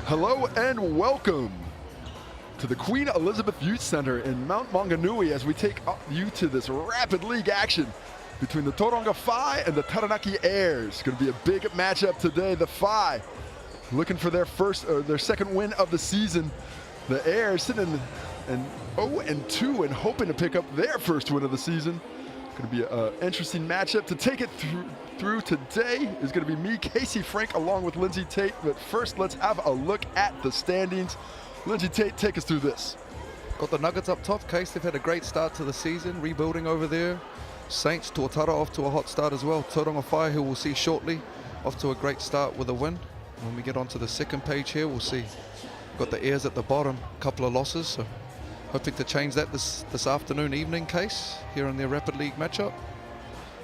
Hello and welcome to the Queen Elizabeth Youth Center in Mount Maunganui as we take you to this rapid league action between the Tauranga Whai and the Taranaki Airs. Going to be a big matchup today. The Whai looking for their second win of the season. The Airs sitting in 0-2 and hoping to pick up their first win of the season. Going to be an interesting matchup. To take it through today is going to be me, Casey Frank, along with Lindsay Tate. But first, let's have a look at the standings. Lindsay Tate, take us through this. Got the Nuggets up top, Case. They've had a great start to the season, rebuilding over there. Saints, Tuatara off to a hot start as well. Tauranga Whai, who we'll see shortly, off to a great start with a win. When we get onto the second page here, we'll see. Got the Airs at the bottom, a couple of losses. So hoping to change that this afternoon, evening, Case, here in their Rapid League matchup.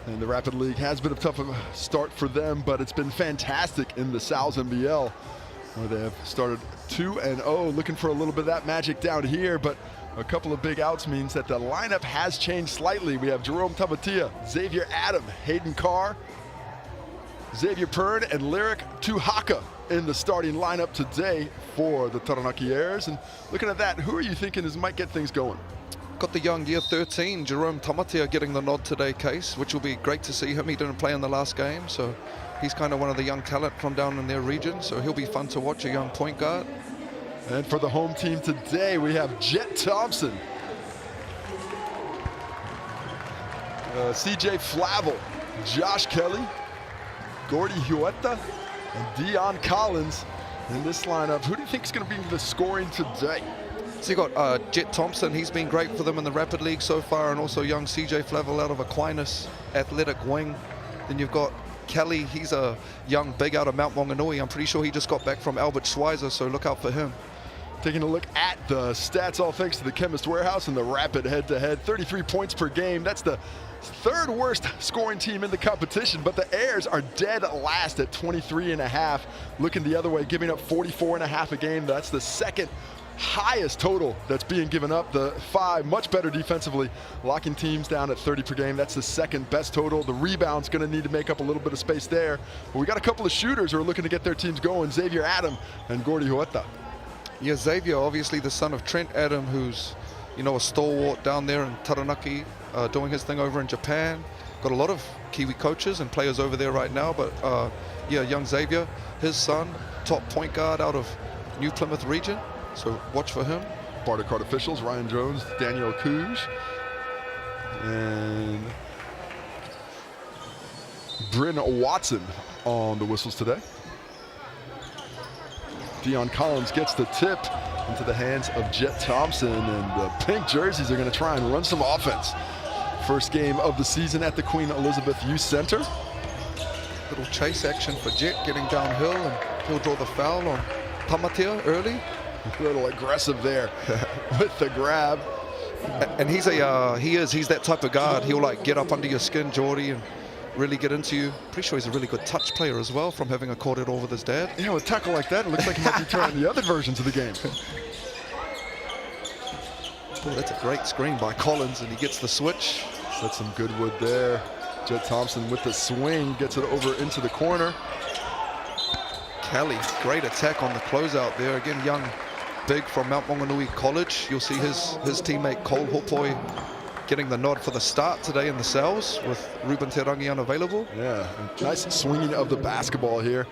And the Rapid League has been a tough start for them, but it's been fantastic in the NZNBL, where they have started 2-0, looking for a little bit of that magic down here, but a couple of big outs means that the lineup has changed slightly. We have Jerome Tamatia, Xavier Adam, Hayden Carr, Xavier Pern, and Lyric Tuhaka in the starting lineup today for the Taranaki Airs. And looking at that, who are you thinking might get things going? Got the young year 13, Jerome Tamatia, getting the nod today, Case, which will be great to see him. He didn't play in the last game, so he's kind of one of the young talent from down in their region, so he'll be fun to watch, a young point guard. And for the home team today, we have Jet Thompson, CJ Flavel, Josh Kelly, Gordy Huerta, and Dion Collins in this lineup. Who do you think is going to be the scoring today? So you got Jet Thompson. He's been great for them in the Rapid League so far, and also young CJ Flavel out of Aquinas, athletic wing. Then you've got Kelly. He's a young big out of Mount Maunganui. I'm pretty sure he just got back from Albert Schweitzer, so look out for him. Taking a look at the stats, all thanks to the Chemist Warehouse and the Rapid head-to-head. 33 points per game. That's the third worst scoring team in the competition, but the Airs are dead last at 23.5. Looking the other way, giving up 44.5 a game. That's the second highest total that's being given up. The Whai much better defensively, locking teams down at 30 per game. That's the second best total. The rebound's going to need to make up a little bit of space there. But we got a couple of shooters who are looking to get their teams going, Xavier Adam and Gordy Huerta. Yeah, Xavier, obviously the son of Trent Adam, who's, you know, a stalwart down there in Taranaki, doing his thing over in Japan. Got a lot of Kiwi coaches and players over there right now, but yeah, young Xavier, his son, top point guard out of New Plymouth region, so watch for him. Barter card officials, Ryan Jones, Daniel Couge, and Bryn Watson on the whistles today. Dion Collins gets the tip into the hands of Jet Thompson, and the pink jerseys are going to try and run some offense. First game of the season at the Queen Elizabeth Youth Center. Little chase action for Jet, getting downhill, and he'll draw the foul on Tamatia early. A little aggressive there with the grab. And he's that type of guard. He'll like get up under your skin, Geordie, and really get into you. Pretty sure he's a really good touch player as well, from having accorded all with his dad. Yeah, with a tackle like that, it looks like he might be trying the other versions of the game. Oh, that's a great screen by Collins, and he gets the switch. Set some good wood there. Jet Thompson with the swing, gets it over into the corner. Kelly, great attack on the closeout there. Again, young, big from Mount Maunganui College. You'll see his teammate Cole Hopoi getting the nod for the start today in the cells with Ruben Terangi unavailable. Yeah, nice swinging of the basketball here.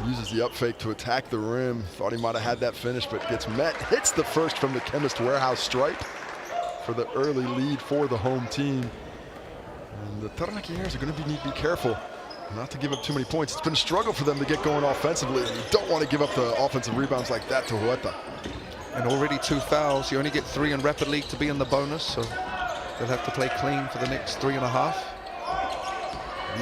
Uses the up fake to attack the rim. Thought he might have had that finish, but gets met. Hits the first from the Chemist Warehouse stripe for the early lead for the home team. And the Taranaki Airs are going to need to be careful not to give up too many points. It's been a struggle for them to get going offensively, and you don't want to give up the offensive rebounds like that to Huerta. And already 2 fouls. You only get 3 in Rapid League to be in the bonus, so they'll have to play clean for the next 3.5.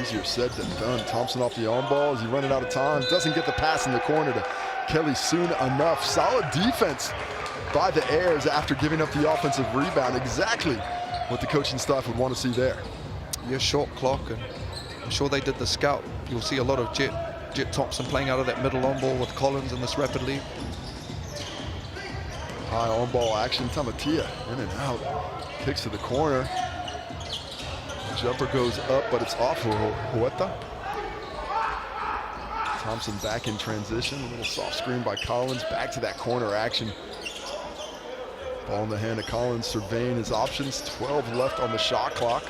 Easier said than done. Thompson off the on ball. Is he running out of time? Doesn't get the pass in the corner to Kelly soon enough. Solid defense by the Airs after giving up the offensive rebound. Exactly what the coaching staff would want to see there. Yeah, short clock, and I'm sure they did the scout. You'll see a lot of Jet Thompson playing out of that middle on ball with Collins in this Rapid League. High on ball action. Tamatia in and out. Kicks to the corner. Jumper goes up, but it's off for Huerta. Thompson back in transition. A little soft screen by Collins. Back to that corner action. Ball in the hand of Collins, surveying his options. 12 left on the shot clock.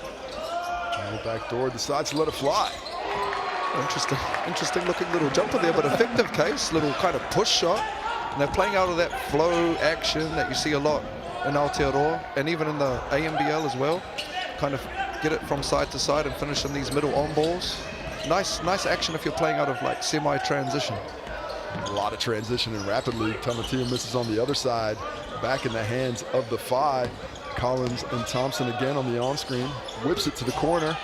And the back door decides to let it fly. Interesting looking little jumper there, but effective case. Little kind of push shot. And they're playing out of that flow action that you see a lot in Aotearoa and even in the ANBL as well. Kind of get it from side to side and finish in these middle on balls. Nice action if you're playing out of like semi-transition. A lot of transition in Rapid League. Tamatia misses on the other side. Back in the hands of the Phi. Collins and Thompson again on the on-screen. Whips it to the corner.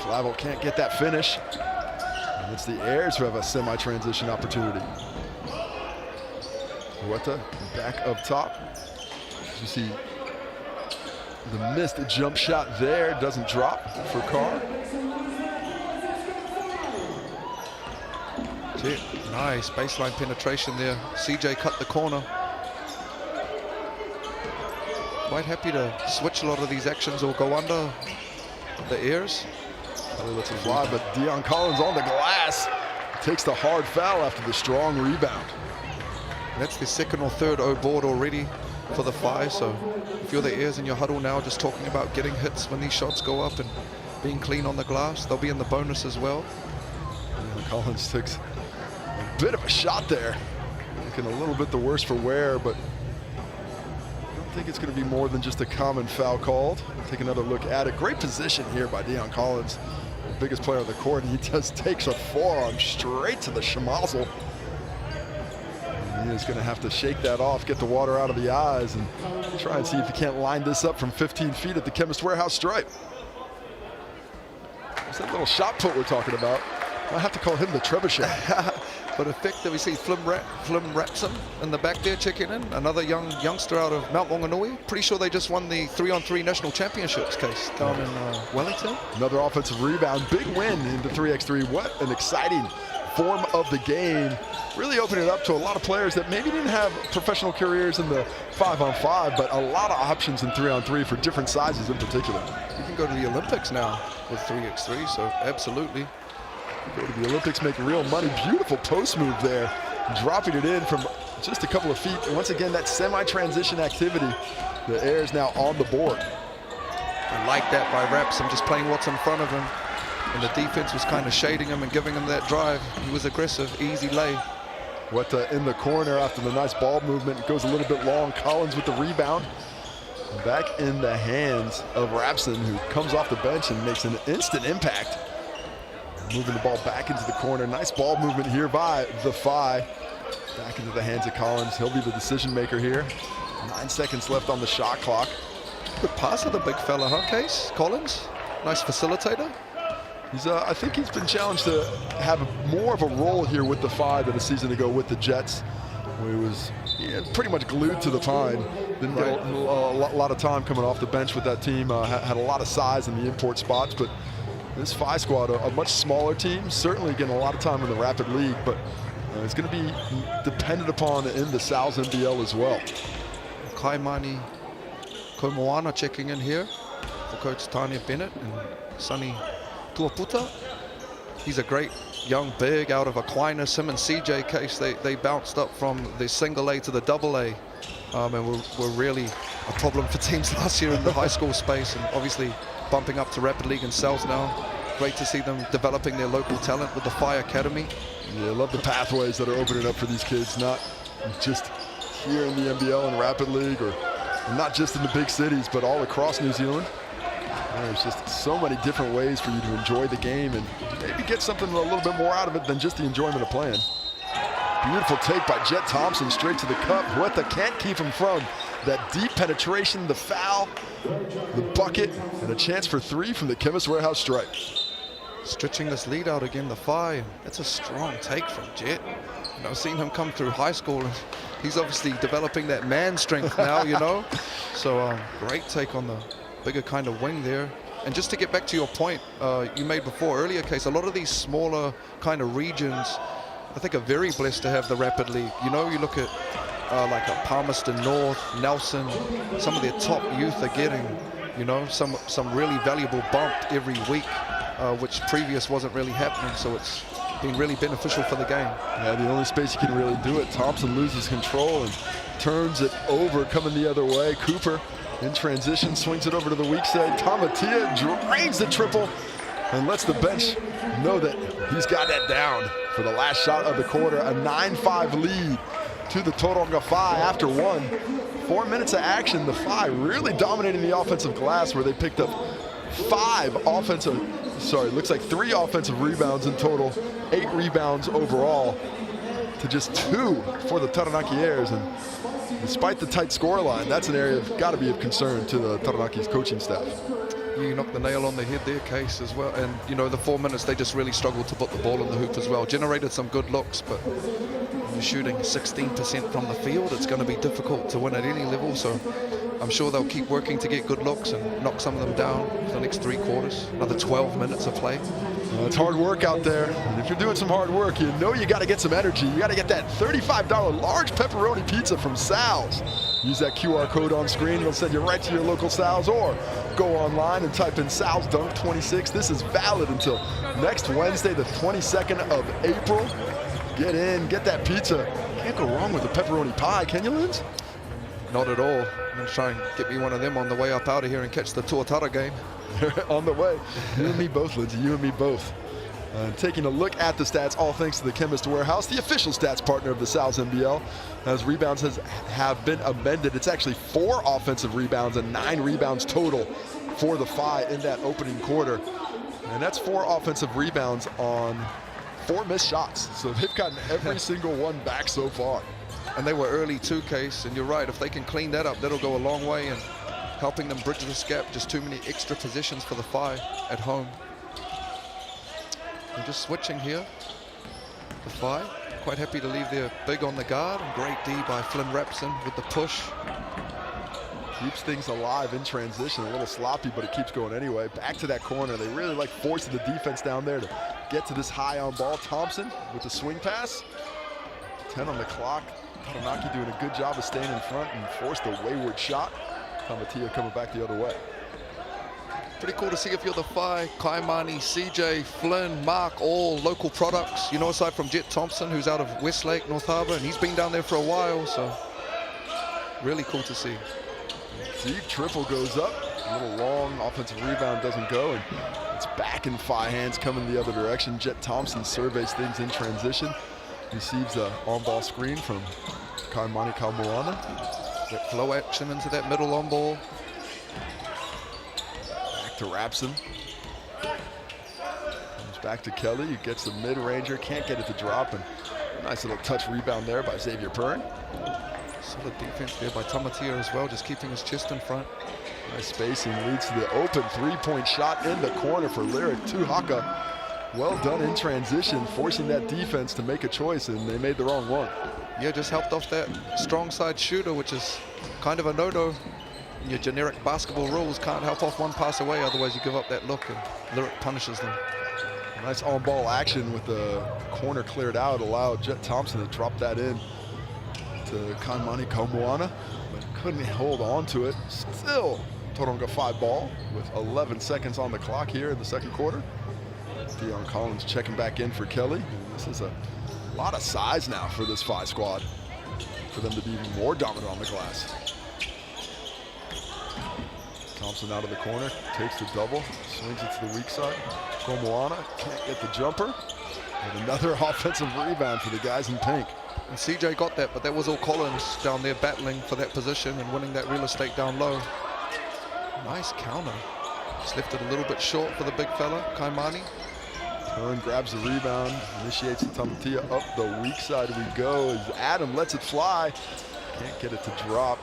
Flavel can't get that finish. And it's the Airs who have a semi-transition opportunity. Huerta back up top. You see the missed jump shot there. Doesn't drop for Carr. Nice baseline penetration there. CJ cut the corner. Quite happy to switch a lot of these actions or go under the Airs. Probably lets it fly, but Dion Collins on the glass. Takes the hard foul after the strong rebound. That's the second or third O board already for the Phi. So if you're the Airs in your huddle now, just talking about getting hits when these shots go up and being clean on the glass, they'll be in the bonus as well. And Collins takes a bit of a shot there. Looking a little bit the worse for wear, but I don't think it's going to be more than just a common foul called. We'll take another look at it. Great position here by Dion Collins, the biggest player on the court. He just takes a forearm straight to the schmozzle. He is going to have to shake that off, get the water out of the eyes, and try and see if he can't line this up from 15 feet at the Chemist Warehouse stripe. It's that little shot put we're talking about. I have to call him the trebuchet. But effective, we see Flim Rapson in the back there checking in. Another youngster out of Mount Maunganui. Pretty sure they just won the 3-on-3 national championships case down in Wellington. Another offensive rebound, big win in the 3x3. What an exciting form of the game. Really opening it up to a lot of players that maybe didn't have professional careers in the 5-on-5, but a lot of options in 3-on-3 for different sizes in particular. You can go to the Olympics now with 3x3, so absolutely. Go to the Olympics, make real money. Beautiful post move there, dropping it in from just a couple of feet. And once again, that semi-transition activity. The Airs now on the board. I like that by Rapson, just playing what's in front of him. And the defense was kind of shading him and giving him that drive. He was aggressive, easy lay. Huerta in the corner after the nice ball movement. It goes a little bit long. Collins with the rebound. Back in the hands of Rapson, who comes off the bench and makes an instant impact. Moving the ball back into the corner. Nice ball movement here by the Phi. Back into the hands of Collins. He'll be the decision maker here. 9 seconds left on the shot clock. Good pass of the big fella, huh, Case? Collins, nice facilitator. He's, I think he's been challenged to have more of a role here with the Phi than a season ago with the Jets, where he was pretty much glued to the pine. Didn't get a lot of time coming off the bench with that team. Had a lot of size in the import spots, but this Phi squad, a much smaller team, certainly getting a lot of time in the Rapid League, but it's going to be dependent upon in the Sal's NBL as well. Kaimani Komoana checking in here for Coach Tanya Bennett and Sonny Tuaputa. He's a great young big out of Aquinas. Him and CJ Case, they bounced up from the single A to the double A, and were really a problem for teams last year in the high school space, and obviously bumping up to Rapid League and Cells now. Great to see them developing their local talent with the Phi Academy. Yeah, I love the pathways that are opening up for these kids, not just here in the NBL and Rapid League, or not just in the big cities, but all across New Zealand. There's just so many different ways for you to enjoy the game and maybe get something a little bit more out of it than just the enjoyment of playing. Beautiful take by Jet Thompson straight to the cup. Huerta can't keep him from that deep penetration, the foul, the bucket, and a chance for 3 from the Chemist Warehouse stripe. Stretching this lead out again, the Phi. That's a strong take from Jet. You know, seeing him come through high school, he's obviously developing that man strength now, you know. So great take on the bigger kind of wing there. And just to get back to your point you made before earlier, Case, a lot of these smaller kind of regions, I think, are very blessed to have the Rapid League. You know, you look at like a Palmerston North, Nelson, some of their top youth are getting, you know, some really valuable bump every week, which previous wasn't really happening. So it's been really beneficial for the game. Yeah, the only space he can really do it. Thompson loses control and turns it over, coming the other way. Cooper in transition, swings it over to the weak side. Tamatia drains the triple and lets the bench know that he's got that down for the last shot of the quarter. A 9-5 lead to the Tauranga Whai after 4 minutes of action. The Whai really dominating the offensive glass, where they picked up 3 offensive rebounds in total, 8 rebounds overall to just 2 for the Taranaki Airs. And despite the tight scoreline, that's an area that's got to be of concern to the Taranaki's coaching staff. You knocked the nail on the head there, Case, as well. And, you know, the 4 minutes, they just really struggled to put the ball in the hoop as well. Generated some good looks, but when you're shooting 16% from the field, it's going to be difficult to win at any level. So I'm sure they'll keep working to get good looks and knock some of them down for the next 3 quarters. Another 12 minutes of play. It's hard work out there. And if you're doing some hard work, you know you got to get some energy. You got to get that $35 large pepperoni pizza from Sal's. Use that QR code on screen. It'll send you right to your local Sal's, or go online and type in Sal's Dunk 26. This is valid until next Wednesday, the 22nd of April. Get in, get that pizza. Can't go wrong with a pepperoni pie, can you, Linz? Not at all. I'm going to try and get me one of them on the way up out of here and catch the Tuatara game. On the way. You and me both, Lindsay. You and me both. Taking a look at the stats, all thanks to the Chemist Warehouse, the official stats partner of the NZNBL. As rebounds have been amended, it's actually 4 offensive rebounds and 9 rebounds total for the Whai in that opening quarter. And that's 4 offensive rebounds on 4 missed shots. So they've gotten every single one back so far. And they were early too, Case, and you're right. If they can clean that up, that'll go a long way in helping them bridge this gap. Just too many extra positions for the Whai at home. And just switching here. The Whai quite happy to leave their big on the guard. And great D by Flynn Rapson with the push. Keeps things alive in transition. A little sloppy, but it keeps going anyway. Back to that corner. They really like forcing the defense down there to get to this high on ball. Thompson with the swing pass. 10 on the clock. Taranaki doing a good job of staying in front and forced a wayward shot. Tamatia coming back the other way. Pretty cool to see if you're the Whai. Kaimani, CJ, Flynn, Mark, all local products. You know, aside from Jet Thompson, who's out of Westlake, North Harbour, and he's been down there for a while, so really cool to see. Deep triple goes up. A little long, offensive rebound doesn't go, and it's back in Whai hands coming the other direction. Jet Thompson surveys things in transition. Receives an on-ball screen from Kaimani Kaumoana. That flow action into that middle on-ball. Back to Rapson. Comes back to Kelly, who gets the mid-ranger, can't get it to drop, and a nice little touch rebound there by Xavier Purring. Solid defense there by Tamatia as well, just keeping his chest in front. Nice spacing leads to the open 3-point shot in the corner for Lyric Tuhaka. Well done in transition, forcing that defense to make a choice, and they made the wrong one. Yeah, just helped off that strong side shooter, which is kind of a no-no. Your generic basketball rules can't help off one pass away, otherwise you give up that look, and Lyric punishes them. Nice on-ball action with the corner cleared out, allowed Jet Thompson to drop that in to Kaimani Kaumoana, but couldn't hold on to it. Still Tauranga Whai ball with 11 seconds on the clock here in the second quarter. Dion Collins checking back in for Kelly. This is a lot of size now for this Whai squad, for them to be even more dominant on the glass. Thompson out of the corner, takes the double, swings it to the weak side. Kaumoana can't get the jumper. And another offensive rebound for the guys in pink. And CJ got that, but that was all Collins down there battling for that position and winning that real estate down low. Nice counter. Just left it a little bit short for the big fella, Kaimani. Turn grabs the rebound, initiates the Tamatia up the weak side we go. As Adam lets it fly, can't get it to drop.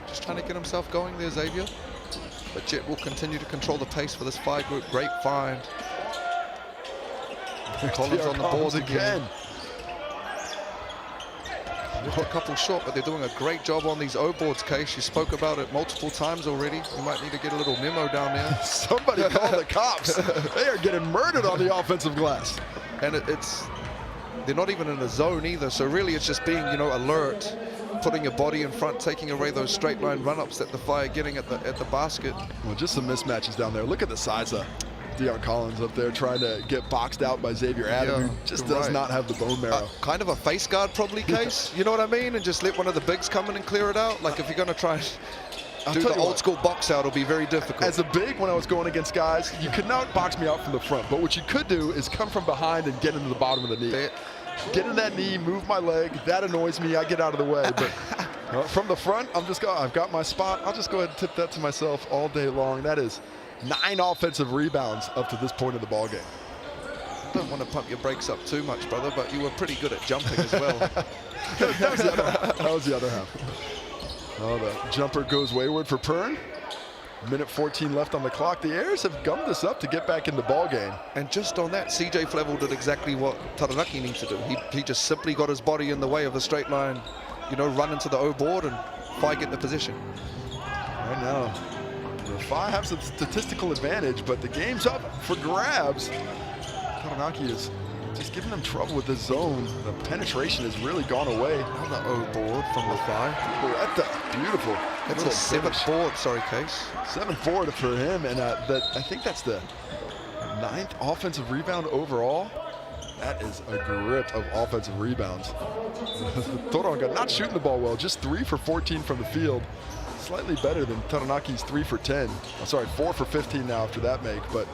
Just trying to get himself going there, Xavier. But Jet will continue to control the pace for this Whai group. Great find. Collins on the board again. Just a couple short, but they're doing a great job on these O-boards, Case. You spoke about it multiple times already. You might need to get a little memo down there. Somebody call the cops. They are getting murdered on the offensive glass. And they're not even in a zone either. So really it's just being, you know, alert, putting your body in front, taking away those straight line run-ups that the Whai are getting at the basket. Well, just some mismatches down there. Look at the size of Dion Collins up there trying to get boxed out by Xavier Adam, who just does not have the bone marrow. Kind of a face guard probably, Case. You know what I mean? And just let one of the bigs come in and clear it out. Like if you're going to try and do the old school box out, it'll be very difficult. As a big, when I was going against guys, you could not box me out from the front. But what you could do is come from behind and get into the bottom of the knee. Get in that knee, move my leg. That annoys me. I get out of the way. But from the front, I've got my spot. I'll just go ahead and tip that to myself all day long. That is 9 offensive rebounds up to this point of the ball game. Don't want to pump your brakes up too much, brother, but you were pretty good at jumping as well. That was the other half. Oh, the jumper goes wayward for Pern. Minute 14 left on the clock. The Airs have gummed this up to get back in the ball game. And just on that, CJ Flavel did exactly what Taranaki needs to do. He just simply got his body in the way of the straight line, you know, run into the O board and Phi get the position. Right now, the Phi have some statistical advantage, but the game's up for grabs. Taranaki is just giving them trouble with the zone. The penetration has really gone away. On the O board from the Phi. Beautiful. That's a 7th board, sorry, Case. 7th board for him, and I think that's the 9th offensive rebound overall. That is a grip of offensive rebounds. Tauranga not shooting the ball well, just 3 for 14 from the field. Slightly better than Taranaki's 3 for 10. I'm sorry, 4 for 15 now after that make, but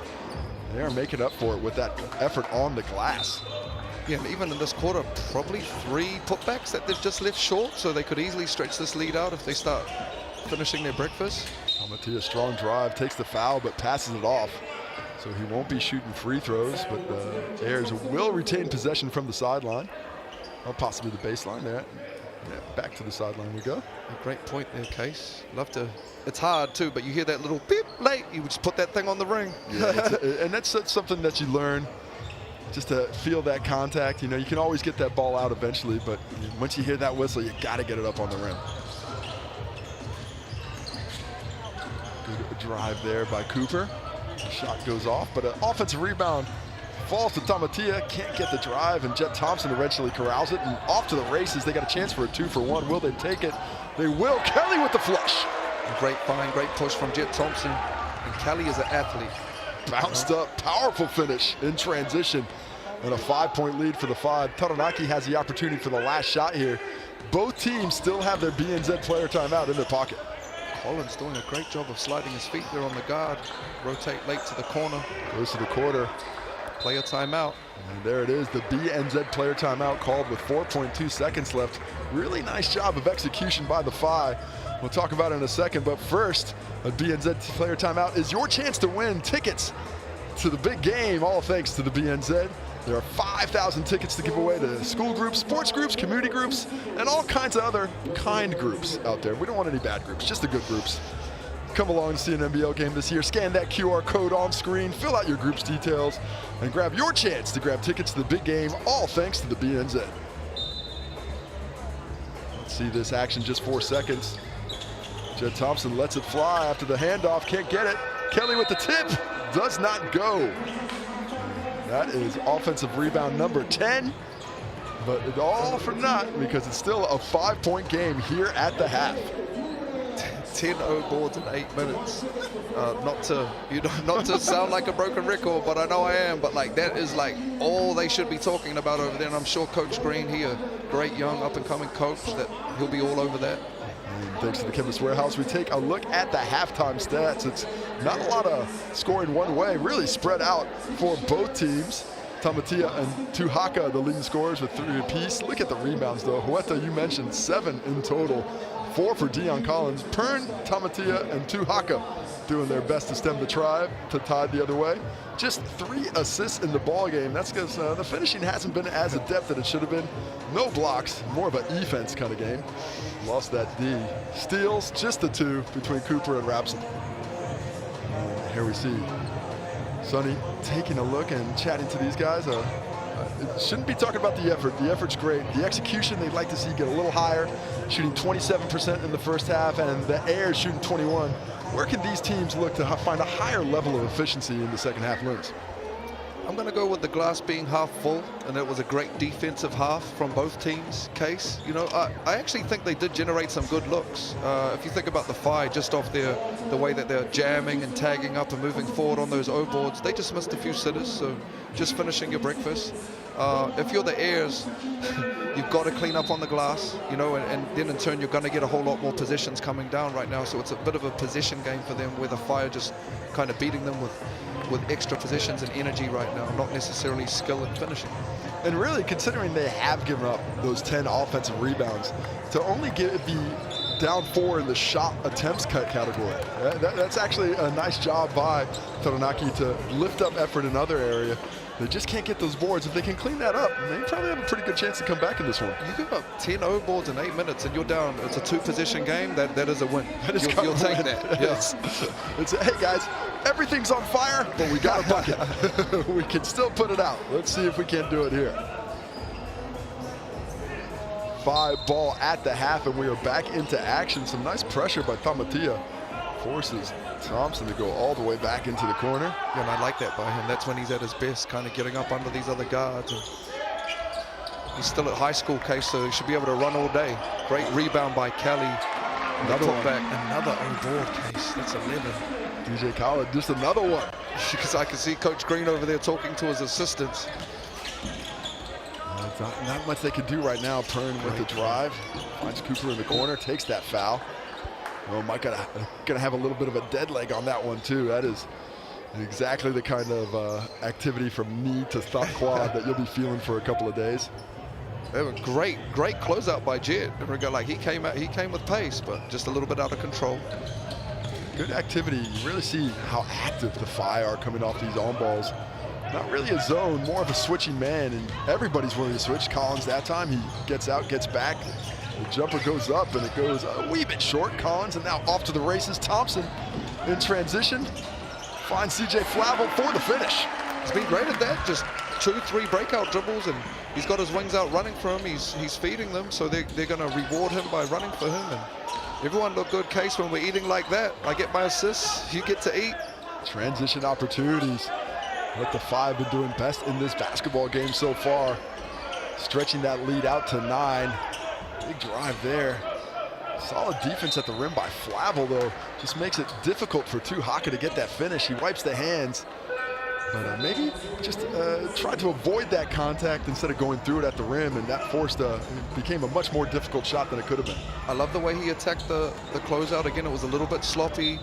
they are making up for it with that effort on the glass. Yeah, and even in this quarter, probably 3 putbacks that they've just left short, so they could easily stretch this lead out if they start finishing their breakfast. Almatia, strong drive, takes the foul, but passes it off. So he won't be shooting free throws, but the Airs will retain possession from the sideline. Or possibly the baseline there. Yeah, back to the sideline we go. A great point there, Case. Love to. It's hard too, but you hear that little beep late, you just put that thing on the ring. Yeah, and that's something that you learn, just to feel that contact. You know, you can always get that ball out eventually, but once you hear that whistle, you got to get it up on the rim. Good drive there by Cooper. The shot goes off, but an offensive rebound falls to Tamatia. Can't get the drive, and Jet Thompson eventually corrals it, and off to the races. They got a chance for a 2-for-1. Will they take it? They will. Kelly with the flush. Great find, great push from Jet Thompson. And Kelly is an athlete. Bounced up, powerful finish in transition, and a 5-point lead for the Phi. Taranaki has the opportunity for the last shot here. Both teams still have their BNZ player timeout in their pocket. Collins doing a great job of sliding his feet there on the guard. Rotate late to the corner. Goes to the quarter. Player timeout. And there it is, the BNZ player timeout called with 4.2 seconds left. Really nice job of execution by the Phi. We'll talk about it in a second, but first, a BNZ player timeout is your chance to win tickets to the big game, all thanks to the BNZ. There are 5,000 tickets to give away to school groups, sports groups, community groups, and all kinds of other kind groups out there. We don't want any bad groups, just the good groups. Come along and see an NBL game this year. Scan that QR code on screen, fill out your group's details, and grab your chance to grab tickets to the big game, all thanks to the BNZ. Let's see this action, just 4 seconds. Jed Thompson lets it fly after the handoff, can't get it. Kelly with the tip, does not go. That is offensive rebound number 10, but it's all for naught because it's still a 5-point game here at the half. 10 O boards in 8 minutes. Not to sound like a broken record, but I know I am. But like that is like all they should be talking about over there. And I'm sure Coach Green, he a great young up-and-coming coach, that he'll be all over that. And thanks to the Chemist Warehouse, we take a look at the halftime stats. It's not a lot of scoring one way, really spread out for both teams. Tamatia and Tuhaka, the leading scorers with 3 apiece. Look at the rebounds though. Huerta, you mentioned 7 in total. 4 for Dion Collins. Pern, Tamatia, and Tuhaka doing their best to stem the tribe to tie the other way. Just 3 assists in the ball game. That's because the finishing hasn't been as adept as it should have been. No blocks, more of an defense kind of game. Lost that D. Steals, just the 2 between Cooper and Rapson. And here we see Sonny taking a look and chatting to these guys. Shouldn't be talking about the effort. The effort's great. The execution, they'd like to see get a little higher, shooting 27% in the first half, and the Airs shooting 21%. Where can these teams look to find a higher level of efficiency in the second half wins? I'm going to go with the glass being half full, and it was a great defensive half from both teams' case. You know, I actually think they did generate some good looks. If you think about the Whai, just off the way that they're jamming and tagging up and moving forward on those O boards, they just missed a few sitters, so just finishing your breakfast. If you're the Airs, you've got to clean up on the glass, you know, and then in turn you're going to get a whole lot more positions coming down right now, so it's a bit of a position game for them, where the Whai are just kind of beating them with extra positions and energy right now, not necessarily skill and finishing. And really, considering they have given up those 10 offensive rebounds, to only be down 4 in the shot attempts category, that's actually a nice job by Taranaki to lift up effort in another area. They just can't get those boards. If they can clean that up, they probably have a pretty good chance to come back in this one. You give up 10 O boards in 8 minutes and you're down. It's a 2-position game. That is a win. You'll take that. Yes. It's hey guys, everything's on fire, but we got a bucket. We can still put it out. Let's see if we can do it here. 5 ball at the half, and we are back into action. Some nice pressure by Tamatia. Forces Thompson to go all the way back into the corner. Yeah, and I like that by him. That's when he's at his best, kind of getting up under these other guards. And he's still at high school, case, so he should be able to run all day. Great rebound by Kelly. Another one. Back. Another on-board, case. That's 11. DJ Khaled, just another one. Because I can see Coach Green over there talking to his assistants. Not much they can do right now. Pern with the drive. Finds Cooper in the corner, takes that foul. Oh, Mike gonna have a little bit of a dead leg on that one too. That is exactly the kind of activity from knee to thumb quad that you'll be feeling for a couple of days. They have a great closeout by Jet. Like he came with pace, but just a little bit out of control. Good activity. You really see how active the Whai are coming off these on balls. Not really a zone, more of a switching man, and everybody's willing to switch. Collins that time, he gets out, gets back. The jumper goes up, and it goes a wee bit short. Collins, and now off to the races. Thompson in transition finds CJ Flavel for the finish. He's been great at that. Just 2-3 breakout dribbles, and he's got his wings out running for him. He's feeding them, so they're going to reward him by running for him. And everyone look good, Case, when we're eating like that. I get my assists, you get to eat. Transition opportunities. What the Whai have been doing best in this basketball game so far. Stretching that lead out to 9. Big drive there. Solid defense at the rim by Flavel, though. Just makes it difficult for Haka to get that finish. He wipes the hands. But maybe just tried to avoid that contact instead of going through it at the rim, and that became a much more difficult shot than it could have been. I love the way he attacked the closeout. Again, it was a little bit sloppy.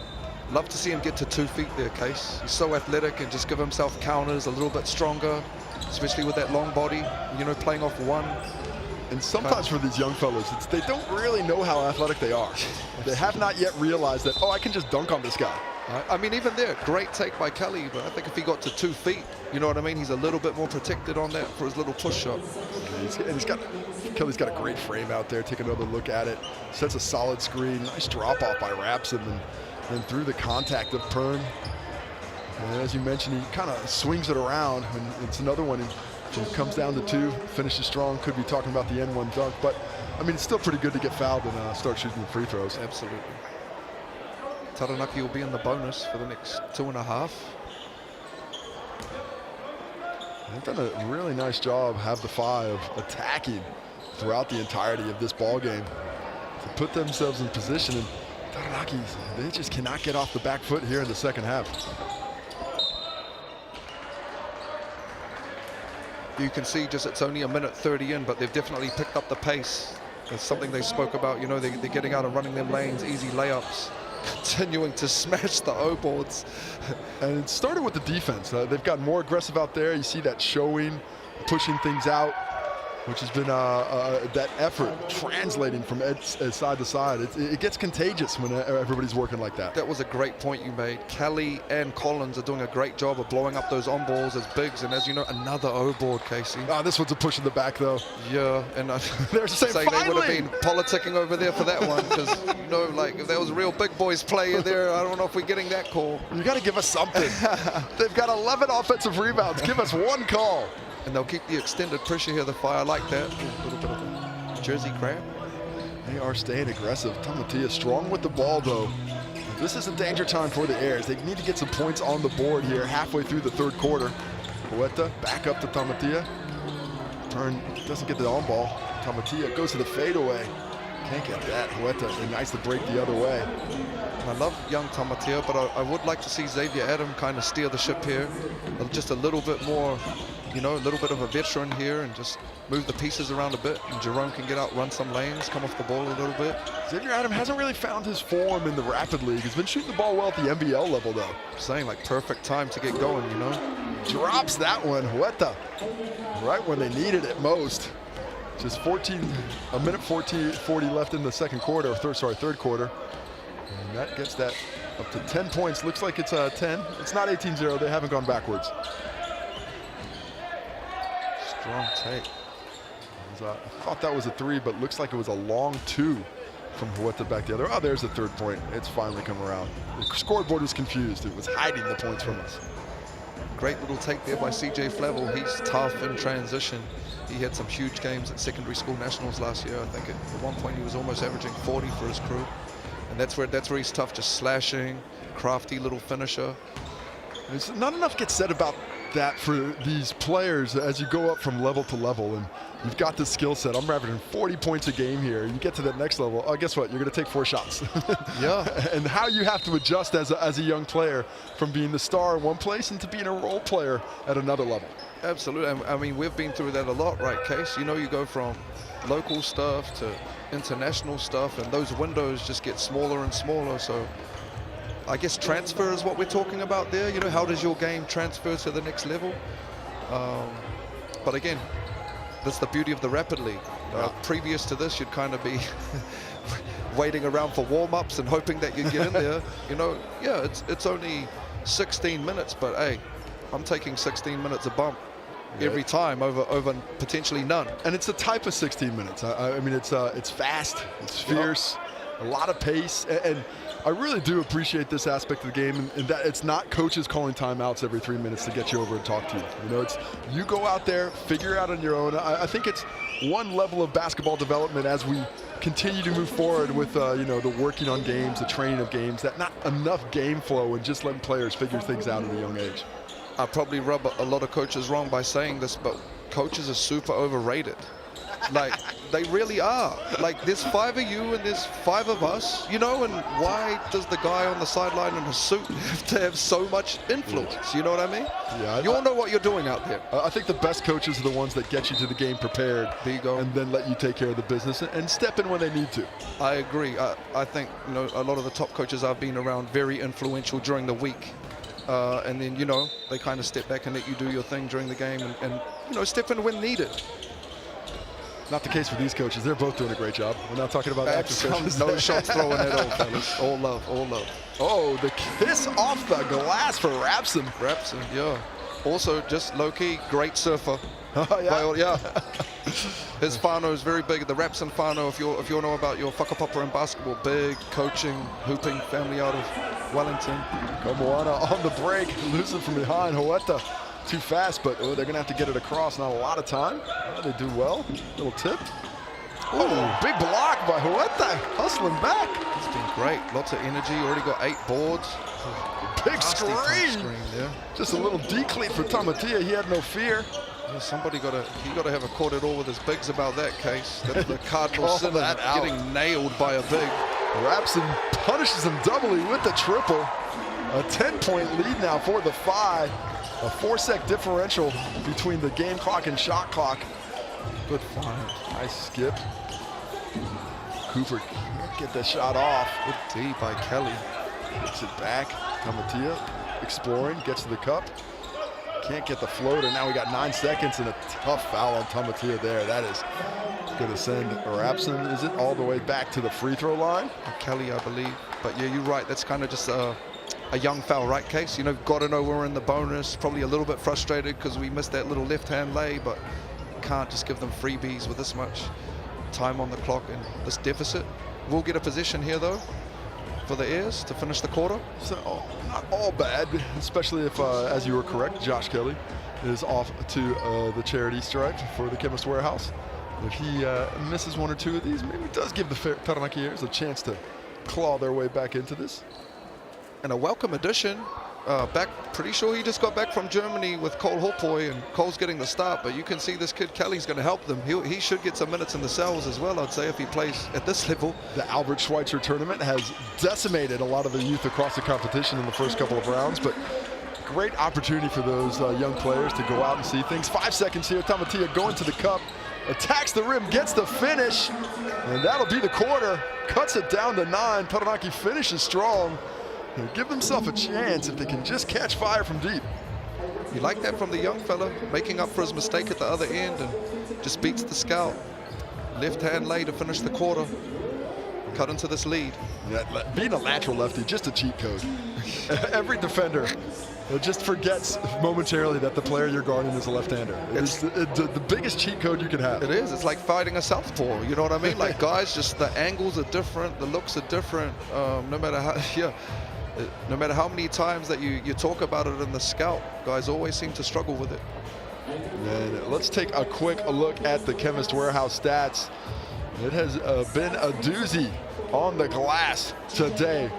Love to see him get to 2 feet there, Case. He's so athletic and just give himself counters a little bit stronger, especially with that long body, you know, playing off one. And sometimes for these young fellas, they don't really know how athletic they are. They have not yet realized that, oh, I can just dunk on this guy. I mean, even there, great take by Kelly, but I think if he got to 2 feet, you know what I mean? He's a little bit more protected on that for his little push shot. Kelly's got a great frame out there. Take another look at it. Sets a solid screen. Nice drop off by Rapson, and through the contact of Pern. And as you mentioned, he kind of swings it around, and it's another one. He comes down to 2, finishes strong. Could be talking about the N1 dunk, but I mean, it's still pretty good to get fouled and start shooting the free throws. Absolutely. Taranaki will be in the bonus for the next 2.5. They've done a really nice job, have the Whai, of attacking throughout the entirety of this ball game to put themselves in position. And Taranaki, they just cannot get off the back foot here in the second half. You can see just it's only 1:30 in, but they've definitely picked up the pace. That's something they spoke about. You know, they're getting out and running them lanes, easy layups, continuing to smash the O boards. And it started with the defense. They've gotten more aggressive out there. You see that showing, pushing things out, which has been that effort translating from side to side. It gets contagious when everybody's working like that. That was a great point you made. Kelly and Collins are doing a great job of blowing up those on balls as bigs, and as you know, another O board, Casey. This one's a push in the back, though. Yeah, and they're saying they would have been politicking over there for that one, because you know, like if there was a real big boys player there, I don't know if we're getting that call. You got to give us something. They've got 11 offensive rebounds. Give us one call. And they'll keep the extended pressure here, the Whai. I like that. A little bit of a Jersey crab. They are staying aggressive. Tamatia strong with the ball, though. This is a danger time for the Airs. They need to get some points on the board here halfway through the third quarter. Huerta back up to Tamatia. Turn, doesn't get the on ball. Tamatia goes to the fadeaway. Can't get that. Huerta, and nice to break the other way. I love young Tamatia, but I would like to see Xavier Adam kind of steer the ship here. Just a little bit more, you know, a little bit of a veteran here and just move the pieces around a bit. And Jerome can get out, run some lanes, come off the ball a little bit. Xavier Adam hasn't really found his form in the Rapid League. He's been shooting the ball well at the NBL level, though. Saying like perfect time to get going, you know. Drops that one, Huerta, right when they needed it most. Just a minute 40 left in the third quarter. And that gets that up to 10 points. Looks like it's 10. It's not 18-0. They haven't gone backwards. Strong take. I thought that was a 3, but looks like it was a long 2 from Huerta back the other. Oh, there's the 3rd point. It's finally come around. The scoreboard was confused. It was hiding the points from us. Great little take there by CJ Flavel. He's tough in transition. He had some huge games at secondary school nationals last year. I think at one point he was almost averaging 40 for his crew. And that's where he's tough, just slashing, crafty little finisher. Not enough gets said about that for these players as you go up from level to level, and you've got the skill set. I'm averaging 40 points a game here. You get to that next level, oh, guess what? You're going to take 4 shots. Yeah. And how you have to adjust as a young player from being the star in one place and to being a role player at another level. Absolutely. I mean, we've been through that a lot, right, Case? You know, you go from local stuff to international stuff, and those windows just get smaller and smaller. So I guess transfer is what we're talking about there. You know, how does your game transfer to the next level? But again, that's the beauty of the Rapid League. Previous to this, you'd kind of be waiting around for warm-ups and hoping that you get in there. You know, yeah, it's only 16 minutes, but hey, I'm taking 16 minutes a bump every time over potentially none. And it's a type of 16 minutes. I mean, it's fast, it's fierce, a lot of pace, and I really do appreciate this aspect of the game, and that it's not coaches calling timeouts every 3 minutes to get you over and talk to you. You know, it's you go out there, figure it out on your own. I think it's one level of basketball development as we continue to move forward with you know, the working on games, the training of games, that not enough game flow and just letting players figure things out at a young age. I probably rub a lot of coaches wrong by saying this, but coaches are super overrated. Like, they really are. Like, there's 5 of you and there's 5 of us, you know, and why does the guy on the sideline in a suit have to have so much influence? You know what I mean? Yeah. You all know what you're doing out there. I think the best coaches are the ones that get you to the game prepared. There you go. And then let you take care of the business and step in when they need to. I agree. I think, you know, a lot of the top coaches I've been around very influential during the week. And then, you know, they kind of step back and let you do your thing during the game and you know, step in when needed. Not the case for these coaches. They're both doing a great job. We're not talking about active coaches. No shots thrown at all, fellas. All love, all love. Oh, the kiss off the glass for Rapson. Rapson, yeah. Also, just low-key, great surfer. Oh, yeah. Yeah. His whānau is very big. The Rapson whānau, if you know about your whakapapa in basketball, big coaching, hooping family out of Wellington. Komoana on the break, losing from behind. Huerta too fast, but they're going to have to get it across. Not a lot of time. They do well. Little tip. Oh, big block by Huerta, hustling back. It's been great. Lots of energy. Already got 8 boards. Big screen. There. Just a little decleat for Tamatia. He had no fear. Yeah, somebody got to have a court at all with his bigs about that case. That's the cardinal sin of getting nailed by a big. Rapson punishes him doubly with the triple. A 10-point lead now for the Phi. A 4-sec differential between the game clock and shot clock. Good find. Nice skip. Cooper can't get the shot off. Good D by Kelly. Gets it back. Tamatia exploring, gets to the cup. Can't get the floater. Now we got 9 seconds and a tough foul on Tamatia there. That is going to send Rapson, is it, all the way back to the free throw line? Kelly, I believe. But yeah, you're right. That's kind of just a young foul, right, Case? You know, got to know we're in the bonus. Probably a little bit frustrated because we missed that little left-hand lay, but can't just give them freebies with this much time on the clock and this deficit. We'll get a position here, though, for the Airs to finish the quarter. So not all bad, especially if, as you were correct, Josh Kelly is off to the charity stripe for the Chemist Warehouse. If he misses 1 or 2 of these, maybe it does give the Taranaki Airs a chance to claw their way back into this. And a welcome addition pretty sure he just got back from Germany with Cole Hopoi, and Cole's getting the start, but you can see this kid Kelly's going to help them. He should get some minutes in the cells as well, I'd say, if he plays at this level. The Albert Schweitzer tournament has decimated a lot of the youth across the competition in the first couple of rounds, but great opportunity for those young players to go out and see things. 5 seconds here, Tamatia going to the cup, attacks the rim, gets the finish, and that'll be the quarter. Cuts it down to 9. Taranaki finishes strong. They'll give themselves a chance if they can just catch fire from deep. You like that from the young fella, making up for his mistake at the other end and just beats the scout. Left hand lay to finish the quarter. Cut into this lead. Yeah, being a lateral lefty, just a cheat code. Every defender just forgets momentarily that the player you're guarding is a left-hander. It's the biggest cheat code you can have. It is. It's like fighting a southpaw. You know what I mean? Like, guys, just the angles are different, the looks are different. No matter how many times that you talk about it in the scout, guys always seem to struggle with it. And let's take a quick look at the Chemist Warehouse stats. It has been a doozy on the glass today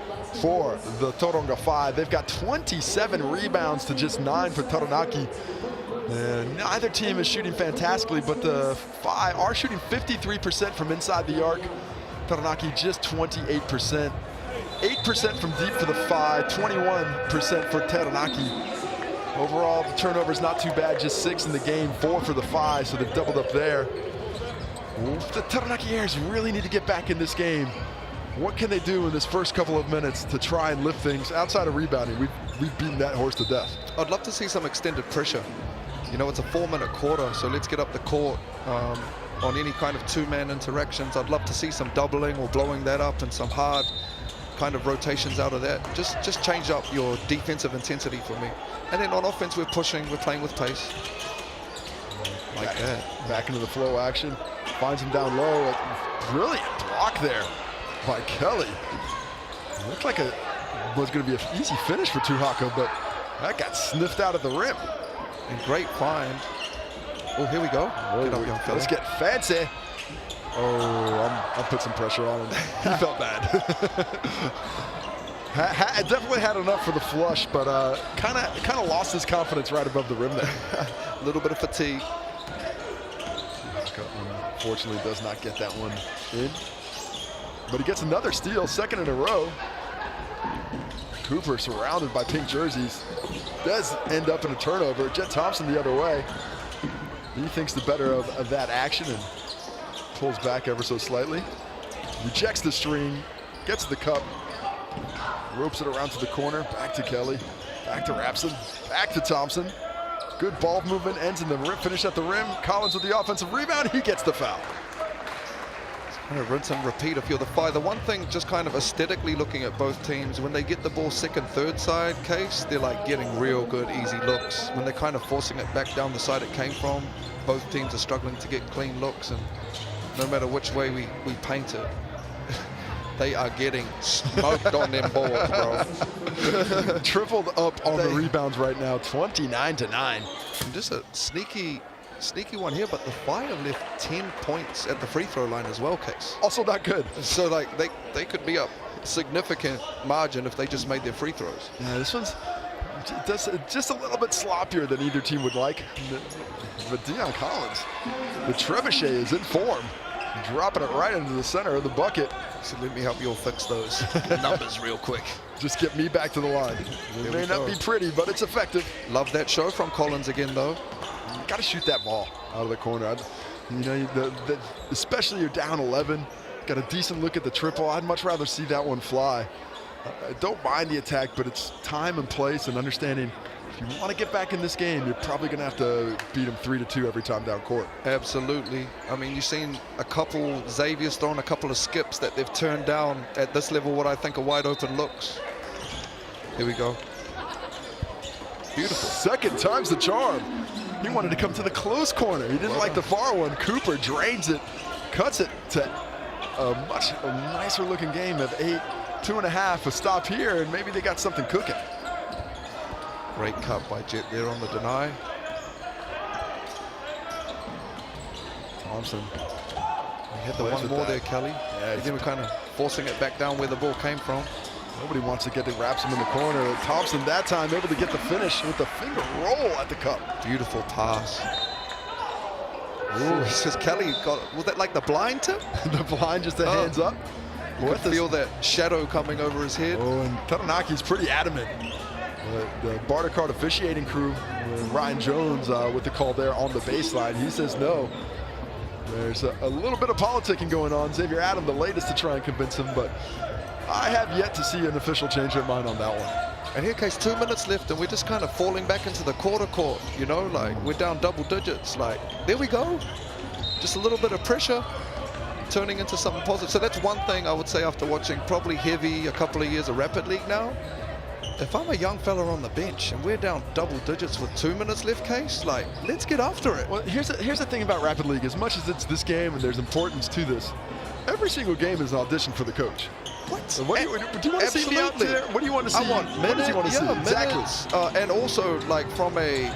for the Tauranga Whai. They've got 27 rebounds to just 9 for Taranaki. And neither team is shooting fantastically, but the Whai are shooting 53% from inside the arc. Taranaki just 28%. 8% from deep for the Whai, 21% for Taranaki. Overall, the turnover's not too bad, just 6 in the game, 4 for the Whai, so they've doubled up there. The Taranaki Airs really need to get back in this game. What can they do in this first couple of minutes to try and lift things outside of rebounding? We've beaten that horse to death. I'd love to see some extended pressure. You know, it's a 4-minute quarter, so let's get up the court on any kind of 2-man interactions. I'd love to see some doubling or blowing that up and some hard kind of rotations out of that. Just change up your defensive intensity for me. And then on offense, we're pushing, we're playing with pace. Like that. Back into the flow action. Finds him down low. Brilliant block there by Kelly. It looked like it was going to be an easy finish for Tuhaka, but that got sniffed out of the rim. And great find. Oh, here we go. Get up, young fella. Let's get fancy. Oh, I'll put some pressure on him. He felt bad. Definitely had enough for the flush, but kind of lost his confidence right above the rim there. A little bit of fatigue. Unfortunately, does not get that one in. But he gets another steal, second in a row. Cooper surrounded by pink jerseys. Does end up in a turnover. Jet Thompson the other way. He thinks the better of that action and pulls back ever so slightly. Rejects the screen, gets the cup, ropes it around to the corner, back to Kelly, back to Rapson, back to Thompson. Good ball movement, ends in the finish at the rim. Collins with the offensive rebound, he gets the foul. Kind of rinse and repeat if you're the Whai. The one thing, just kind of aesthetically looking at both teams, when they get the ball second, third side case, they're like getting real good, easy looks. When they're kind of forcing it back down the side it came from, both teams are struggling to get clean looks, and no matter which way we paint it, they are getting smoked on them balls, bro. Tripled up on the rebounds right now, 29-9. And just a sneaky one here, but the Whai have left 10 points at the free throw line as well, Case. Also not good. So like they could be up significant margin if they just made their free throws. Yeah, this one's just a little bit sloppier than either team would like. But Dion Collins, the trebuchet is in form, dropping it right into the center of the bucket. So let me help you all fix those numbers real quick. Just get me back to the line. It may not be pretty, but it's effective. Love that show from Collins again, though. You got to shoot that ball out of the corner. You know, especially you're down 11. Got a decent look at the triple. I'd much rather see that one fly. I don't mind the attack, but it's time and place and understanding. If you want to get back in this game, you're probably going to have to beat them 3-2 every time down court. Absolutely. I mean, you've seen a couple, Xavier's thrown a couple of skips that they've turned down at this level, what I think are wide open looks. Here we go. Beautiful. Second time's the charm. He wanted to come to the close corner. He didn't like the far one. Cooper drains it, cuts it to a much nicer looking game of 8, 2.5. A stop here, and maybe they got something cooking. Great cut by Jet there on the deny. Thompson. We had the one more there, Kelly. Yeah, then we're kind of forcing it back down where the ball came from. Nobody wants to get the wraps him in the corner. Thompson that time able to get the finish with the finger roll at the cup. Beautiful pass. Ooh, he says Kelly got, was that like the blind tip? The blind, just the hands up. You could feel that shadow coming over his head. Oh, and Taranaki's pretty adamant. The barter card officiating crew, Ryan Jones with the call there on the baseline. He says no. There's a little bit of politicking going on. Xavier Adam, the latest to try and convince him, but I have yet to see an official change their mind on that one. And here, Case, 2 minutes left, and we're just kind of falling back into the quarter court, you know, like we're down double digits. Like, there we go. Just a little bit of pressure turning into something positive. So that's one thing I would say after watching probably heavy a couple of years of Rapid League now. If I'm a young fella on the bench and we're down double digits with 2 minutes left, Case, like, let's get after it. Well, here's the thing about Rapid League. As much as it's this game and there's importance to this, every single game is an audition for the coach. What? So do you want to see me out there? What do you want to see? I want minutes. What does he want to see? Minutes. Exactly. And also, like, from a,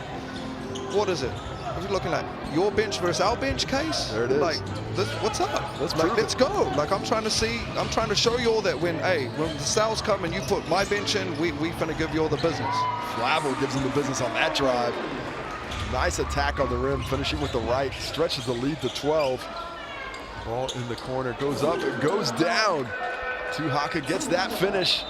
what is it? What are you looking at? Your bench versus our bench, Case? There it is. Like, what's up? Let's go. Like, I'm trying to show you all that when the sales come and you put my bench in, we finna give you all the business. Flavel gives him the business on that drive. Nice attack on the rim, finishing with the right, stretches the lead to 12. Ball in the corner, goes up, it goes down. Tuhaka gets that finish.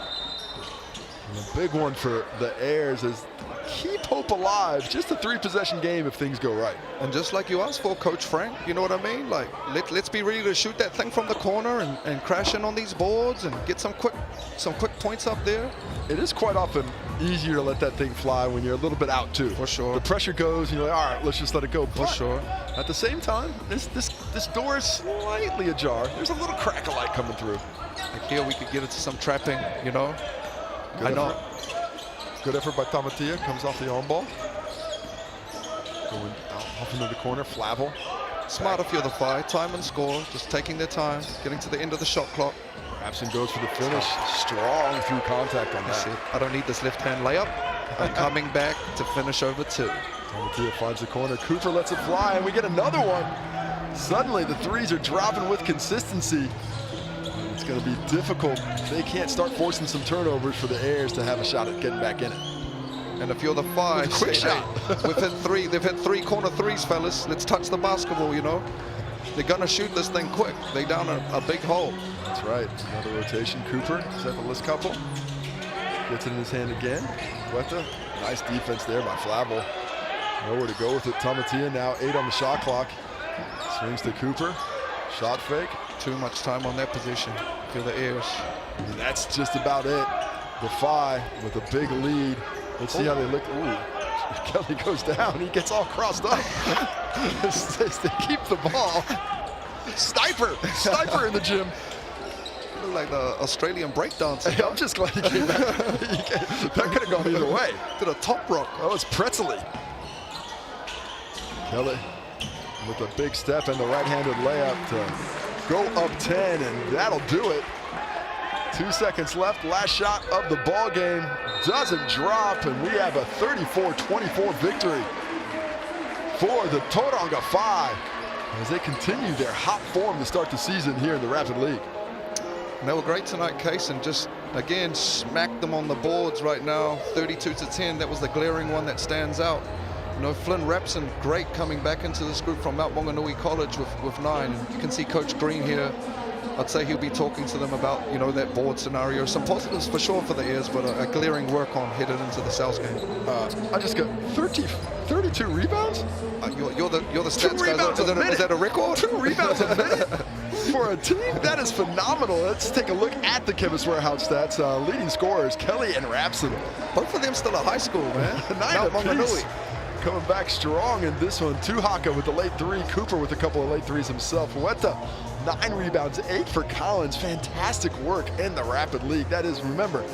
And a big one for the Airs is keep hope alive. Just a 3-possession game if things go right. And just like you asked for, Coach Frank, you know what I mean? Like, let's be ready to shoot that thing from the corner and crash in on these boards and get some quick points up there. It is quite often easier to let that thing fly when you're a little bit out too. For sure. The pressure goes and you're like, all right, let's just let it go. For sure. At the same time, this door is slightly ajar. There's a little crack of light coming through. Like here we could get into some trapping, you know? Good effort by Tamatia, comes off the on ball. Going out off into the corner, Flavel. Smart if you're the Phi, time and score, just taking their time, getting to the end of the shot clock. Rapson goes for the finish, strong through contact on that. I don't need this left-hand layup. I'm coming back to finish over 2. Tamatia finds the corner, Cooper lets it fly, and we get another one. Suddenly the threes are dropping with consistency. It's going to be difficult. They can't start forcing some turnovers for the Airs to have a shot at getting back in it. And if you're the Phi, quick shot. We've hit 3. They've hit 3 corner threes, fellas. Let's touch the basketball, you know. They're going to shoot this thing quick. They down a big hole. That's right. Another rotation. Cooper, separate couple. Gets it in his hand again. Weta, nice defense there by Flavel. Nowhere to go with it. Tamatia now 8 on the shot clock. Swings to Cooper. Shot fake. Too much time on that position for the Airs. And that's just about it. The Phi with a big lead. Let's see how they look. Ooh, Kelly goes down. He gets all crossed up. They keep the ball. Sniper in the gym. You look like the Australian breakdancer. Hey, I'm just glad he came back. That could have gone either way. Did a top rock. Oh, it's Pretzely. Kelly with a big step and the right-handed layup to go up 10, and that'll do it. 2 seconds left. Last shot of the ball game doesn't drop, and we have a 34-24 victory for the Tauranga Whai as they continue their hot form to start the season here in the Rapid League. And they were great tonight, Case, and just again smacked them on the boards right now. 32-10. That was the glaring one that stands out. You know, Flynn Rapson, great coming back into this group from Mount Maunganui College with 9. And you can see Coach Green here. I'd say he'll be talking to them about, you know, that board scenario. Some positives for sure for the Airs, but a glaring work on headed into the South game. I just got 32 rebounds? You're the stats guy. Is that a record? 2 rebounds a minute for a team? That is phenomenal. Let's take a look at the Chemist Warehouse stats. Leading scorers, Kelly and Rapson. Both of them still at high school, man. Mount Maunganui. Coming back strong in this one. Tuhaka with the late 3. Cooper with a couple of late 3s himself. Weta, 9 rebounds, 8 for Collins. Fantastic work in the Rapid League. That is, remember,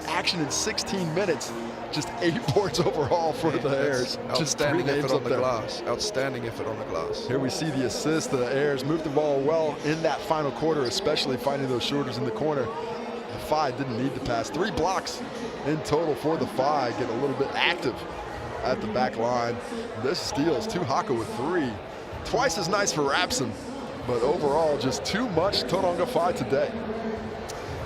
action in 16 minutes. Just 8 boards overall for the Airs. Outstanding effort on the glass. Outstanding effort on the glass. Here we see the assist. The Airs moved the ball well in that final quarter, especially finding those shooters in the corner. The Phi didn't need to pass. 3 blocks in total for the Phi. Get a little bit active at the back line. This steals Tuhaka with 3. Twice as nice for Rapson, but overall just too much Tauranga Whai today.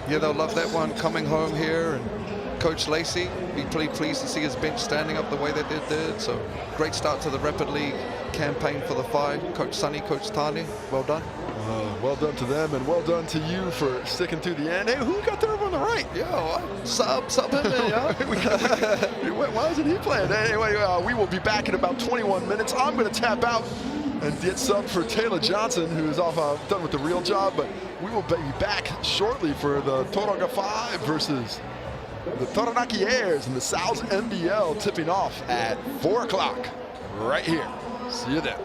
Yeah, they'll love that one coming home here. And Coach Lacey, be pretty pleased to see his bench standing up the way that they did. So great start to the Rapid League campaign for the Whai. Coach Sunny, Coach Tani, well done. Well done to them, and well done to you for sticking to the end. Hey, who got there on the right? Yo, sub him in, yo. Why isn't he playing? Anyway, we will be back in about 21 minutes. I'm going to tap out and get subbed for Taylor Johnson, who's off done with the real job. But we will be back shortly for the Tauranga Whai versus the Taranaki Airs in the NZNBL, tipping off at 4 o'clock right here. See you then.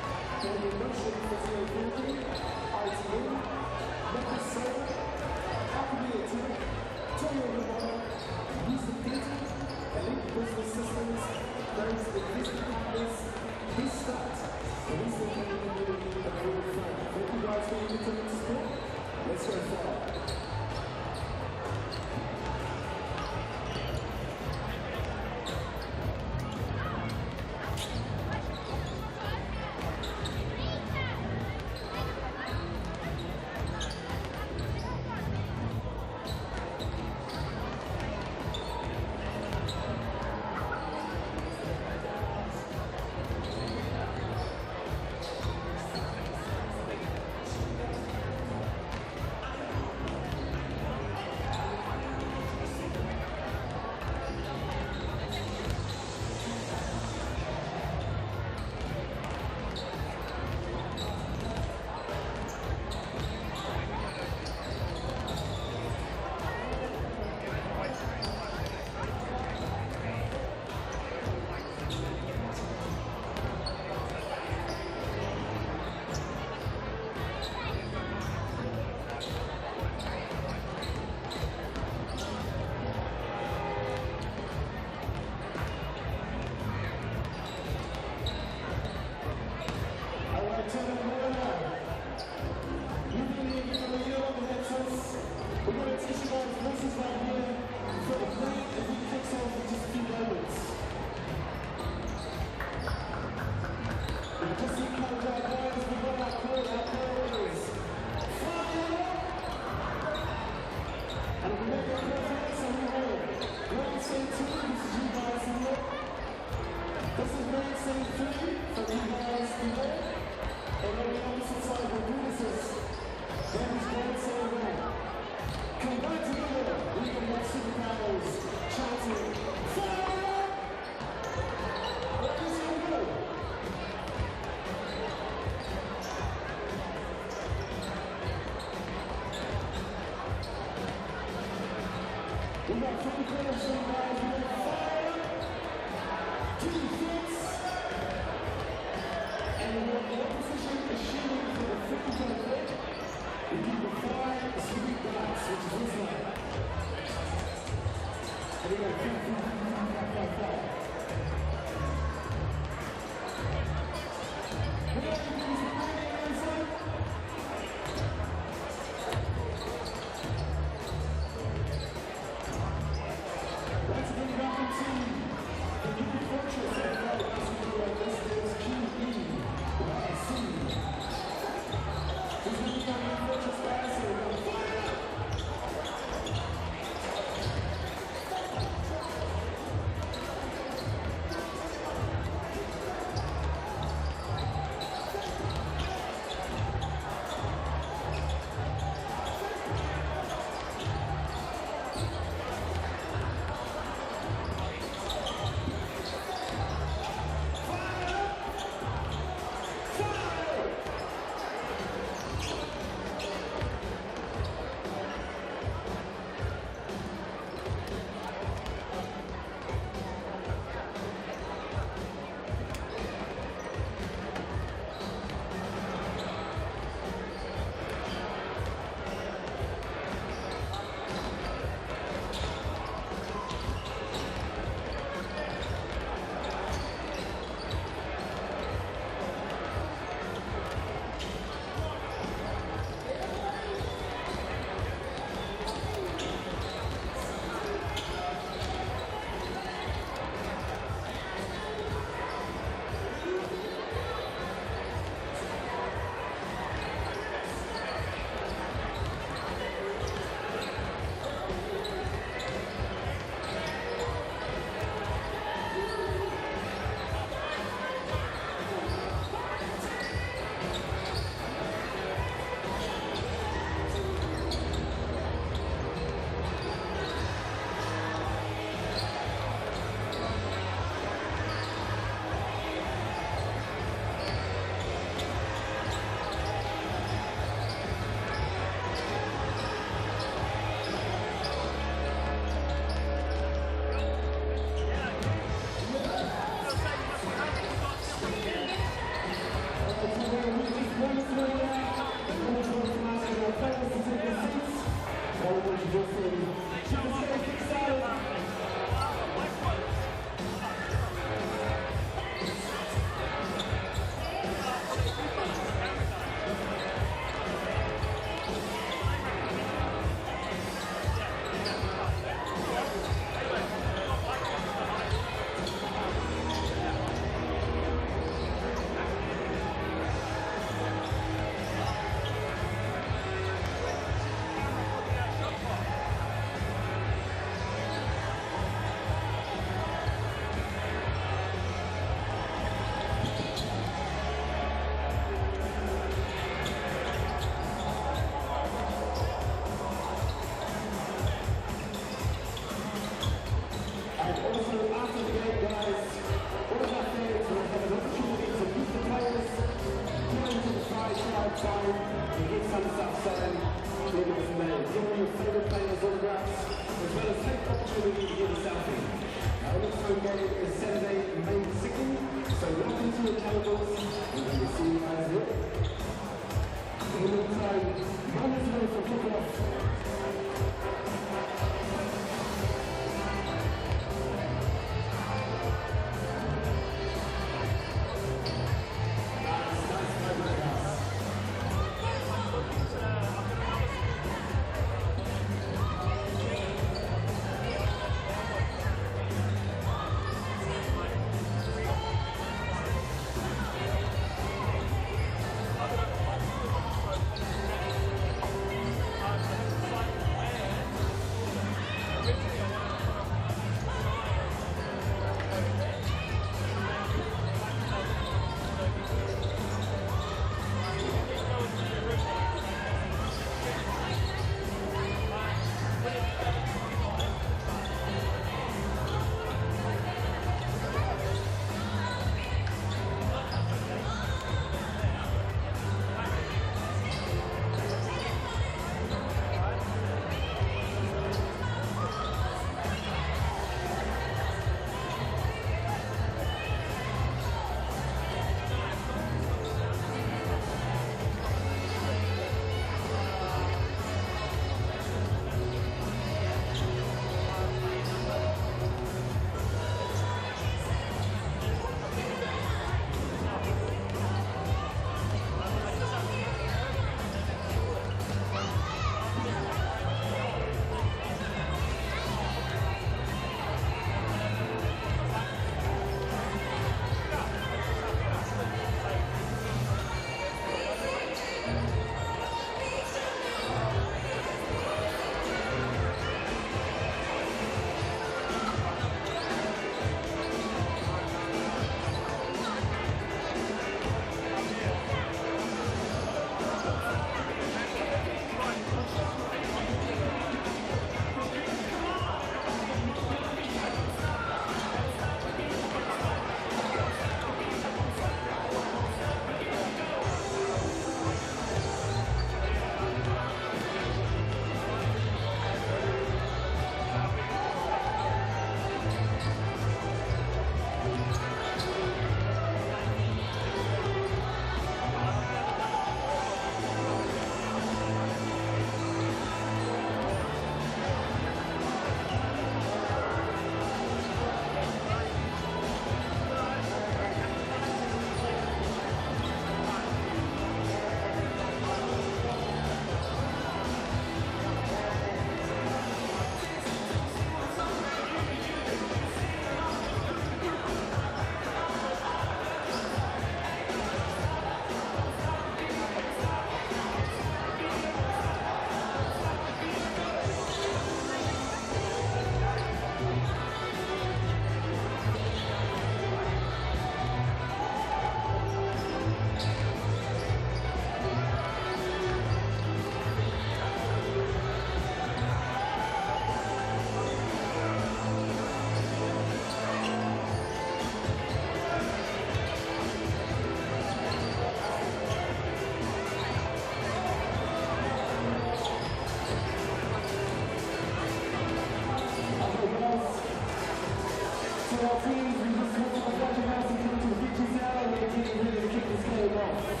So our teams, we just want to congratulate you to the victories now, and we're getting ready to kick this game off.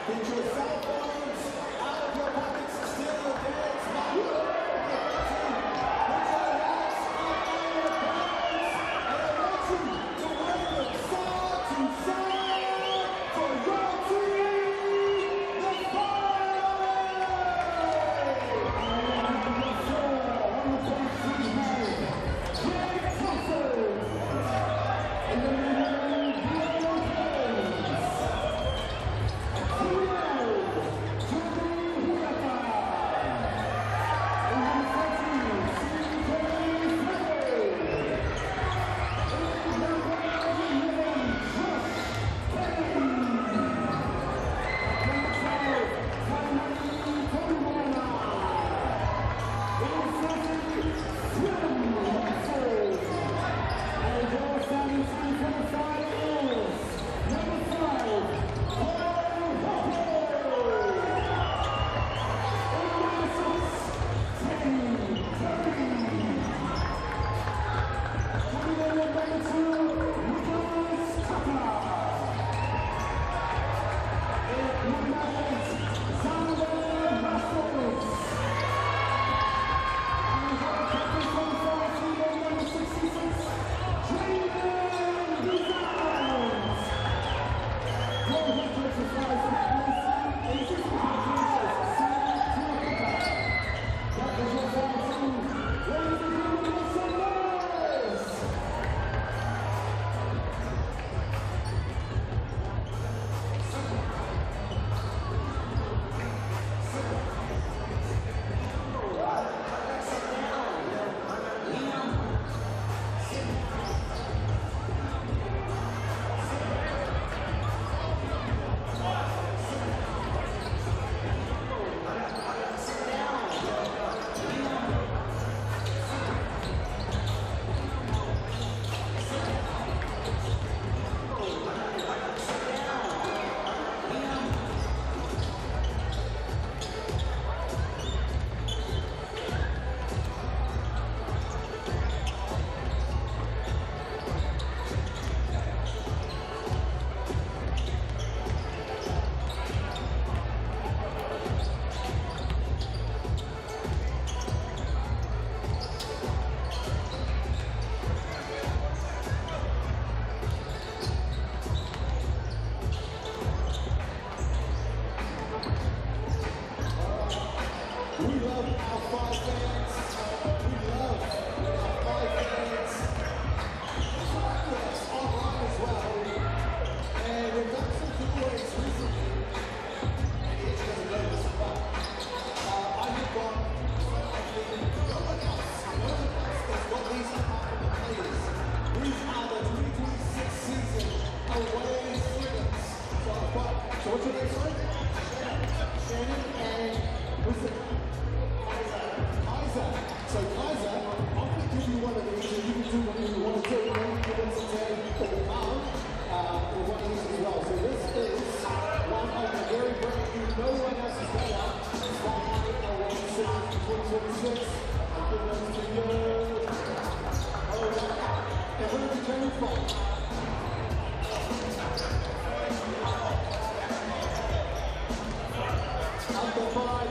Get your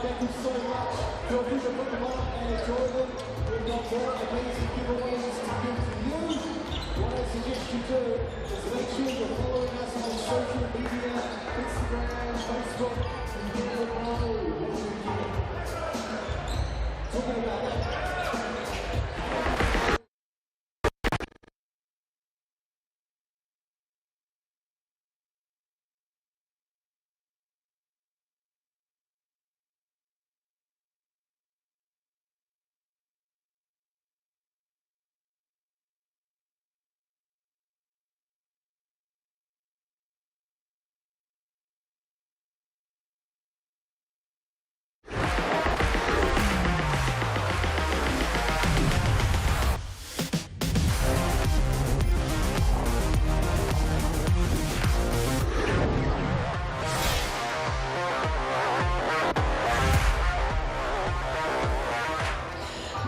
Thank you so much. Feel free to put them on and enjoy them. We've got more amazing giveaways to give to you. What I suggest you do is make sure you're following us on social media, Instagram, Facebook, and you never know what we get. Talking about that.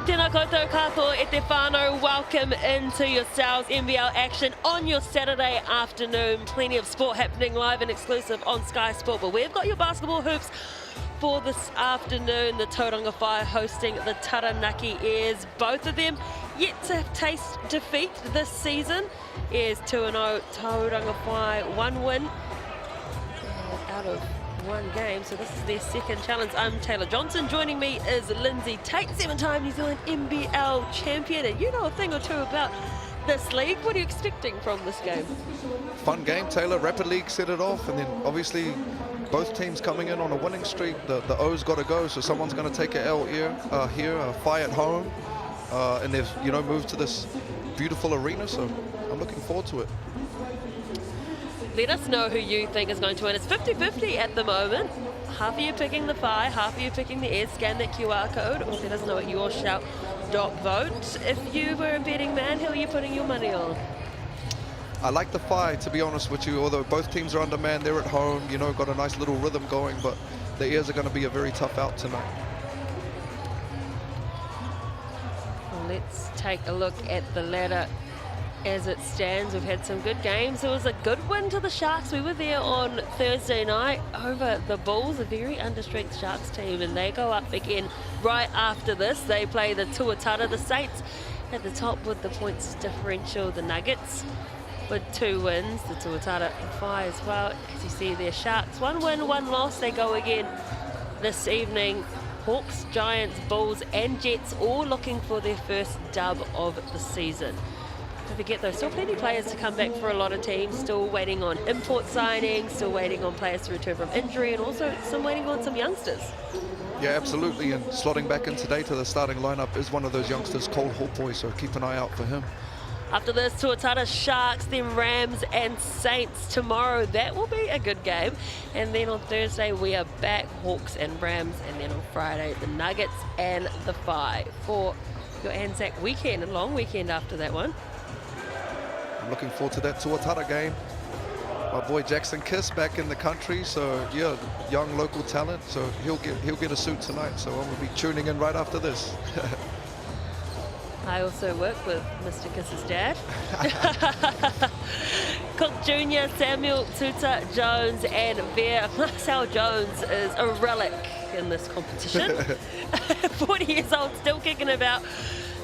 Tēnā koutou katoa e te whānau. Welcome into yourselves NBL action on your Saturday afternoon. Plenty of sport happening live and exclusive on Sky Sport. But we've got your basketball hoops for this afternoon. The Tauranga Whai hosting the Taranaki Airs. Both of them yet to taste defeat this season. Airs 2-0, Tauranga Whai 1 win out of one game, so this is their second challenge. I'm Taylor Johnson. Joining me is Lindsay Tate, 7-time New Zealand NBL champion, and you know a thing or two about this league. What are you expecting from this game? Fun game, Taylor. Rapid League set it off, and then obviously both teams coming in on a winning streak. The O's got to go, so someone's going to take an L here, Whai at home, and they've moved to this beautiful arena, so I'm looking forward to it. Let us know who you think is going to win. It's 50-50 at the moment. Half of you picking the Whai, half of you picking the Airs. Scan that QR code or let us know at yourshout.vote. If you were a betting man, who are you putting your money on? I like the Whai, to be honest with you, although both teams are undermanned. They're at home, got a nice little rhythm going, but the Airs are going to be a very tough out tonight. Well, let's take a look at the ladder as it stands. We've had some good games. It was a good win to the Sharks. We were there on Thursday night over the Bulls, a very understrength Sharks team, and they go up again right after this. They play the Tuatara, the Saints at the top with the points differential, the Nuggets with 2 wins, the Tuatara and Whai as well. As you see there, Sharks 1 win, 1 loss. They go again this evening. Hawks, Giants, Bulls and Jets all looking for their first dub of the season. Don't forget though, still plenty of players to come back for a lot of teams, still waiting on import signings, still waiting on players to return from injury, and also some waiting on some youngsters. Yeah, absolutely, and slotting back in today to the starting lineup is one of those youngsters, Cole Hopoi, so keep an eye out for him. After this, Tuatara, Sharks, then Rams and Saints tomorrow. That will be a good game. And then on Thursday, we are back, Hawks and Rams, and then on Friday, the Nuggets and the Whai for your Anzac weekend, a long weekend after that one. I'm looking forward to that Tuatara game. My boy Jackson Kiss back in the country, so yeah, young local talent, so he'll get a suit tonight, so I'm going to be tuning in right after this. I also work with Mr. Kiss's dad. Cook Jr., Samuel Tuta Jones and Veer. Marcel Jones is a relic in this competition. 40 years old, still kicking about.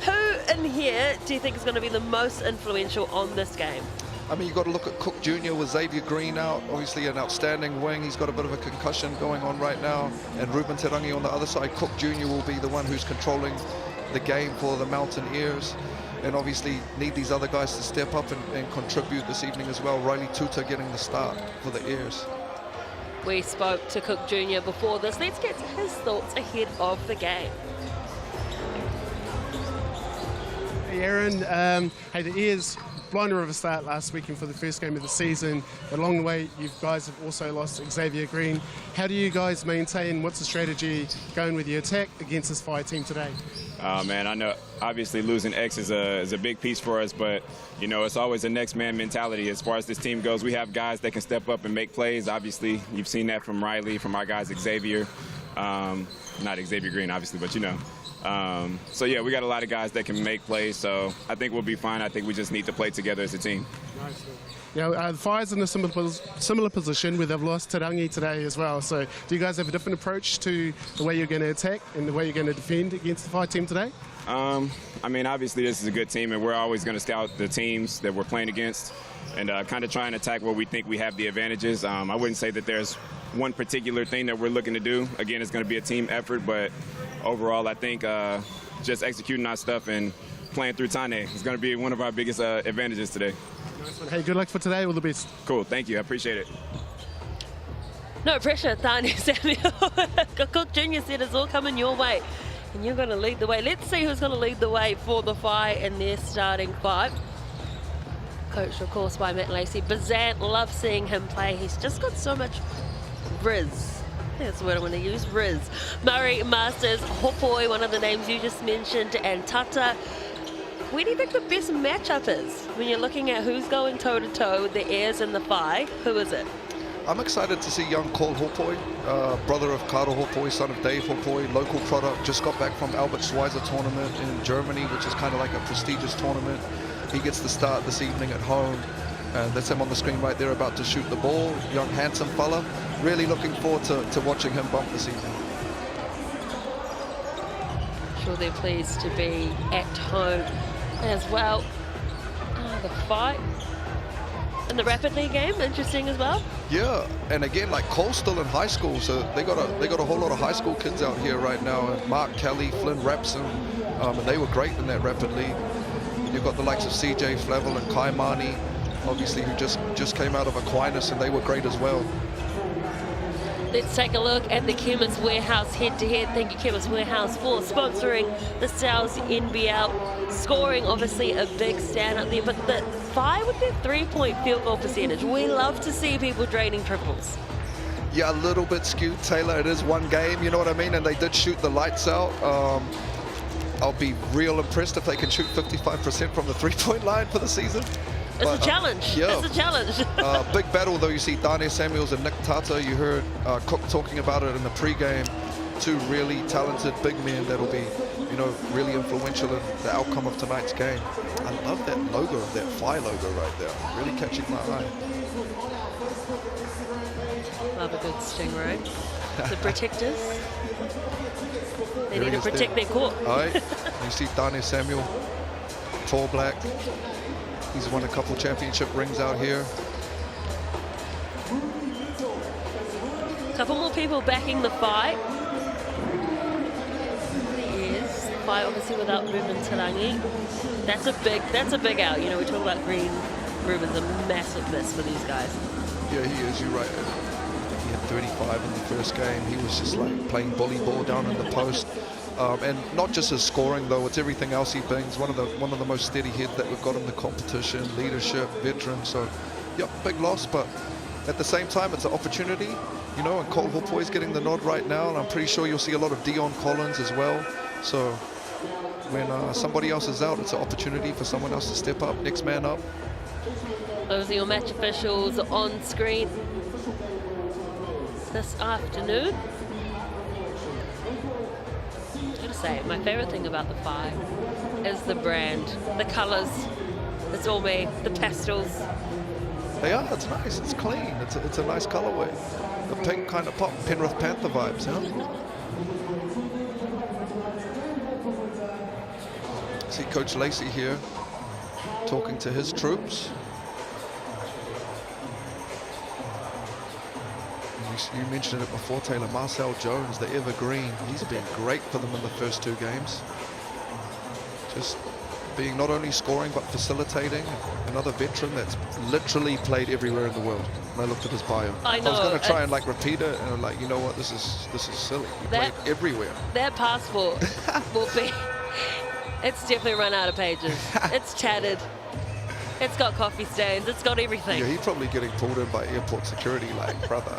Who in here do you think is going to be the most influential on this game? I mean, you've got to look at Cook Jr. with Xavier Green out, obviously an outstanding wing. He's got a bit of a concussion going on right now. And Ruben Tarangi on the other side. Cook Jr. will be the one who's controlling the game for the Mountaineers. And obviously need these other guys to step up and contribute this evening as well. Riley Tuta getting the start for the Airs. We spoke to Cook Jr. before this. Let's get his thoughts ahead of the game. Hey Aaron, hey, the Airs blinding of a start last weekend for the first game of the season. But along the way, you guys have also lost Xavier Green. How do you guys maintain, what's the strategy going with your attack against this FI team today? Man, I know obviously losing X is a big piece for us, but you know, it's always a next man mentality. As far as this team goes, we have guys that can step up and make plays. Obviously, you've seen that from Riley, from our guys Xavier, not Xavier Green, obviously, but you know. So yeah, we got a lot of guys that can make plays, so I think we'll be fine. I think we just need to play together as a team. Nice. The Fire's in a similar position where they've lost Tarangi today as well. So do you guys have a different approach to the way you're going to attack and the way you're going to defend against the Fire team today? I mean, obviously this is a good team, and we're always going to scout the teams that we're playing against and kind of try and attack where we think we have the advantages. I wouldn't say that there's one particular thing that we're looking to do. Again, it's going to be a team effort, but overall, I think just executing our stuff and playing through Tane is going to be one of our biggest advantages today. Nice one. Hey, good luck for today. All the best. Cool. Thank you. I appreciate it. No pressure, Tane Samuel. Cook Jr. said it's all coming your way, and you're going to lead the way. Let's see who's going to lead the way for the FI in their starting five. Coached, of course, by Matt Lacey. Bazant, love seeing him play. He's just got so much riz. That's the word I want to use, riz. Murray, Masters, Hopoi, one of the names you just mentioned, and Tata. Where do you think the best matchup is when you're looking at who's going toe-to-toe with the Airs and the FI? Who is it? I'm excited to see young Cole Hopoi, brother of Carter Hopoi, son of Dave Hopoi, local product, just got back from Albert Schweitzer tournament in Germany, which is kind of like a prestigious tournament. He gets the start this evening at home. That's him on the screen right there, about to shoot the ball. Young, handsome fella. Really looking forward to watching him bump this evening. I'm sure they're pleased to be at home as well. The fight in the Rapid League game, interesting as well. Yeah, and again, like Cole's still in high school, so they got a whole lot of high school kids out here right now. And Mark Kelly, Flynn Rapson, and they were great in that Rapid League. You've got the likes of CJ Flavel and Kai Mani, obviously, who just came out of Aquinas, and they were great as well. Let's take a look at the Chemist Warehouse head-to-head. Thank you, Chemist Warehouse, for sponsoring the South NBL. Scoring, obviously, a big stand up there, but the FI with their three-point field goal percentage. We love to see people draining triples. Yeah, a little bit skewed, Taylor. It is one game, you know what I mean? And they did shoot the lights out. I'll be real impressed if they can shoot 55% from the three-point line for the season. It's a challenge. Yeah. It's a challenge. Big battle, though. You see Dane Samuels and Nick Tata. You heard Cook talking about it in the pregame. Two really talented big men that'll be, you know, really influential in the outcome of tonight's game. I love that logo, that FI logo right there. Really catching my eye. Love a good stingray. The protectors. They need to protect their court. All right. You see Dane Samuel, tall black. He's won a couple championship rings out here. A couple more people backing the fight. Yes, the fight obviously without Ruben Tarangi. That's a big out. You know, we talk about Green. Ruben's a massive miss for these guys. Yeah, he is. You're right. He had 35 in the first game. He was just like playing volleyball down in the post. And not just his scoring, though, it's everything else he brings. One of the most steady heads that we've got in the competition, leadership, veteran. So, yeah, big loss, but at the same time, it's an opportunity, you know, and Cole Hopoi is getting the nod right now, and I'm pretty sure you'll see a lot of Dion Collins as well. So when somebody else is out, it's an opportunity for someone else to step up, next man up. Those are your match officials on screen this afternoon. My favorite thing about the FI is the brand, the colors. It's all me, the pastels. They are. It's nice. It's clean. It's a nice colorway. The pink kind of pop, Penrith Panther vibes, you know. See Coach Lacey here talking to his troops. You mentioned it before, Taylor. Marcel Jones, the evergreen, he's been great for them in the first 2 games. Just being not only scoring but facilitating. Another veteran that's literally played everywhere in the world. And I looked at his bio. I know, I was going to try and like repeat it, and I'm like, you know what, this is silly. He played everywhere. That passport will be, it's definitely run out of pages. It's tattered. It's got coffee stains. It's got everything. Yeah, he's probably getting pulled in by airport security like, brother,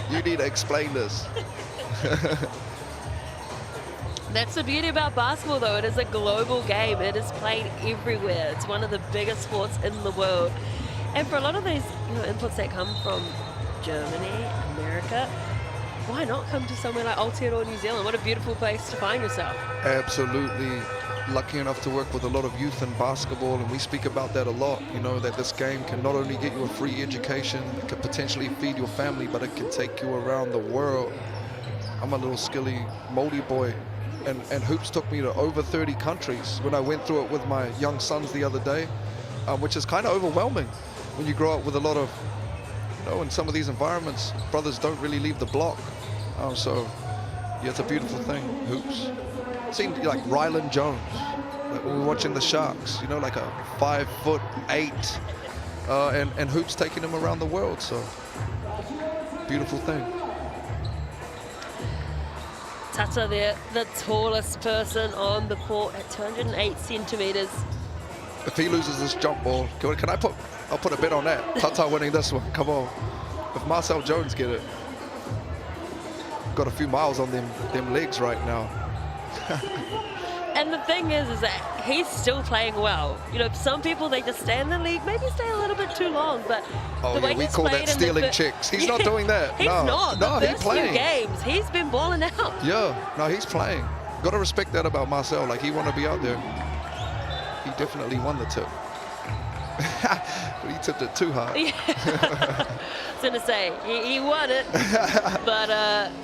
you need to explain this. That's the beauty about basketball, though. It is a global game. It is played everywhere. It's one of the biggest sports in the world. And for a lot of these inputs that come from Germany, America, why not come to somewhere like Aotearoa, New Zealand? What a beautiful place to find yourself. Absolutely. Lucky enough to work with a lot of youth in basketball, and we speak about that a lot, that this game can not only get you a free education, it can potentially feed your family, but it can take you around the world. I'm a little skilly Māori boy, and hoops took me to over 30 countries when I went through it with my young sons the other day, which is kind of overwhelming when you grow up with a lot of, in some of these environments, brothers don't really leave the block. So, yeah, it's a beautiful thing, hoops. Seemed like Ryland Jones, like when we were watching the Sharks, like a 5'8", and hoops taking him around the world. So, beautiful thing. Tata there, the tallest person on the court at 208 centimeters. If he loses this jump ball, I'll put a bet on that. Tata winning this one, come on. If Marcel Jones get it, got a few miles on them legs right now. And the thing is that he's still playing well. Some people, they just stay in the league, maybe stay a little bit too long, but the way we he's call played that stealing chicks. He's not doing that. He's not. No, the he's first playing. few games, he's been balling out. Yeah, no, he's playing. Got to respect that about Marcel. Like, he want to be out there. He definitely won the tip. But he tipped it too hard. Yeah. I was going to say, he won it, but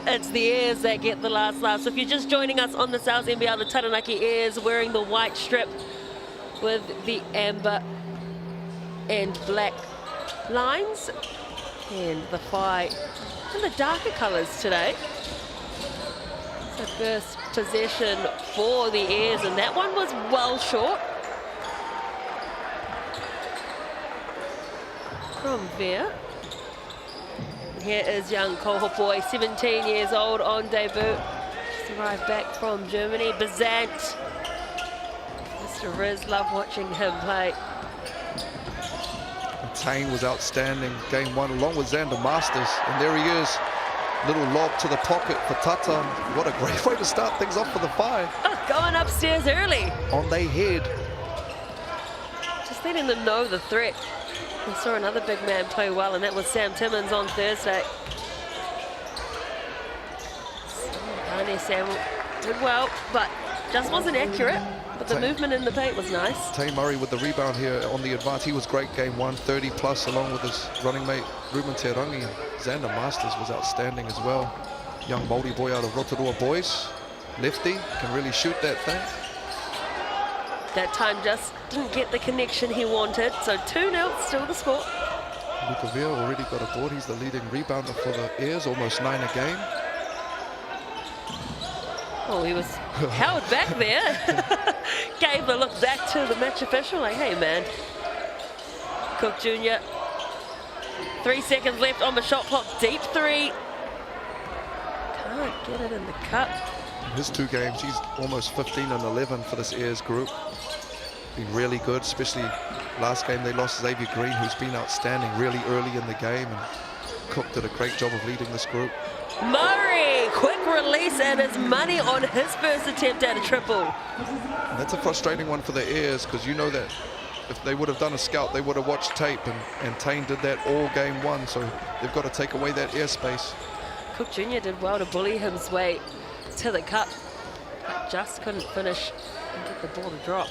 it's the Airs that get the last laugh. So if you're just joining us on the South NBL, the Taranaki Airs wearing the white strip with the amber and black lines, and the Whai in the darker colours today. It's the first possession for the Airs, and that one was well short. From there, here is young Kohopoi, 17 years old on debut. Just arrived back from Germany. Bazant. Mr. Riz, love watching him play. Tane was outstanding game 1 along with Xander Masters, and there he is. Little lob to the pocket for Tata. What a great way to start things off for the Whai. Going upstairs early. On their head. Just letting them know the threat. We saw another big man play well, and that was Sam Timmins on Thursday. Sam did well, but just wasn't accurate. But the movement in the paint was nice. Tay Murray with the rebound here on the advance. He was great game 1, 30 plus, along with his running mate Ruben Terangi. Xander Masters was outstanding as well. Young Māori boy out of Rotorua Boys. Lefty, can really shoot that thing. That time just didn't get the connection he wanted, so 2-0, still the score. Luca Veer already got a board. He's the leading rebounder for the Airs, almost 9 a game. Oh, he was held back there. Gave a look back to the match official, like, hey, man. Cook Jr. 3 seconds left on the shot clock, deep 3. Can't get it in the cup. His 2 games, he's almost 15 and 11 for this Airs group. Been really good, especially last game they lost Xavier Green, who's been outstanding really early in the game, and Cook did a great job of leading this group. Murray, quick release, and his money on his first attempt at a triple. And that's a frustrating one for the Airs, because you know that if they would have done a scout, they would have watched tape, and Tane did that all game 1, so they've got to take away that airspace. Cook Jr. did well to bully his way to the cup, but just couldn't finish and get the ball to drop.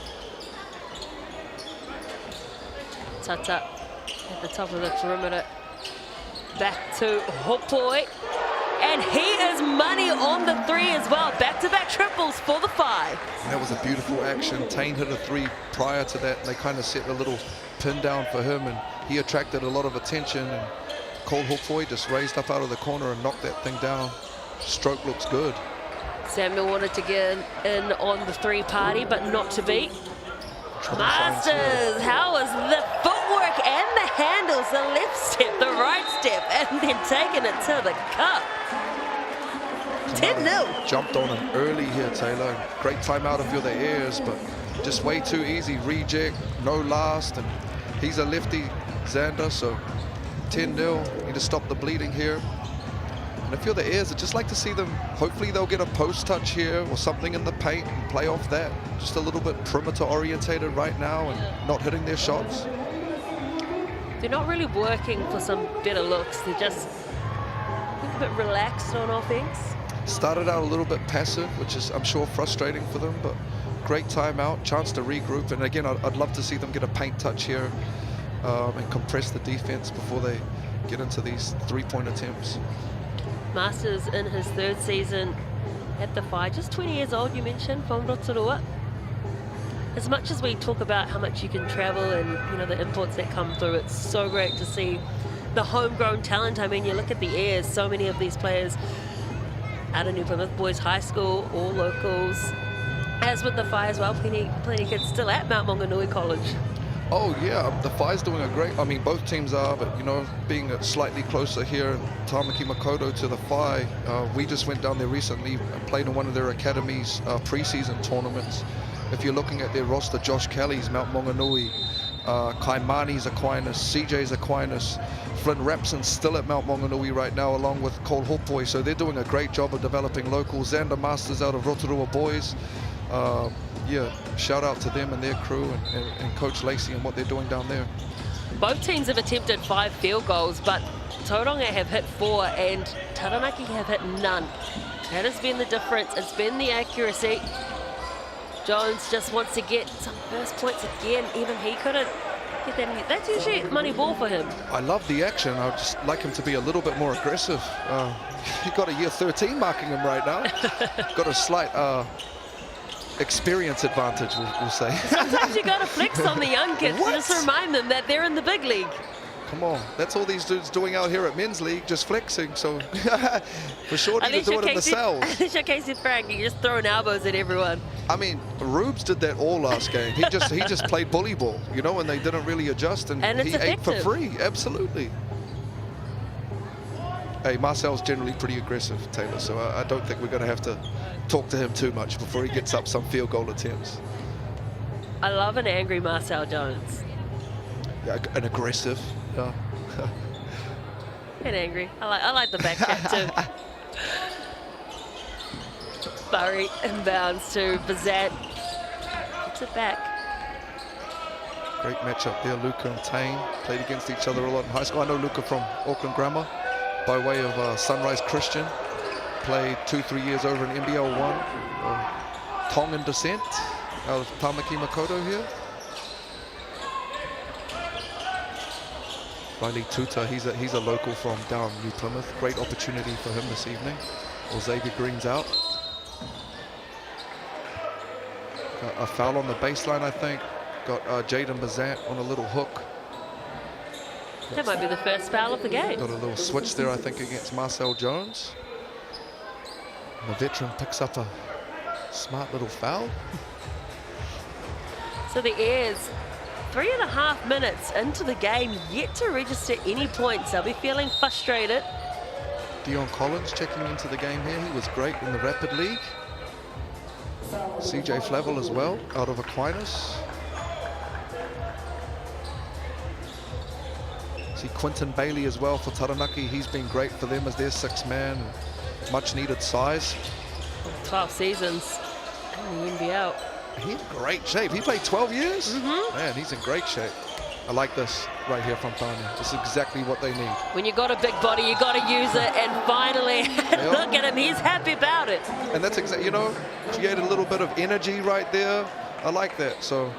Tata at the top of the perimeter. Back to Hopoi. And he is money on the 3 as well. Back-to-back triples for the Whai. And that was a beautiful action. Tane hit a 3 prior to that, and they kind of set a little pin down for him, and he attracted a lot of attention. And Cole Hopoi just raised up out of the corner and knocked that thing down. Stroke looks good. Samuel wanted to get in on the 3-party, but not to be. Trouble finds here. Masters, how was the footwork and the handles, the left step, the right step, and then taking it to the cup. 10-0. Jumped on him early here, Taylor. Great timeout if you're the Airs, but just way too easy. Reject, no last, and he's a lefty, Xander, so 10-0. Need to stop the bleeding here. And if you're the Airs, I'd just like to see them, hopefully they'll get a post touch here or something in the paint and play off that. Just a little bit perimeter orientated right now and not hitting their shots. They're not really working for some better looks. They're just a bit relaxed on offense. Started out a little bit passive, which is, I'm sure, frustrating for them, but great timeout, chance to regroup. And again, I'd love to see them get a paint touch here and compress the defense before they get into these 3-point attempts. Masters in his 3rd season at the Whai, just 20 years old, you mentioned, from Rotorua. As much as we talk about how much you can travel and, you know, the imports that come through, it's so great to see the homegrown talent. I mean, you look at the Airs, so many of these players out of New Plymouth Boys High School, all locals. As with the Whai as well, plenty kids still at Mount Maunganui College. Oh yeah, the Whai's doing a great, I mean both teams are, but you know, being slightly closer here in Tamaki Makaurau to the Whai, we just went down there recently and played in one of their academies pre-season tournaments. If you're looking at their roster, Josh Kelly's Mount Maunganui, Kaimani's Aquinas, CJ's Aquinas, Flynn Rapson's still at Mount Maunganui right now along with Cole Hopoi, so they're doing a great job of developing locals. Xander Masters out of Rotorua Boys. Yeah, shout out to them and their crew and Coach Lacey and what they're doing down there. Both teams have attempted 5 field goals, but Tauranga have hit 4 and Taranaki have hit none. That has been the difference. It's been the accuracy. Jones just wants to get some first points again. Even he couldn't get that. That's usually money ball for him. I love the action. I'd just like him to be a little bit more aggressive. He got a year 13 marking him right now. Got a slight experience advantage, we'll say. Sometimes you got to flex on the young kids to just remind them that they're in the big league. Come on, that's all these dudes doing out here at men's league, just flexing. So for sure, need to do it in the cells. Alicia Casey Frank, you're just throwing elbows at everyone. I mean, Rubes did that all last game. He just played bully ball, you know, and they didn't really adjust, and it's he effective. ate for free. Absolutely. Hey, Marcel's generally pretty aggressive, Taylor, so I don't think we're going to have to talk to him too much before he gets up some field goal attempts. I love an angry Marcel Jones. Yeah, an aggressive. Yeah. And angry. I like the back chat too. Burry inbounds to Bazat. Puts it back. Great matchup there, Luca and Tane. Played against each other a lot in high school. I know Luca from Auckland Grammar by way of Sunrise Christian. Played 2-3 years over in NBL 1. Tongan descent out of Tamaki Makaurau here. Riley Tuta, he's a local from down New Plymouth. Great opportunity for him this evening. Or Xavier Green's out. A foul on the baseline, I think. Got Jaden Bazant on a little hook. That might be the first foul of the game. Got a little switch there, I think, against Marcel Jones. And the veteran picks up a smart little foul. So the Airs, 3.5 minutes into the game, yet to register any points. They'll be feeling frustrated. Dion Collins checking into the game here. He was great in the Rapid League. CJ Flavel as well, out of Aquinas. See Quinton Bailey as well for Taranaki. He's been great for them as their 6th man. Much needed size. 12 seasons in the NBL. He's in great shape. He played 12 years? Man, he's in great shape. I like this right here from Tanya. This is exactly what they need. When you got a big body, you got to use it. And finally, look at him. He's happy about it. And that's exactly, you know, create a little bit of energy right there. I like that. So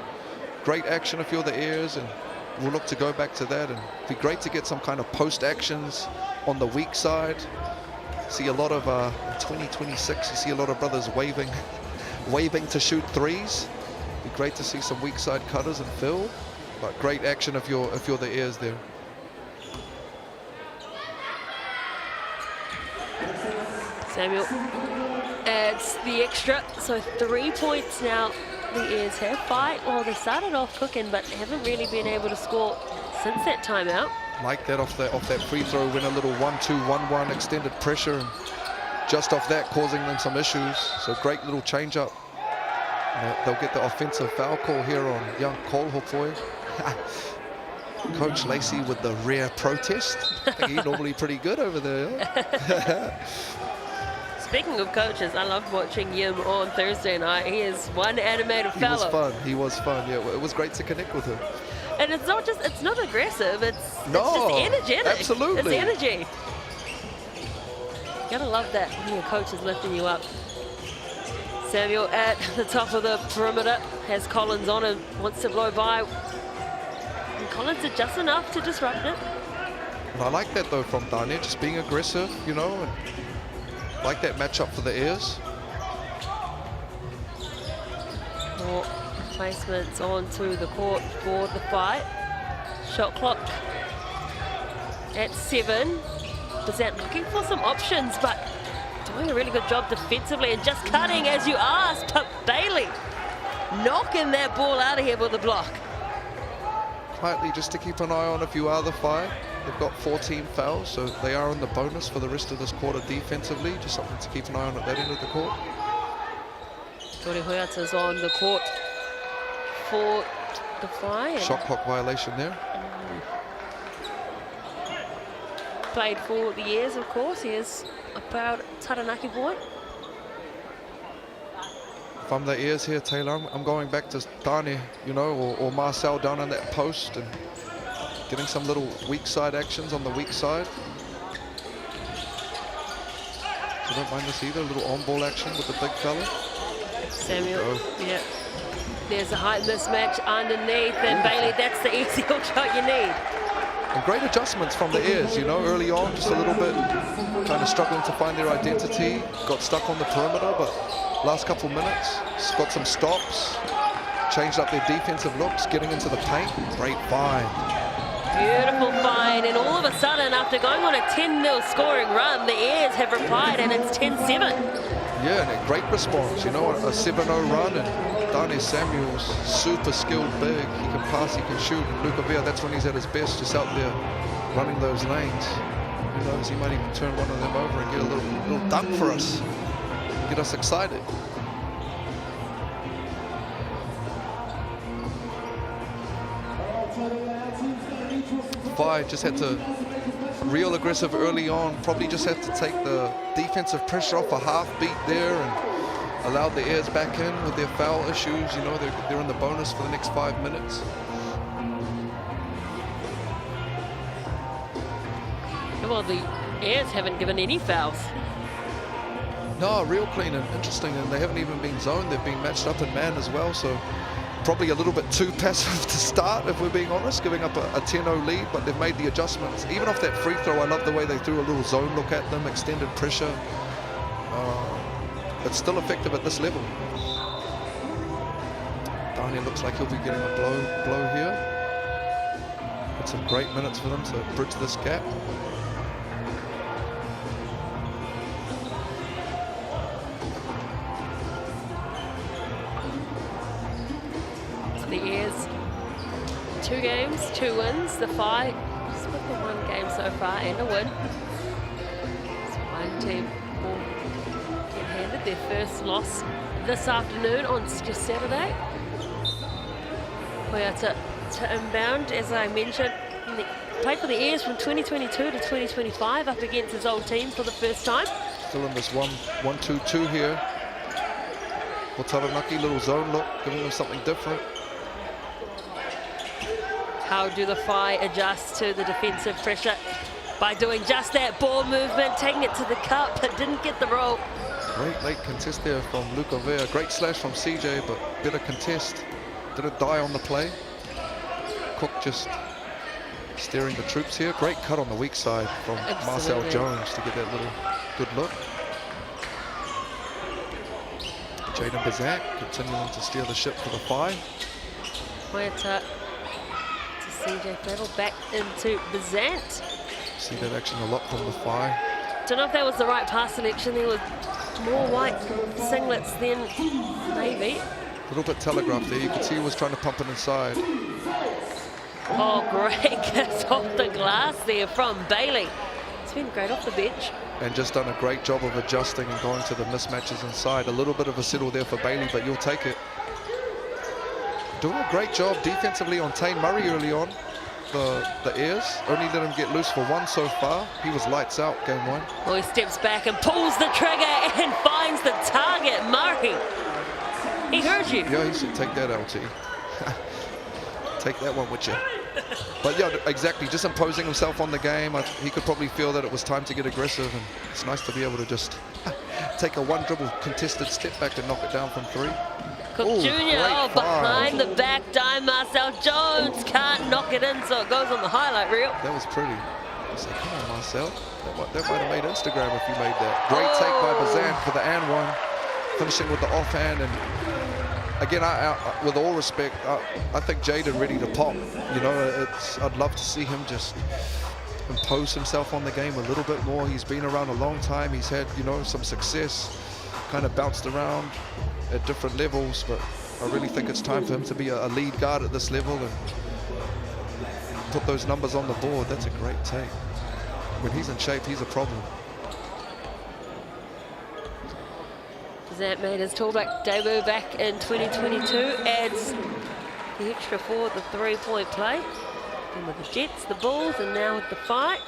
great action if you're the Airs, and we'll look to go back to that. And it'd be great to get some kind of post actions on the weak side. See a lot of, in 2026, you see a lot of brothers waving to shoot threes. Be great to see some weak side cutters and fill. But great action if you're the Airs there. Samuel adds the extra, so 3 points now. The Airs have fight. Well, they started off cooking, but haven't really been able to score since that timeout. Like that off that free throw, win a little 1-2, 1-1 extended pressure, and just off that causing them some issues. So great little change up. They'll get the offensive foul call here on young Cole Hawkfoy. Coach Lacey with the rare protest. I think he's normally pretty good over there. Speaking of coaches, I loved watching Yim on Thursday night. He is one animated fellow. He was fun, yeah. It was great to connect with him. And it's not aggressive, it's No, just energetic. absolutely. It's energy. You gotta love that when your coach is lifting you up. Samuel at the top of the perimeter, has Collins on him, wants to blow by. And Collins did just enough to disrupt it. And I like that though from Dania, just being aggressive, you know, and like that matchup for the Airs. More placements onto the court for the fight. Shot clock at 7. Bazant looking for some options, but doing a really good job defensively and just cutting as you asked. But Bailey knocking that ball out of here with the block. Quietly, just to keep an eye on if you are the Five. They've got 14 fouls, so they are in the bonus for the rest of this quarter defensively. Just something to keep an eye on at that end of the court. Tori Huiata's on the court for the Fly. Shot clock violation there. Played for the Airs, of course. He is a proud Taranaki boy. If I'm the Airs here, Taylor, I'm going back to Dani, you know, or Marcel down on that post and getting some little weak side actions on the weak side. So don't mind this either, a little on-ball action with the big fella. Samuel, yeah. There's a height mismatch underneath, and Bailey, that's the easy hook shot you need. And great adjustments from the Airs, you know, early on, just a little bit kind of struggling to find their identity. Got stuck on the perimeter, but last couple minutes, got some stops, changed up their defensive looks, getting into the paint. Great find. Beautiful find, and all of a sudden, after going on a 10-0 scoring run, the Airs have replied, and it's 10-7. Yeah, and a great response, you know, a 7-0 run, and Dani Samuel's super skilled big. He can pass, he can shoot, and Luca Vea, that's when he's at his best, just out there running those lanes. Who knows, he might even turn one of them over and get a little dunk for us, get us excited. Just had to real aggressive early on, probably just had to take the defensive pressure off a half beat there and allowed the Airs back in with their foul issues. You know, they're in the bonus for the next 5 minutes. Well, the Airs haven't given any fouls. No, real clean and interesting, and they haven't even been zoned. They've been matched up in man as well, so probably a little bit too passive to start, if we're being honest, giving up a 10-0 lead, but they've made the adjustments. Even off that free throw, I love the way they threw a little zone look at them, extended pressure. It's still effective at this level. Dani looks like he'll be getting a blow here. It's some great minutes for them to bridge this gap. The Airs, 2 games, 2 wins. The Fight split the 1 game so far and a win. So one team will get handed their first loss this afternoon on Saturday. We are to inbound, as I mentioned. He played for the Airs from 2022 to 2025 up against his old team for the first time. Still in this 1-2-2 here. For Taranaki, little zone look, giving them something different. How do the Phi adjust to the defensive pressure? By doing just that ball movement, taking it to the cup, but didn't get the roll. Great late contest there from Luca Vea. Great slash from CJ, but better contest. Didn't die on the play. Cook just steering the troops here. Great cut on the weak side from Marcel Jones to get that little good look. Jaden Bazant continuing to steer the ship for the Phi. Huiata to CJ Flavel, back into Bazant. See that action a lot from the Phi. Don't know if that was the right pass selection. There was more white singlets than navy. A little bit telegraphed there. You could see he was trying to pump it inside. Oh, great kiss off the glass there from Bailey. It's been great off the bench. And just done a great job of adjusting and going to the mismatches inside. A little bit of a settle there for Bailey, but you'll take it. Doing a great job defensively on Tane Murray early on. The Airs only let him get loose for one so far. He was lights out game one. Well, he steps back and pulls the trigger and finds the target. Murray, he heard you. Yeah, he said take that, LT. Take that one with you. But yeah, exactly, just imposing himself on the game. He could probably feel that it was time to get aggressive, and it's nice to be able to just take a one dribble contested step back and knock it down from three. Cook Jr. Behind the back dime. Marcel Jones can't knock it in, so it goes on the highlight reel. That was pretty. I said, come on, Marcel. That might have made Instagram if you made that. Great take by Bazan for the and one, finishing with the offhand. And again, with all respect, I think Jaden ready to pop. You know, I'd love to see him just impose himself on the game a little bit more. He's been around a long time. He's had, you know, some success, kind of bounced around at different levels, but I really think it's time for him to be a lead guard at this level and put those numbers on the board. That's a great take. When he's in shape, he's a problem. Zant made his tallback debut back in 2022, adds the extra for the three-point play. And with the Jets, the Bulls, and now with the Fight.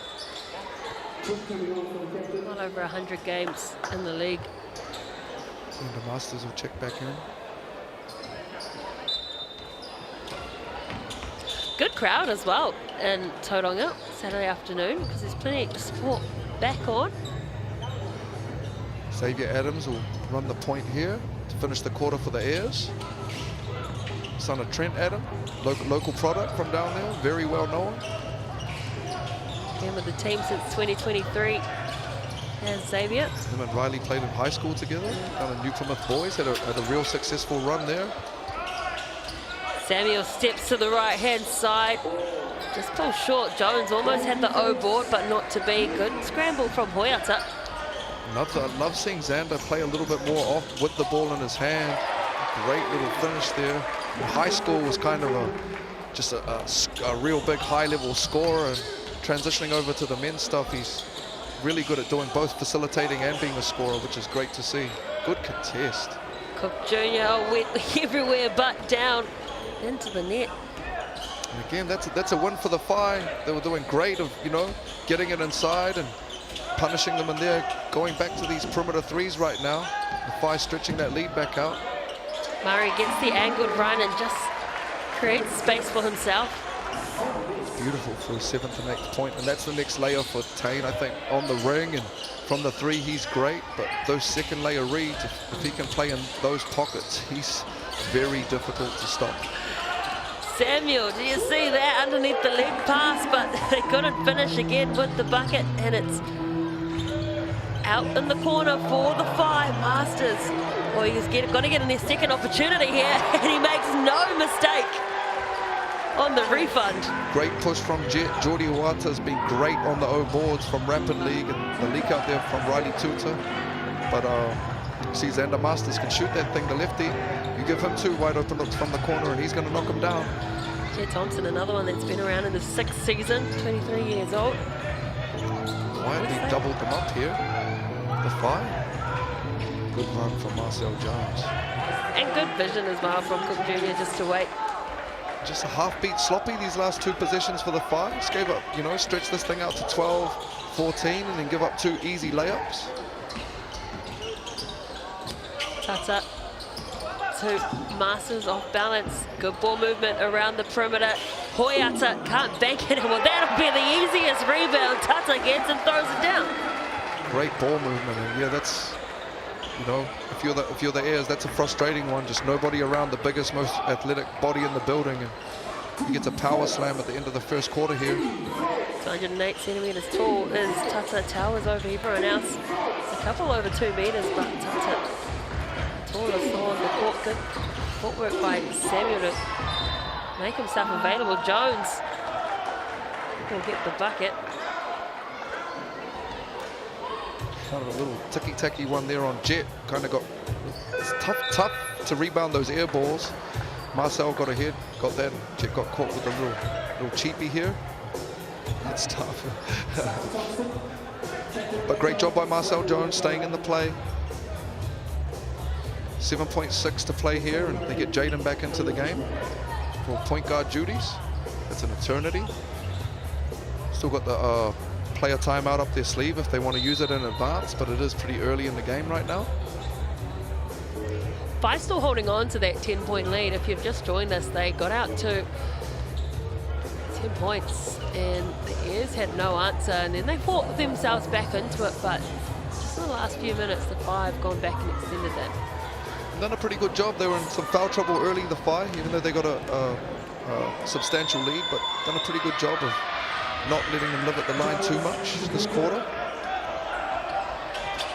Well over 100 games in the league. And the Masters will check back in. Good crowd as well in Tauranga Saturday afternoon, because there's plenty of sport back on. Xavier Adams will run the point here to finish the quarter for the Airs. Son of Trent Adam, local product from down there, very well known. Been with the team since 2023. As Xavier. Him and Riley played in high school together. Down in New Plymouth Boys, had a real successful run there. Samuel steps to the right-hand side. Just pulls short. Jones almost had the O board, but not to be. Good scramble from Hoyata. I love seeing Xander play a little bit more off with the ball in his hand. Great little finish there. In high school was kind of just a real big high-level scorer, and transitioning over to the men's stuff, he's really good at doing both facilitating and being a scorer, which is great to see. Good contest. Cook Jr. went everywhere but down into the net. And again, that's a win for the Phi. They were doing great of, you know, getting it inside and punishing them in there, going back to these perimeter threes right now. The Phi stretching that lead back out. Murray gets the angled run and just creates space for himself. Beautiful for his 7th and 8th point, and that's the next layer for Tane. I think on the ring and from the three he's great, but those second layer reads, if he can play in those pockets, he's very difficult to stop. Samuel, do you see that underneath the leg pass, but they couldn't finish again with the bucket, and it's out in the corner for the Phi Masters. Well, he's going to get in their second opportunity here, and he makes no mistake on the refund. Great push from Jet. Jordi Huata has been great on the O boards from Rapid League, and the leak out there from Riley Tuta. But see, Xander Masters can shoot that thing, the lefty. You give him two wide open looks from the corner, and he's going to knock him down. Jet Thompson, another one that's been around in the 6th season, 23 years old. Quietly doubled them up here. The Phi. Good run from Marcel Jones. And good vision as well from Cook Jr. just to wait. Just a half-beat sloppy these last two possessions for the Phi. Just gave up, you know, stretch this thing out to 12, 14, and then give up two easy layups. Tata to Masters off balance. Good ball movement around the perimeter. Hoyata can't bank it. Well, that'll be the easiest rebound. Tata gets and throws it down. Great ball movement, and yeah, that's, you know, if you're the Airs, that's a frustrating one. Just nobody around the biggest, most athletic body in the building, and he gets a power slam at the end of the first quarter here. 208 centimeters tall is Tata. Towers over everyone else. A couple over 2 meters, but Tata tallest on the court. Good footwork by Samuel to make himself available. Jones will get the bucket. Kind of a little ticky-tacky one there on Jet. Kind of got, it's tough to rebound those air balls. Marcel got ahead, got that. Jet got caught with a little cheapie here. That's tough. But great job by Marcel Jones staying in the play. 7.6 to play here, and they get Jaden back into the game for point guard duties. That's an eternity. Still got the player timeout up their sleeve if they want to use it in advance, but it is pretty early in the game right now. Whai still holding on to that 10-point lead. If you've just joined us, they got out to 10 points, and the Airs had no answer, and then they fought themselves back into it, but just in the last few minutes, the Whai have gone back and extended that. Done a pretty good job. They were in some foul trouble early, the Whai, even though they got a substantial lead, but done a pretty good job of not letting them live at the line too much this quarter.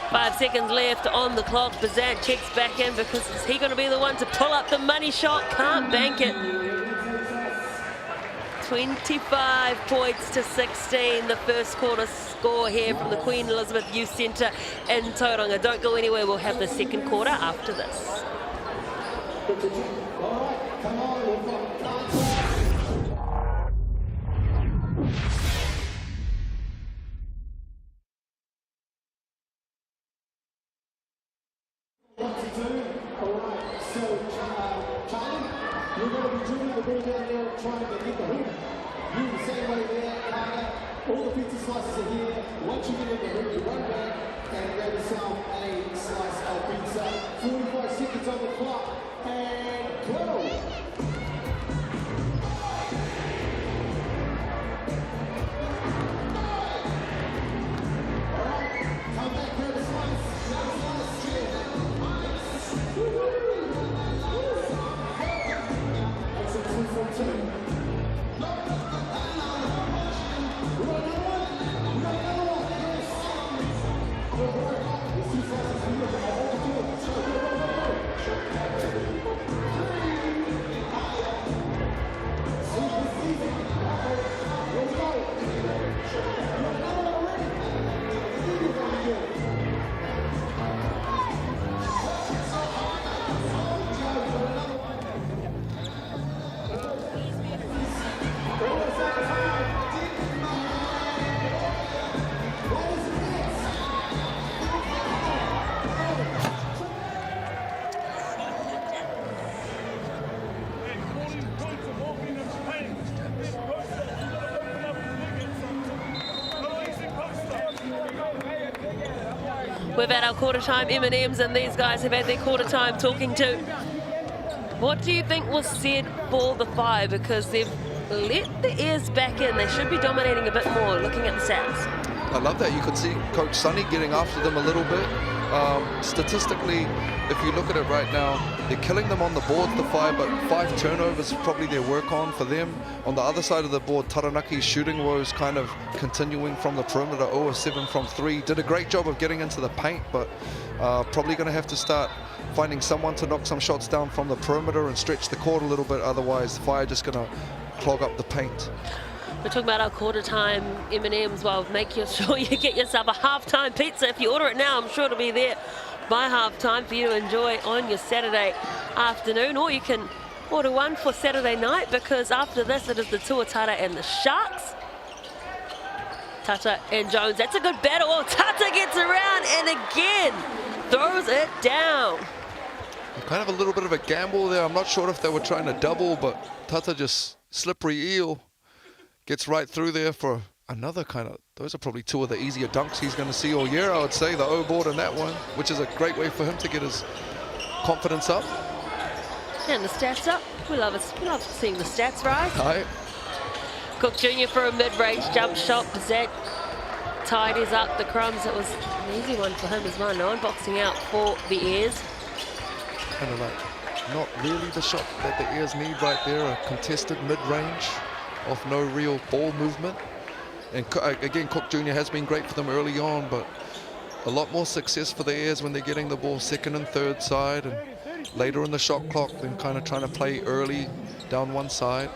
5 seconds left on the clock. Bazan checks back in because is he going to be the one to pull up the money shot? Can't bank it. 25 points to 16, the first quarter score here from the Queen Elizabeth Youth Centre in Tauranga. Don't go anywhere, we'll have the second quarter after this. You're going to be doing the ball down there trying to get the hoop. You the same way there, Carter. All the pizza slices are here. Once you get in the hoop, you run back and grab yourself a slice of pizza. 45 seconds on the clock and go. Come back, grab a slice. Grab a slice, chill. We've had our quarter time M&Ms and these guys have had their quarter time talking to. What do you think was said for the Whai? Because they've let the Airs back in. They should be dominating a bit more looking at the stats. I love that. You could see Coach Sonny getting after them a little bit. Statistically, if you look at it right now, they're killing them on the board, the Whai, but 5 turnovers is probably their work on for them. On the other side of the board, Taranaki's shooting woes kind of continuing from the perimeter, 0 of 7 from 3. Did a great job of getting into the paint, but probably going to have to start finding someone to knock some shots down from the perimeter and stretch the court a little bit. Otherwise, the Whai are just going to clog up the paint. We're talking about our quarter time M&Ms. Well, make sure you get yourself a halftime pizza. If you order it now, I'm sure it'll be there by halftime for you to enjoy on your Saturday afternoon, or you can order one for Saturday night, because after this it is the Tuatara and the Sharks. Tata and Jones, that's a good battle. Oh, Tata gets around and again throws it down. Kind of a little bit of a gamble there. I'm not sure if they were trying to double, but Tata just slippery eel gets right through there for another kind of, those are probably 2 of the easier dunks he's going to see all year, I would say, the O-board and that one, which is a great way for him to get his confidence up. And the stats up. We love seeing the stats rise. Right. Cook Jr. for a mid-range jump shot. Zach tidies up the crumbs. It was an easy one for him as well. No one boxing out for the Airs. Kind of like not really the shot that the Airs need right there, a contested mid-range off no real ball movement. And again, Cook Jr. has been great for them early on, but a lot more success for the Airs when they're getting the ball second and third side and later in the shot clock, then kind of trying to play early down one side.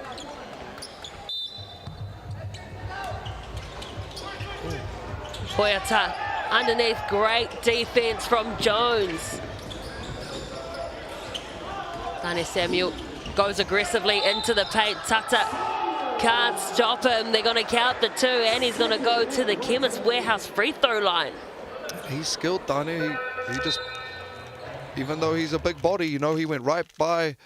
Poiata Underneath, great defense from Jones. Dane Samuel goes aggressively into the paint. Tata can't stop him. They're going to count the 2, and he's going to go to the Chemist Warehouse free throw line. He's skilled, Dane. He just, even though he's a big body, you know, he went right by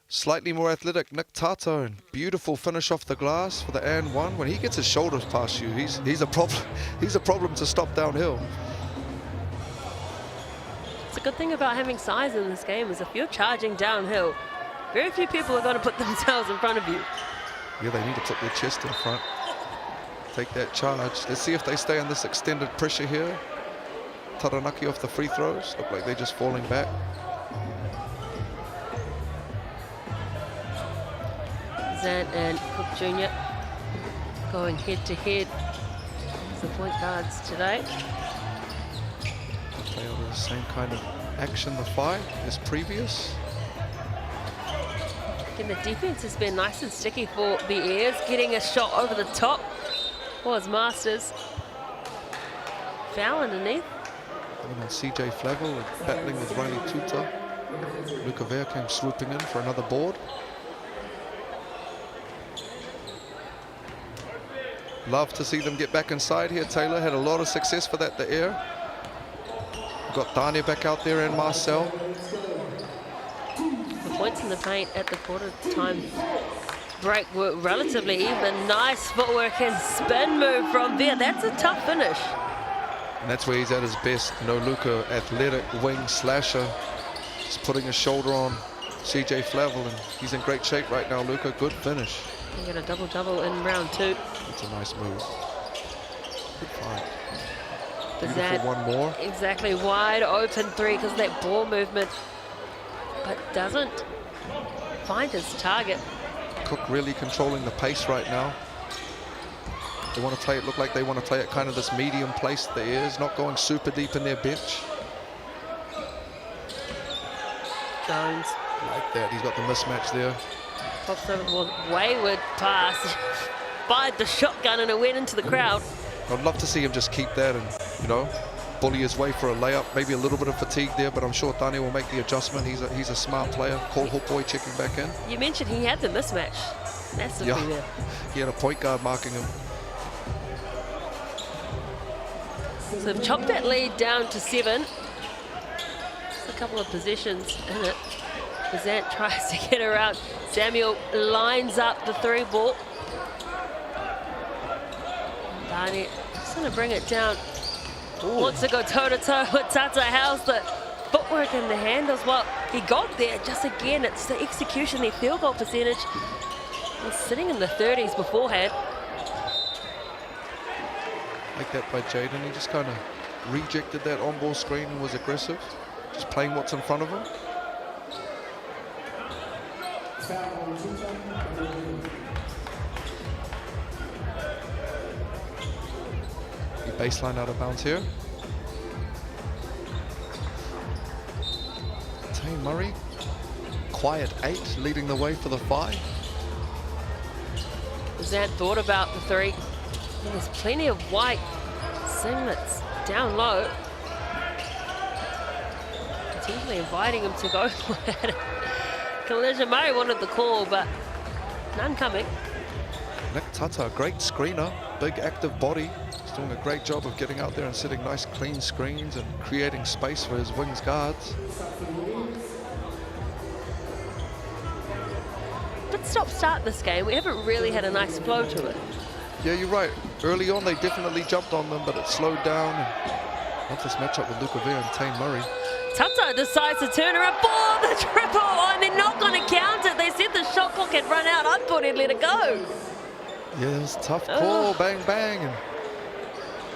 slightly more athletic Nick Tato, and beautiful finish off the glass for the and one. When he gets his shoulders past you, he's a problem. He's a problem to stop downhill. It's a good thing about having size in this game is if you're charging downhill, very few people are going to put themselves in front of you. Yeah, they need to put their chest in front. Take that charge. Let's see if they stay on this extended pressure here. Taranaki off the free throws. Look like they're just falling back. Zant and Cook Jr. going head to head as the point guards today. They are the same kind of action, the fight, as previous. Again, the defense has been nice and sticky for the Airs, getting a shot over the top was Masters. Foul underneath. And then CJ Flavel battling with Riley Tuta. Luca Vea came swooping in for another board. Love to see them get back inside here. Taylor had a lot of success for that, the air. Got Dane back out there and Marcel. The points in the paint at the quarter time break were relatively even. Nice footwork and spin move from there. That's a tough finish. And that's where he's at his best. You know, Luca, athletic wing slasher. Just putting his shoulder on CJ Flavel, and he's in great shape right now, Luca. Good finish. You get a double-double in round 2. It's a nice move. Good fight. Does Beautiful that one more. exactly wide open 3 because of that ball movement, but doesn't find his target. Cook really controlling the pace right now. They want to play it, look like they want to play it kind of this medium place there is, not going super deep in their bench. Jones Like that, he's got the mismatch there. pops over the wayward pass, fired the shotgun and it went into the crowd. I'd love to see him just keep that and, you know, bully his way for a layup. Maybe a little bit of fatigue there, but I'm sure Dane will make the adjustment. He's a smart player. Cole Hook Boy checking back in. You mentioned he had the mismatch. Massively Yeah. there. He had a point guard marking him. So they've chopped that lead down to 7. Just a couple of possessions in it. Zant tries to get around. Samuel lines up the 3 ball. Dane just going to bring it down. Wants to go toe-to-toe with Tata. How's the footwork and the handles? Well, he got there. Just again, it's the execution, the field goal percentage. Was sitting in the 30s beforehand. Like that by Jaden. He just kind of rejected that on-ball screen and was aggressive. Just playing what's in front of him. The baseline out of bounds here. Tane Murray, quiet 8, leading the way for the 5. Zant thought about the 3. There's plenty of white singlets down low. Potentially inviting him to go for that. Collision. Murray wanted the call, but none coming. Nick Tata, great screener, big active body. He's doing a great job of getting out there and setting nice clean screens and creating space for his wings guards. But stop-start this game. We haven't really had a nice flow to it. Yeah, you're right. Early on, they definitely jumped on them, but it slowed down. And love this matchup with Luca Vea and Tane Murray. Tata decides to turn around for the triple. Oh, and they're not going to count it. They said the shot clock had run out. I thought he'd let it go. Yeah, it was a tough call. Bang, bang. And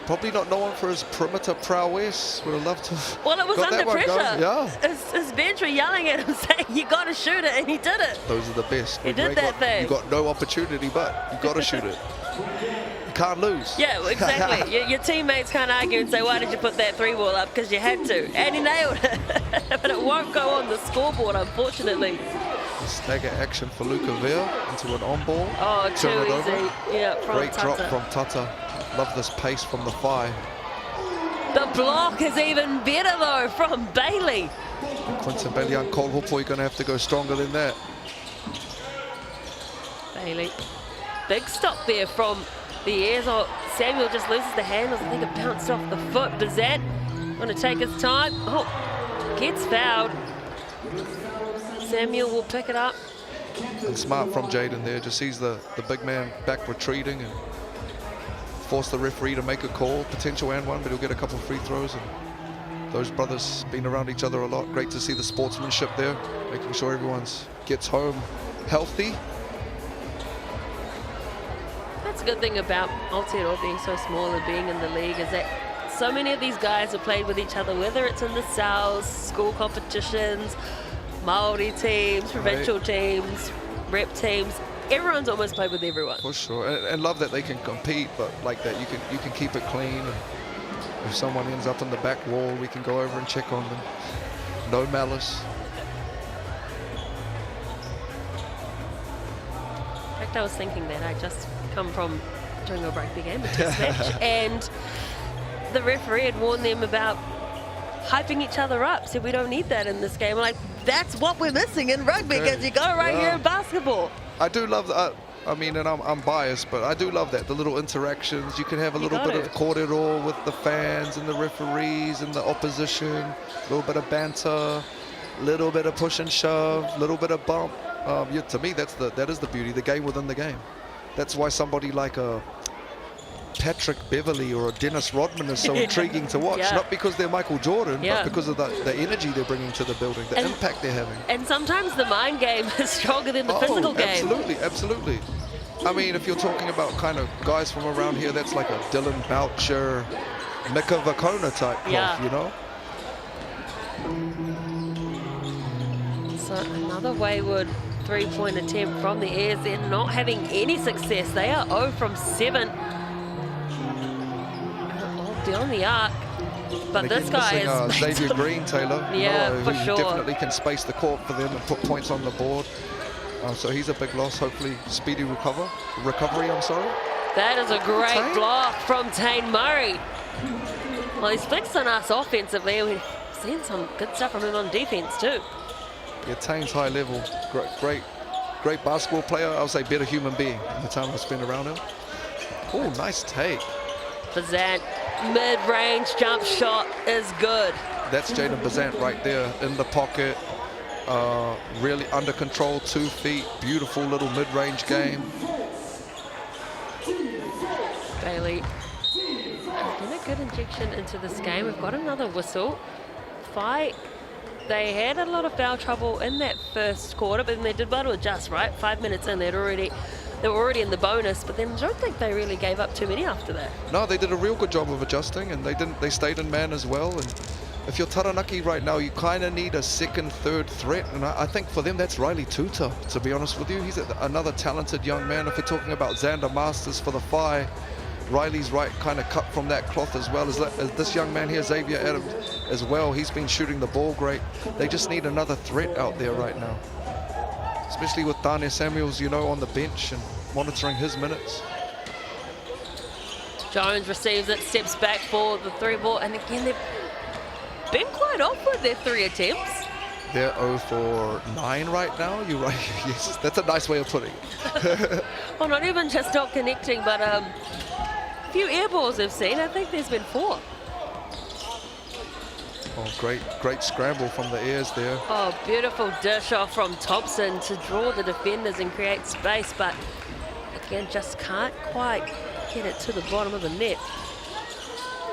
probably not known for his perimeter prowess. Would have loved to. Well, it was got under that one pressure. going. Yeah. His bench were yelling at him saying, you got to shoot it, and he did it. Those are the best. He did that thing. You got no opportunity, but you got to shoot it. You can't lose. Yeah, well, exactly. your teammates can't argue and say, why did you put that 3 ball up? Because you had to. And he nailed it. But it won't go on the scoreboard, unfortunately. Stagger action for Luca Vea into an on-ball. Oh, too Turn it over. easy. Yeah, from Great Tata. drop from Tata. Love this pace from the 5. The That block is even better though from Bailey. Quinton Bailey and Cole Hoopo, you're going to have to go stronger than that. Bailey, big stop there from the airs. Oh, Samuel just loses the handles. I think it bounced off the foot. Bazant going to take his time. Oh, gets fouled. Samuel will pick it up. And smart from Jaden there. Just sees the big man back retreating and force the referee to make a call. Potential and one, but he'll get a couple of free throws. And those brothers been around each other a lot. Great to see the sportsmanship there, making sure everyone gets home healthy. That's a good thing about Aotearoa being so small and being in the league is that so many of these guys have played with each other, whether it's in the South, school competitions, Māori teams, provincial teams, rep teams. Everyone's almost played with everyone. For sure, and love that they can compete, but like that you can keep it clean. And if someone ends up on the back wall, we can go over and check on them. No malice. In fact, I was thinking that I just come from doing a rugby game, a test match, and the referee had warned them about hyping each other up, said we don't need that in this game. I'm like, that's what we're missing in rugby, because you got it right here in basketball. I do love that. I mean, and I'm biased, but I do love that, the little interactions. You can have a little bit of corridor with the fans and the referees and the opposition, a little bit of banter, a little bit of push and shove, a little bit of bump. Yeah, to me, that is the beauty, the game within the game. That's why somebody like a Patrick Beverley or a Dennis Rodman is so intriguing to watch. Not because they're Michael Jordan, but because of the energy they're bringing to the building, the impact they're having. And sometimes the mind game is stronger than the physical game. Absolutely, absolutely. I mean, if you're talking about kind of guys from around here, that's like a Dylan Boucher, Mika Vakona type cloth, you know? So another wayward three-point attempt from the airs. They're not having any success. They are 0 from 7. On the arc, but this guy is Xavier Green, Taylor. For sure. Definitely can space the court for them and put points on the board. So he's a big loss. Hopefully, speedy recovery. I'm sorry. That is a great block from Tane Murray. Well, he's flexed on us offensively. We've seen some good stuff from him on defense too. Yeah, Tane's high level. Great basketball player. I'll say better human being in the time I've spent around him. Oh, nice take. Bazant, mid-range jump shot is good. That's Jaden Bazant right there in the pocket. Really under control, 2 feet. Beautiful little mid-range game. Bailey, again, a good injection into this game. We've got another whistle. They had a lot of foul trouble in that first quarter, but then they did well to adjust, right? 5 minutes in, they were already in the bonus, but then I don't think they really gave up too many after that. No, they did a real good job of adjusting, and they stayed in man as well. And if you're Taranaki right now, you kind of need a second, third threat, and I think for them that's Riley Tuta, to be honest with you. He's another talented young man. If we're talking about Xander Masters for the Phi, Riley's right kind of cut from that cloth as well as this young man here, Xavier Adams, as well. He's been shooting the ball great. They just need another threat out there right now, especially with Tane Samuels, on the bench and monitoring his minutes. Jones receives it, steps back for the 3 ball, and again, they've been quite off with their 3 attempts. They're 0 for 9 right now. You're right. Yes, that's a nice way of putting it. Well, not even just not connecting, but a few air balls I've seen. I think there's been 4. Oh, great scramble from the airs there. Oh, beautiful dish off from Thompson to draw the defenders and create space, but again, just can't quite get it to the bottom of the net.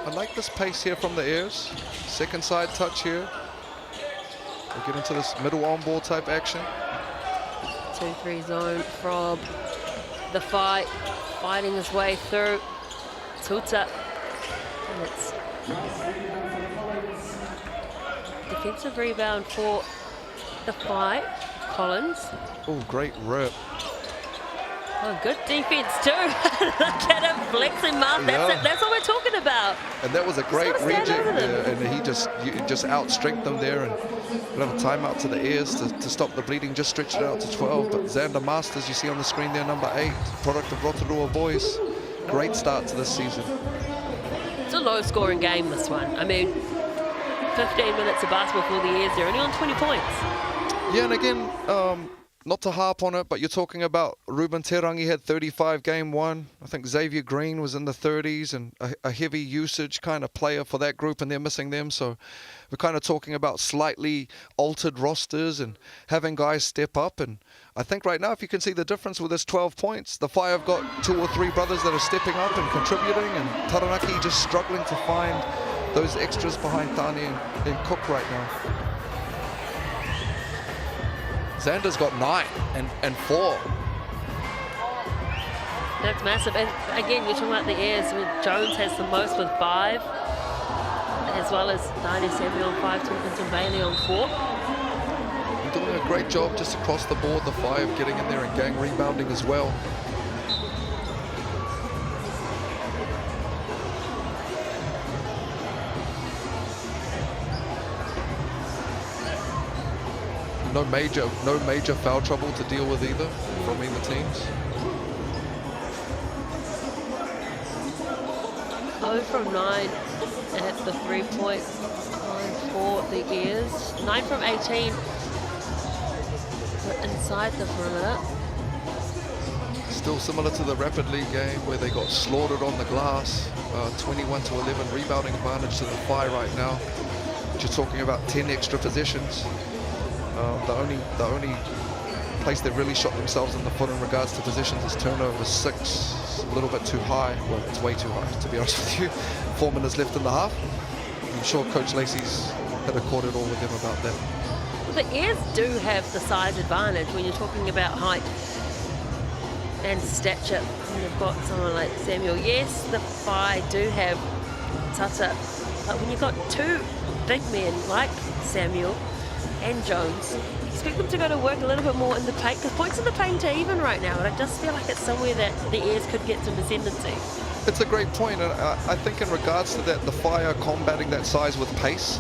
I like this pace here from the airs. Second side touch here. We'll get into this middle on ball type action. 2-3 zone from the fighting his way through. Tuta, and it's defensive rebound for the Phi. Collins. Oh, great rip. Oh, good defense too. Look at him flexing, Mark. That's what we're talking about. And that was a great reject there, and he just outstrengthened them there, and we'll have a timeout to the airs to stop the bleeding. Just stretch it out to 12. But Xander Masters, you see on the screen there, number 8, product of Rotorua boys. Great start to this season. It's a low-scoring game, this one. I mean, 15 minutes of basketball for the Airs. They're only on 20 points. Yeah, and again, not to harp on it, but you're talking about Ruben Terangi had 35 game one. I think Xavier Green was in the 30s and a heavy usage kind of player for that group, and they're missing them. So we're kind of talking about slightly altered rosters and having guys step up. And I think right now, if you can see the difference with this 12 points, the Whai have got 2 or 3 brothers that are stepping up and contributing, and Taranaki just struggling to find those extras behind Tani and Cook right now. Xander's got 9 and 4. That's massive. And again, you're talking about the Airs. I mean, Jones has the most with 5, as well as Dani Samuel on 5, Tompkins and Bailey on 4. They're doing a great job just across the board, the Whai, of getting in there and gang rebounding as well. No major foul trouble to deal with either from either teams. 0 from 9 at the 3-point line for the Airs. 9 from 18 inside the perimeter. Still similar to the Rapid League game where they got slaughtered on the glass. 21-11 rebounding advantage to the Whai right now. But you're talking about 10 extra possessions. The only place they've really shot themselves in the foot in regards to positions is turnover 6. It's a little bit too high. Well, it's way too high, to be honest with you. 4 minutes left in the half. I'm sure Coach Lacey's had a quarter all with them about that. The Airs do have the size advantage when you're talking about height and stature. And you've got someone like Samuel. Yes, the Whai do have Tata, but when you've got 2 big men like Samuel and Jones, you expect them to go to work a little bit more in the paint, because points in the paint are even right now, and I just feel like it's somewhere that the Airs could get some ascendancy. It's a great point, and I think in regards to that, the Whai are combating that size with pace,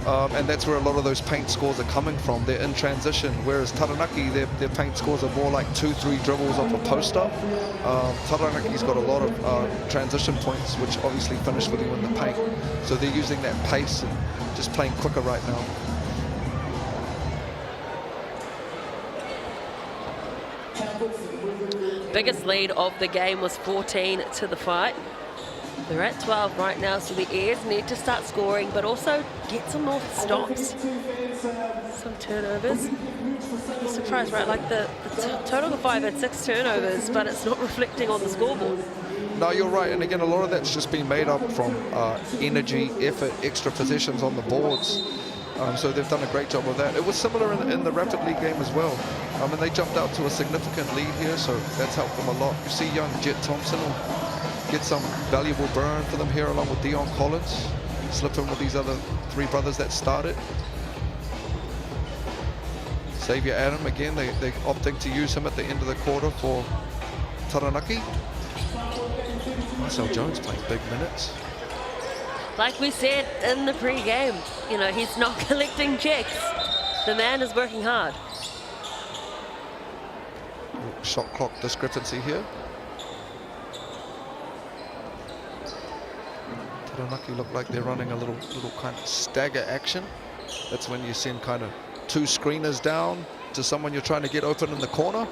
and that's where a lot of those paint scores are coming from. They're in transition, whereas Taranaki, their paint scores are more like 2-3 dribbles off a post-up. Taranaki's got a lot of transition points, which obviously finish with you in the paint, so they're using that pace and just playing quicker right now. Biggest lead of the game was 14 to the Whai. They're at 12 right now, so the Airs need to start scoring, but also get some more stops, some turnovers. I'm surprised, right? Like the total of 5 had 6 turnovers, but it's not reflecting on the scoreboard. No, you're right, and again, a lot of that's just been made up from energy, effort, extra possessions on the boards. So they've done a great job of that. It was similar in the Rapid League game as well. And they jumped out to a significant lead here, so that's helped them a lot. You see young Jet Thompson will get some valuable burn for them here along with Dion Collins. Slip in with these other 3 brothers that started. Xavier Adam, again, they're opting to use him at the end of the quarter for Taranaki. Marcel Jones playing big minutes. Like we said in the pre-game, you know, he's not collecting checks. The man is working hard. Shot clock discrepancy here. Taranaki look like they're running a little kind of stagger action. That's when you send kind of 2 screeners down to someone you're trying to get open in the corner.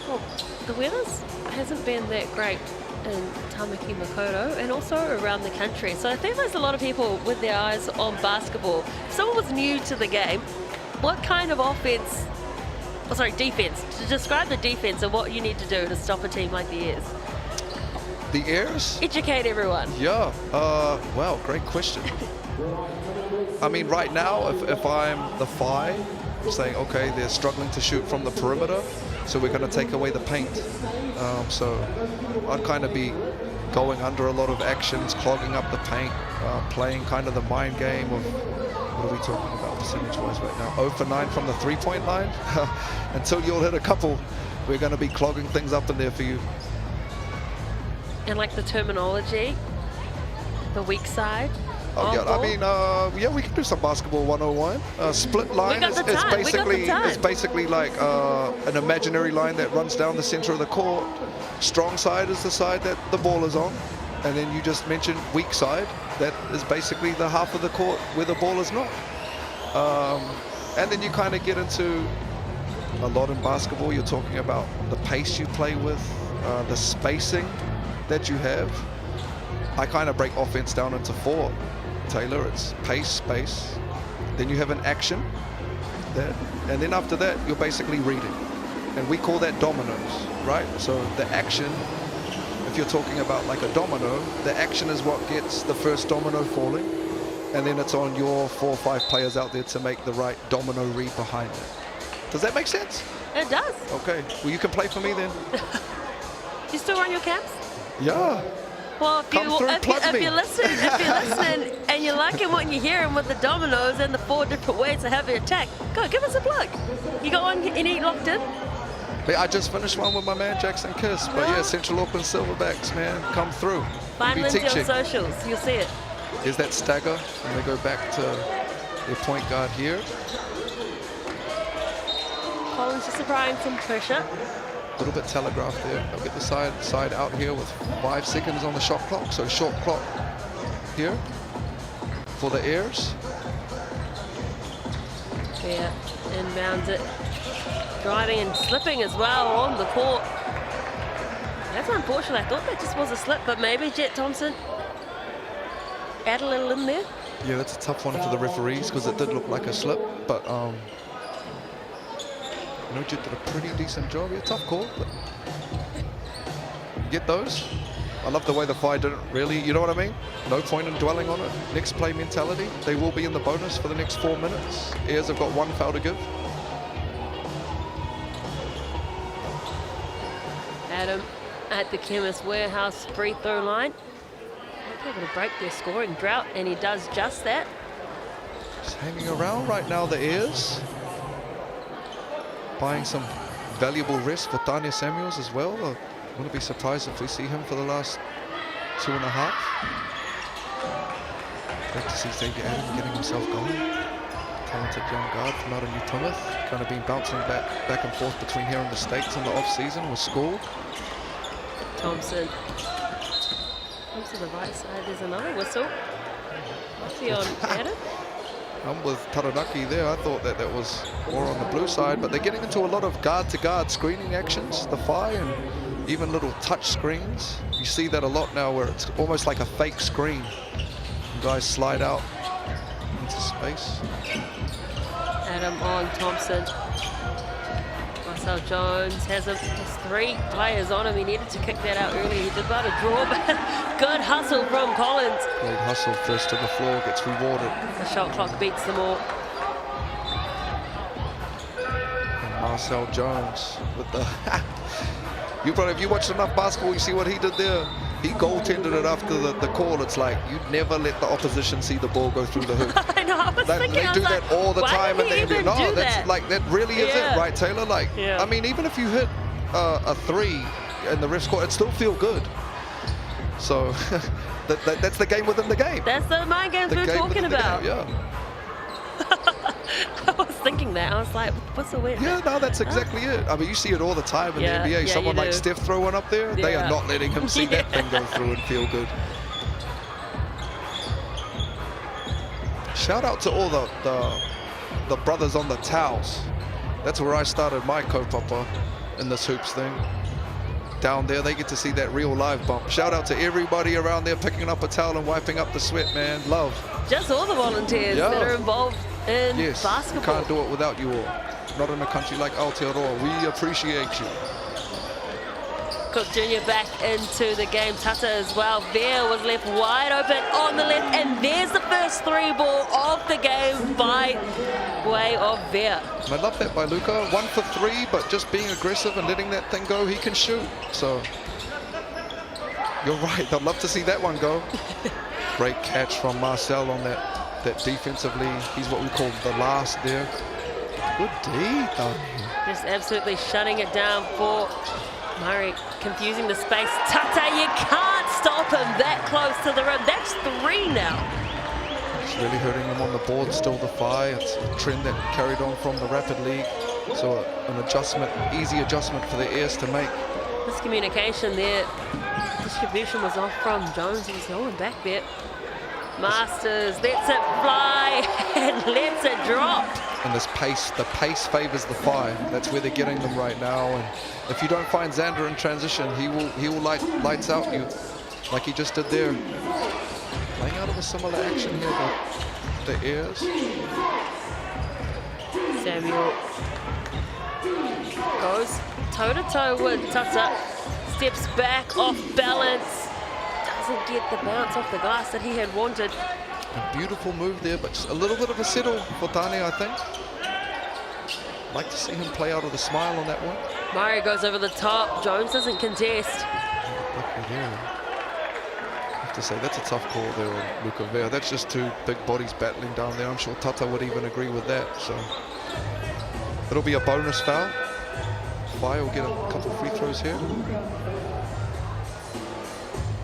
Well, the weather hasn't been that great in Tamaki Makaurau and also around the country. So I think there's a lot of people with their eyes on basketball. If someone was new to the game, what kind of defense, to describe the defense and what you need to do to stop a team like the Airs? The Airs? Educate everyone. Yeah, wow, great question. I mean, right now, if I'm the Whai, saying, okay, they're struggling to shoot from the perimeter, so we're going to take away the paint. So I'd kind of be going under a lot of actions, clogging up the paint, playing kind of the mind game of, what are we talking about percentage-wise right now? 0 for 9 from the 3-point line. Until you'll hit a couple, we're going to be clogging things up in there for you. And like the terminology, the weak side. Oh, yeah, I mean, yeah, we can do some basketball 101. Split line is basically like an imaginary line that runs down the center of the court. strong side is the side that the ball is on, and then you just mentioned weak side. That is basically the half of the court where the ball is not. And then you kind of get into a lot in basketball. You're talking about the pace you play with, the spacing that you have. I kind of break offense down into 4, Taylor. It's pace, space. Then you have an action. And then after that, you're basically reading. And we call that dominoes, right? So the action, if you're talking about like a domino, the action is what gets the first domino falling. And then it's on your 4 or 5 players out there to make the right domino read behind it. Does that make sense? It does. Okay. Well, you can play for me then. You still run your camps? Yeah. Well, Come through, plug me. if you're listening and you're liking what you're hearing with the dominoes and the 4 different ways to have your attack, go give us a plug. You got one any locked in? I just finished one with my man Jackson Kiss, but yeah, Central Auckland Silverbacks, man, come through. Find Lindsay on socials, you'll see it. Here's that stagger, and they go back to their point guard here. Collins just applying some pressure. A little bit telegraphed there. They'll get the side out here with 5 seconds on the shot clock, so short clock here for the Airs. Yeah, inbounds it. Driving and slipping as well on the court. That's unfortunate. I thought that just was a slip, but maybe Jet Thompson add a little in there. Yeah, that's a tough one for the referees because it did look like a slip, but Jet did a pretty decent job. Yeah, tough call, but get those. I love the way the Whai didn't really, you know what I mean? No point in dwelling on it. Next play mentality. They will be in the bonus for the next 4 minutes. Airs have got 1 foul to give. Adam at the Chemist Warehouse free throw line. Able to break their scoring drought, and he does just that. Just hanging around right now, the Airs. Buying some valuable rest for Tanya Samuels as well. I wouldn't be surprised if we see him for the last 2.5. Great to see Xavier Adam getting himself going. Talented young guard from out of New Plymouth. Kind of been bouncing back and forth between here and the States in the off-season with school. Thompson. Comes to the right side, there's another whistle. What's he on, Adam? I'm with Taranaki there. I thought that was more on the blue side, but they're getting into a lot of guard-to-guard screening actions, the Whai, and even little touch screens. You see that a lot now where it's almost like a fake screen. And guys slide out into space. Adam on Thompson. Marcel Jones has his 3 players on him. He needed to kick that out early. He did about a draw, but good hustle from Collins. Great hustle, first to the floor, gets rewarded. The shot clock beats them all. And Marcel Jones with the... if you watched enough basketball, you see what he did there. He goaltended it after the call. It's like, you'd never let the opposition see the ball go through the hoop. I know, I was thinking, they do that all the time in the NBA. No, that's like, that really is it, right, Taylor? Like, I mean, even if you hit a 3 in the ref's court, it'd still feel good. So, that's the game within the game. That's the mind games we're talking about. Yeah. I was thinking that. I was like, what's the weird? Yeah, no, that's exactly it. I mean, you see it all the time in the NBA. Someone like Steph throw one up there, they are not letting him see that thing go through and feel good. Shout out to all the brothers on the towels. That's where I started my kaupapa in this hoops thing. Down there, they get to see that real live bump. Shout out to everybody around there picking up a towel and wiping up the sweat, man. Love. Just all the volunteers that are involved in basketball. Can't do it without you all. Not in a country like Aotearoa. We appreciate you. Cook Jr. back into the game. Tata as well. Veer was left wide open on the left, and there's the first 3 ball of the game by way of Veer. I love that by Luca. 1 for 3, but just being aggressive and letting that thing go, he can shoot. So you're right. I'd love to see that one go. Great catch from Marcel on that defensively. He's what we call the last there. Good D, though. Just absolutely shutting it down for Murray, confusing the space. Tata, you can't stop him that close to the rim. That's 3 now. It's really hurting him on the board, still the Whai. It's a trend that carried on from the Rapid League. So an adjustment, easy adjustment for the Airs to make. Miscommunication there. Distribution was off from Jones. He's going back there. Masters lets it fly and lets it drop. And this pace, the pace favors the Whai. That's where they're getting them right now. And if you don't find Xander in transition, he will lights out you, like he just did there. Playing out of a similar action here, the airs. Samuel goes toe-to-toe with Tata. Steps back off balance. Doesn't get the bounce off the glass that he had wanted. A beautiful move there, but just a little bit of a settle for Tane, I think. Like to see him play out of the smile on that one. Murray goes over the top. Jones doesn't contest. Luka there. I have to say, that's a tough call there on Luka Vea. That's just two big bodies battling down there. I'm sure Tata would even agree with that. So it'll be a bonus foul. Whai will get a couple free throws here.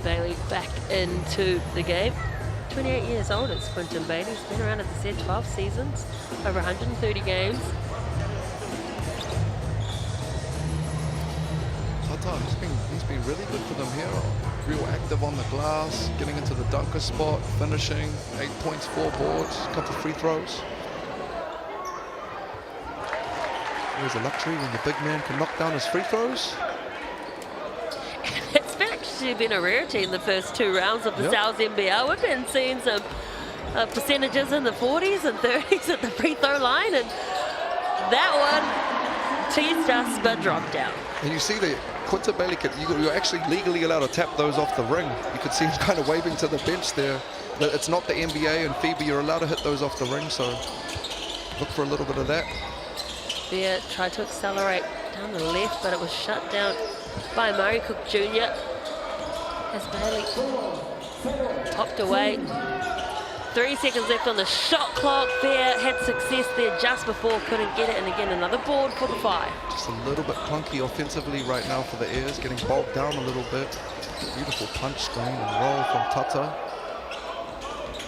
Bailey back into the game. 28 years old, it's Quinton Bailey. He's been around, as I said, 12 seasons, over 130 games. Tata, he's been really good for them here. Real active on the glass, getting into the dunker spot, finishing, 8 points, 4 boards, a couple free throws. There's a luxury when the big man can knock down his free throws. It's actually been a rarity in the first 2 rounds of the South NBL. We've been seeing some percentages in the 40s and 30s at the free throw line, and that one teased us but dropped down. And you see that Quinton Bailey, you're actually legally allowed to tap those off the ring. You could see him kind of waving to the bench there. But it's not the NBA and FIBA, you're allowed to hit those off the ring, so look for a little bit of that. There, tried to accelerate down the left, but it was shut down by Murray Cook Jr. as Bailey popped away. 3 seconds left on the shot clock there. Had success there just before, couldn't get it, and again another board for the Whai. Just a little bit clunky offensively right now for the Airs, getting bogged down a little bit. Beautiful punch screen and roll from Tata.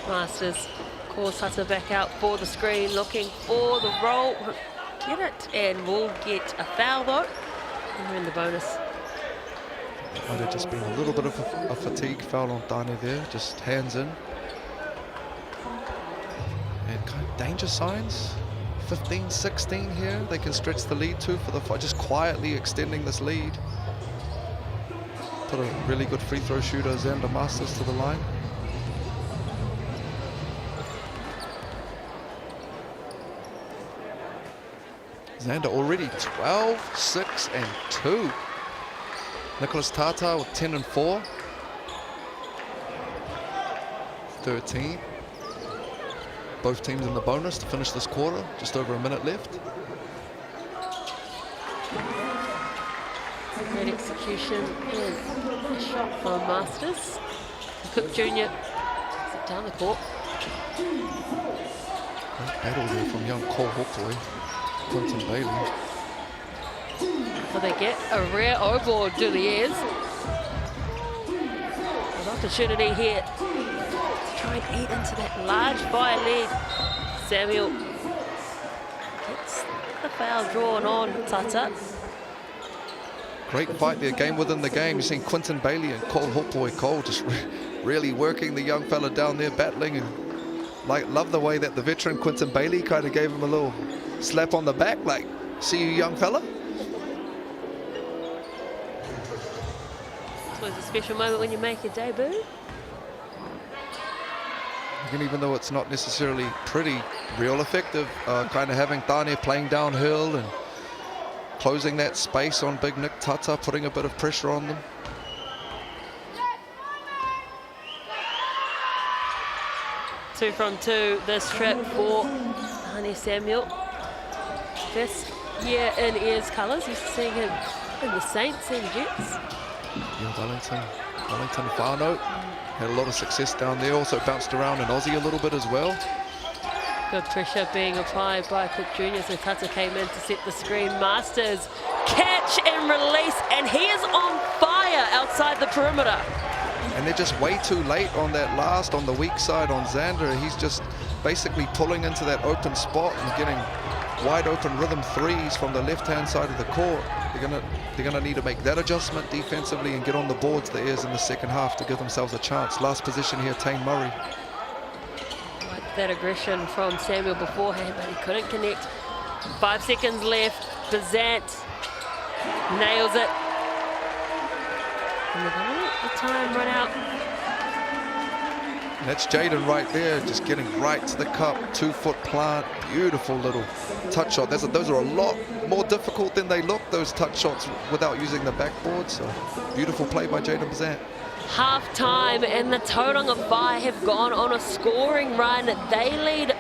Masters calls Tata back out for the screen, looking for the roll. Get it, and we'll get a foul though. And we're in the bonus. Might have just been a little bit of a fatigue foul on Tane there, just hands in. And kind of danger signs. 15-16 here, they can stretch the lead to for the Whai, just quietly extending this lead. Put a really good free throw shooter, Xander Masters, to the line. Xander already 12, 6, and 2. Nicholas Tata with 10 and 4. 13. Both teams in the bonus to finish this quarter. Just over a minute left. Great execution and a shot from Masters. Cook Jr. Sit down the court. Great battle there from young Cole Hawkboy. Quinton Bailey. So they get a rare O-board to the Airs. An opportunity here to try and eat into that large Whai lead. Samuel gets the foul drawn on Tata. Great fight there, game within the game. You've seen Quinton Bailey and Cole Hawkboy. Cole just really working the young fella down there, battling, and love the way that the veteran Quinton Bailey kind of gave him a little slap on the back, like, see you, young fella. It's always a special moment when you make your debut. And even though it's not necessarily pretty, real effective, kind of having Tane playing downhill and closing that space on big Nick Tata, putting a bit of pressure on them. Two from two this trip for Honey Samuel. First year in Airs colours, used to seeing him in the Saints and Jets. Yeah, Wellington Whānau had a lot of success down there, also bounced around in Aussie a little bit as well. Good pressure being applied by Cook Jr. So Tata came in to set the screen. Masters catch and release, and he is on fire outside the perimeter. And they're just way too late on that last, on the weak side on Xander. He's just basically pulling into that open spot and getting wide open rhythm threes from the left-hand side of the court. They're gonna need to make that adjustment defensively and get on the boards, the Airs, in the second half to give themselves a chance. Last position here, Tane Murray. Like that aggression from Samuel beforehand, but he couldn't connect. 5 seconds left. Bazant nails it. And we're gonna let the time run out. That's Jaden right there, just getting right to the cup. 2-foot plant, beautiful little touch shot. Those are a lot more difficult than they look, those touch shots, without using the backboard. So beautiful play by Jaden Bazant. Half time, and the Tauranga Whai have gone on a scoring run. They lead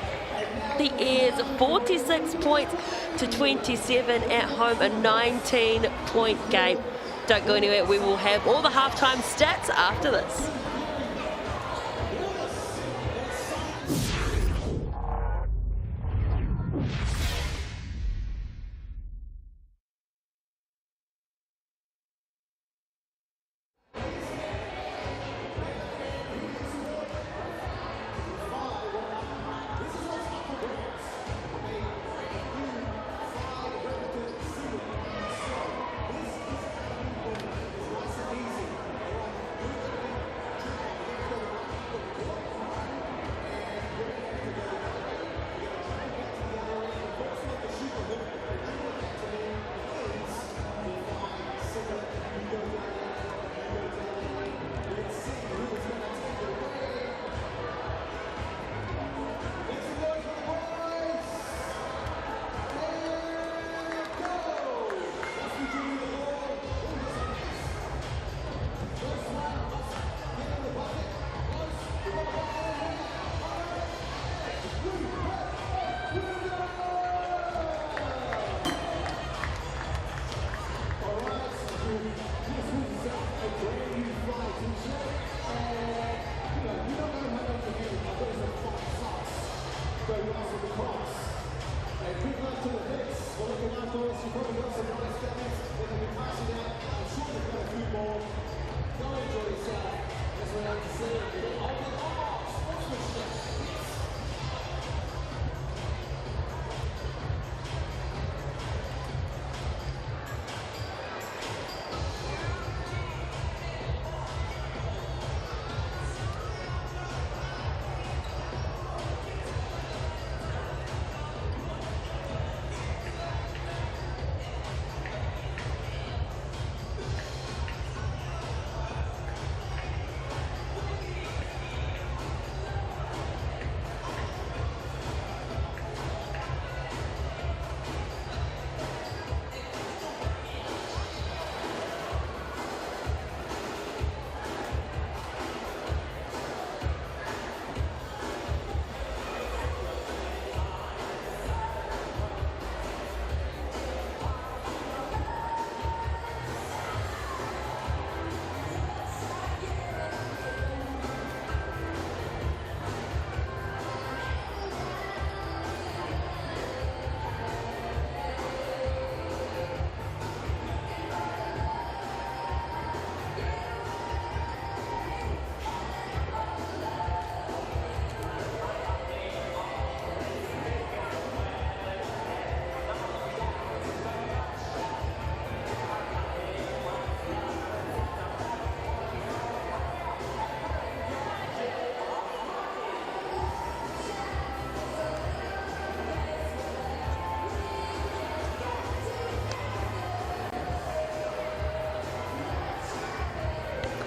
the Airs 46 points to 27 at home, a 19-point game. Don't go anywhere, we will have all the halftime stats after this.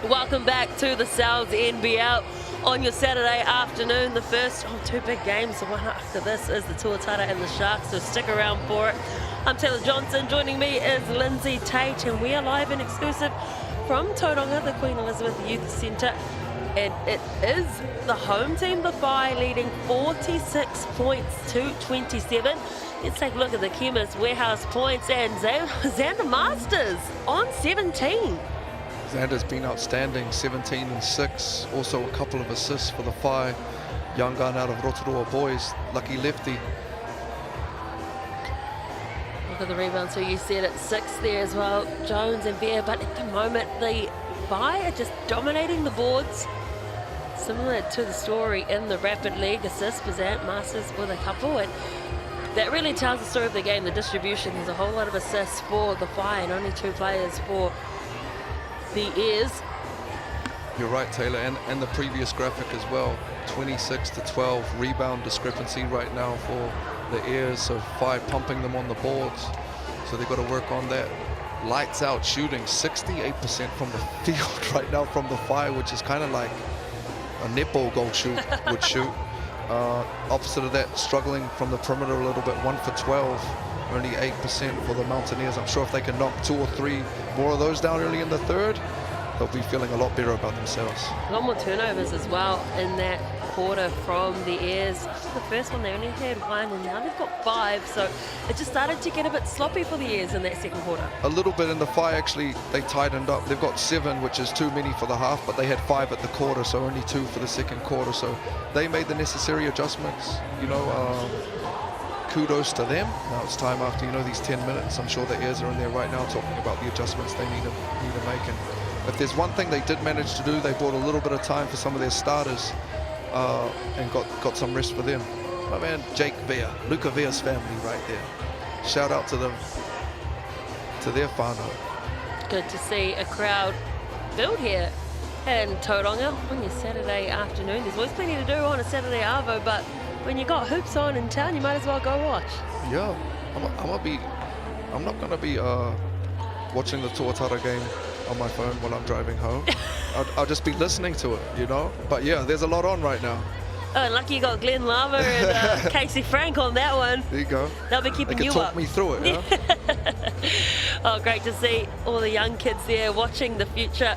Welcome back to the NZNBL on your Saturday afternoon. The first of two big games. The one after this is the Tuatara and the Sharks, so stick around for it. I'm Taylor Johnson. Joining me is Lindsay Tate, and we are live and exclusive from Tauranga, the Queen Elizabeth Youth Centre. And it is the home team, the Whai, leading 46 points to 27. Let's take a look at the Chemist Warehouse points, and Xander Masters on 17. Xander's been outstanding, 17 and 6. Also a couple of assists for the Whai. Young gun out of Rotorua boys, lucky lefty. Look at the rebound, so you said it's 6 there as well, Jones and Bear, but at the moment the Whai are just dominating the boards. Similar to the story in the Rapid League, assist Bazant, Masters with a couple, and That really tells the story of the game, the distribution. There's a whole lot of assists for the Whai and only 2 players for the Airs. You're right, Taylor, and the previous graphic as well. 26 to 12 rebound discrepancy right now for the Airs, so Whai pumping them on the boards. So they've got to work on that. Lights out shooting, 68% from the field right now from the Whai, which is kind of like a netball goal shoot would shoot. Opposite of that, struggling from the perimeter a little bit, 1 for 12, only 8% for the Mountaineers. I'm sure if they can knock 2 or 3 more of those down early in the third, they'll be feeling a lot better about themselves. A lot more turnovers as well in that quarter from the Airs. The first one they only had 1 and now they've got 5, so it just started to get a bit sloppy for the Airs in that second quarter. A little bit in the Whai, actually, they tightened up. They've got 7, which is too many for the half, but they had 5 at the quarter, so only 2 for the second quarter. So they made the necessary adjustments. You know, kudos to them. Now it's time after, you know, these 10 minutes. I'm sure the Airs are in there right now talking about the adjustments they need to make. And if there's one thing they did manage to do, they bought a little bit of time for some of their starters and got some rest for them. My man Jake Vea, Luca Vea's family right there. Shout out to them, to their whānau. Good to see a crowd build here in Tauranga on your Saturday afternoon. There's always plenty to do on a Saturday arvo, but when you got hoops on in town, you might as well go watch. Yeah, I'm not gonna be watching the Tuatara game on my phone while I'm driving home. I'll just be listening to it, you know. But yeah, there's a lot on right now. Oh, lucky you got Glenn Lava and Casey Frank on that one. There you go. They'll be keeping you up. They can talk me through it, yeah. Oh, great to see all the young kids there watching the future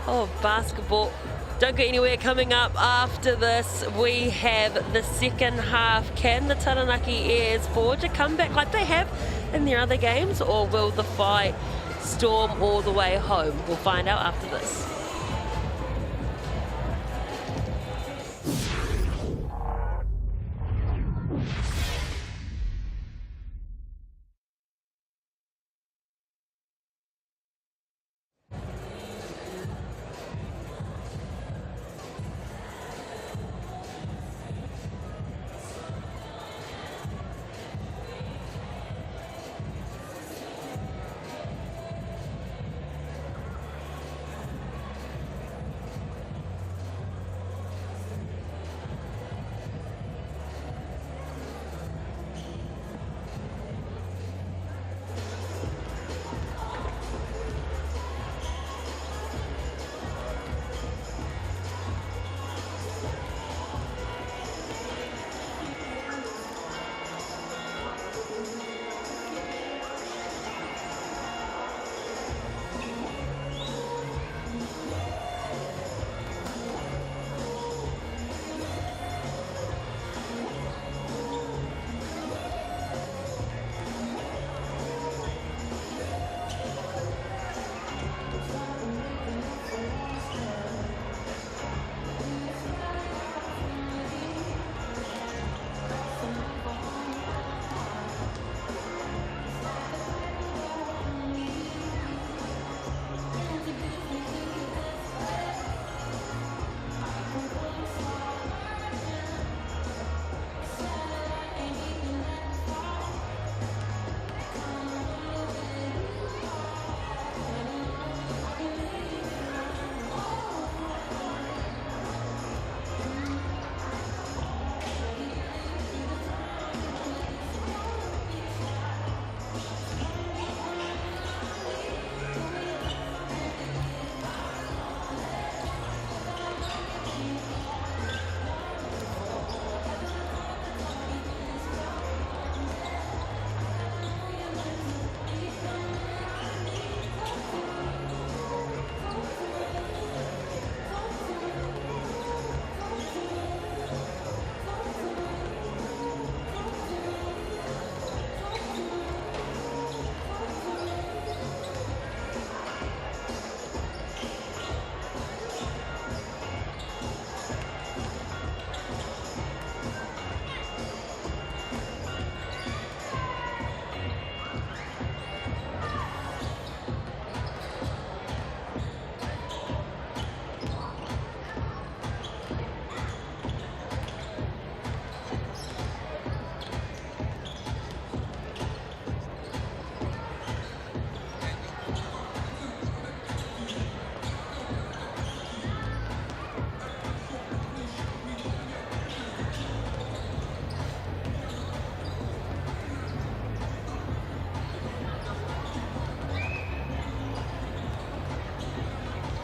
of basketball. Don't go anywhere. Coming up after this, we have the second half. Can the Taranaki Airs forge a comeback like they have in their other games, or will the Whai storm all the way home? We'll find out after this.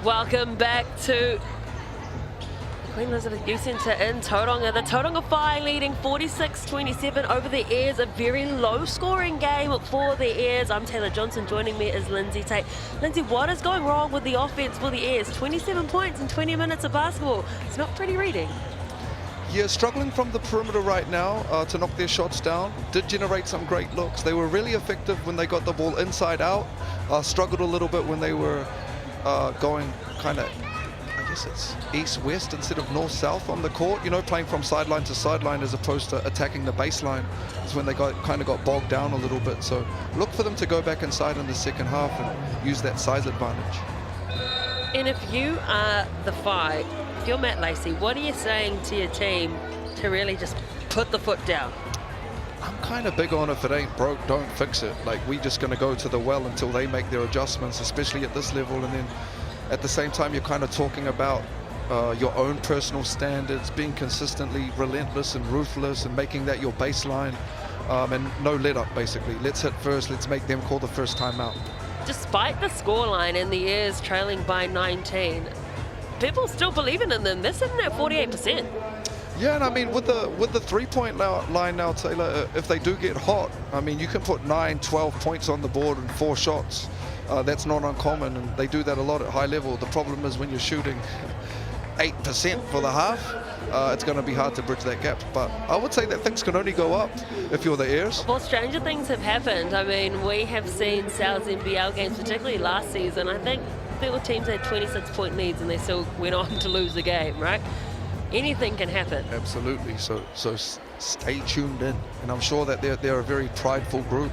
Welcome back to Queen Elizabeth Youth Centre in Tauranga. The Tauranga Whai leading 46-27 over the Airs. A very low-scoring game for the Airs. I'm Taylor Johnson. Joining me is Lindsay Tate. Lindsay, what is going wrong with the offense for the Airs? 27 points in 20 minutes of basketball. It's not pretty reading. Yeah, struggling from the perimeter right now to knock their shots down. Did generate some great looks. They were really effective when they got the ball inside out. Struggled a little bit when they were going kind of, I guess it's east-west instead of north-south on the court, you know, playing from sideline to sideline as opposed to attacking the baseline. Is when they kind of got bogged down a little bit. So look for them to go back inside in the second half and use that size advantage. And if you are the Whai, if you're Matt Lacey, what are you saying to your team to really just put the foot down? I'm kind of big on if it ain't broke, don't fix it. Like, we just going to go to the well until they make their adjustments, especially at this level. And then at the same time, you're kind of talking about your own personal standards, being consistently relentless and ruthless and making that your baseline, and no let up, basically. Let's hit first. Let's make them call the first timeout. Despite the scoreline and the Airs trailing by 19, people still believing in them. They're sitting at 48%. Yeah, and I mean, with the three-point line now, Taylor, if they do get hot, I mean, you can put 9, 12 points on the board in 4 shots. That's not uncommon, and they do that a lot at high level. The problem is when you're shooting 8% for the half, it's going to be hard to bridge that gap. But I would say that things can only go up if you're the Airs. Well, stranger things have happened. I mean, we have seen NZNBL games, particularly last season. I think there were teams that had 26-point leads and they still went on to lose the game, right? Anything can happen. Absolutely. So stay tuned in, and I'm sure that they're a very prideful group.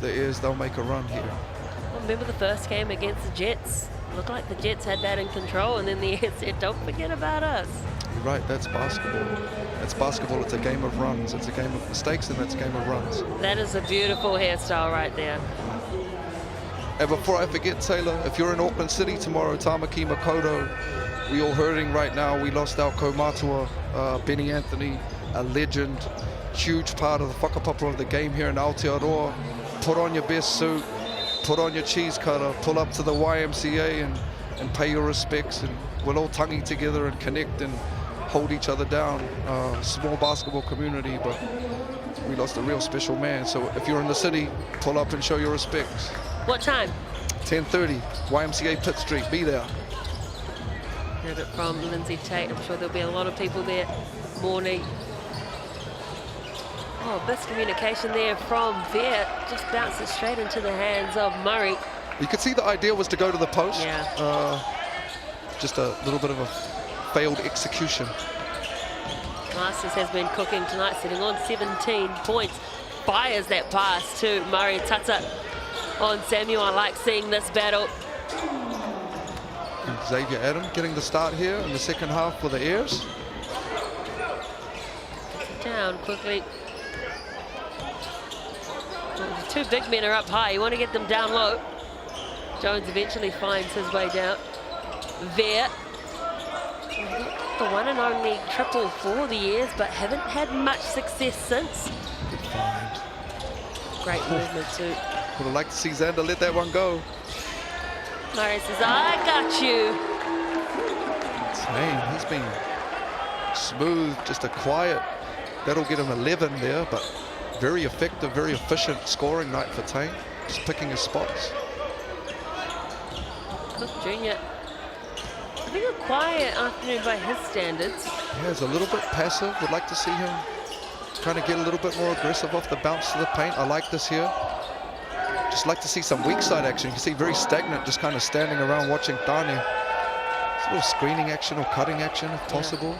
The Airs, they'll make a run here. Well, remember the first game against the Jets? Looked like the Jets had that in control, and then the Airs said, "Don't forget about us." You're right. That's basketball. That's basketball. It's a game of runs. It's a game of mistakes, and it's a game of runs. That is a beautiful hairstyle right there. And before I forget, Taylor, if you're in Auckland City tomorrow, Tamaki Makoto, we all hurting right now. We lost our Kaumatua, Benny Anthony, a legend, huge part of the whakapapa of the game here in Aotearoa. Put on your best suit, put on your cheese cutter, pull up to the YMCA and pay your respects, and we'll all tangi together and connect and hold each other down. Small basketball community, but we lost a real special man. So if you're in the city, pull up and show your respects. What time? 10:30, YMCA Pitt Street, be there. Heard it from Lindsay Tate. I'm sure there'll be a lot of people there morning. Oh, miscommunication there from Veer. Just bounces straight into the hands of Murray. You could see the idea was to go to the post. Yeah. Just a little bit of a failed execution. Masters has been cooking tonight, sitting on 17 points. Fires that pass to Murray. Tata on Samuel. I like seeing this battle. Xavier Adam getting the start here in the second half for the Airs. Down quickly. The two big men are up high. You want to get them down low. Jones eventually finds his way down. Veer. The one and only triple for the Airs, but haven't had much success since. Good find. Great movement too. Would have liked to see Xander let that one go. Murray says, "I got you." Man, he's been smooth, just a quiet. That'll get him 11 there, but very effective, very efficient scoring night for Tane. Just picking his spots. Cook Jr. I think a quiet afternoon by his standards. Yeah, he's a little bit passive. Would like to see him trying to get a little bit more aggressive off the bounce to the paint. I like this here. Just like to see some weak side action. You can see very stagnant, just kind of standing around watching Tane. It's a little screening action or cutting action if possible.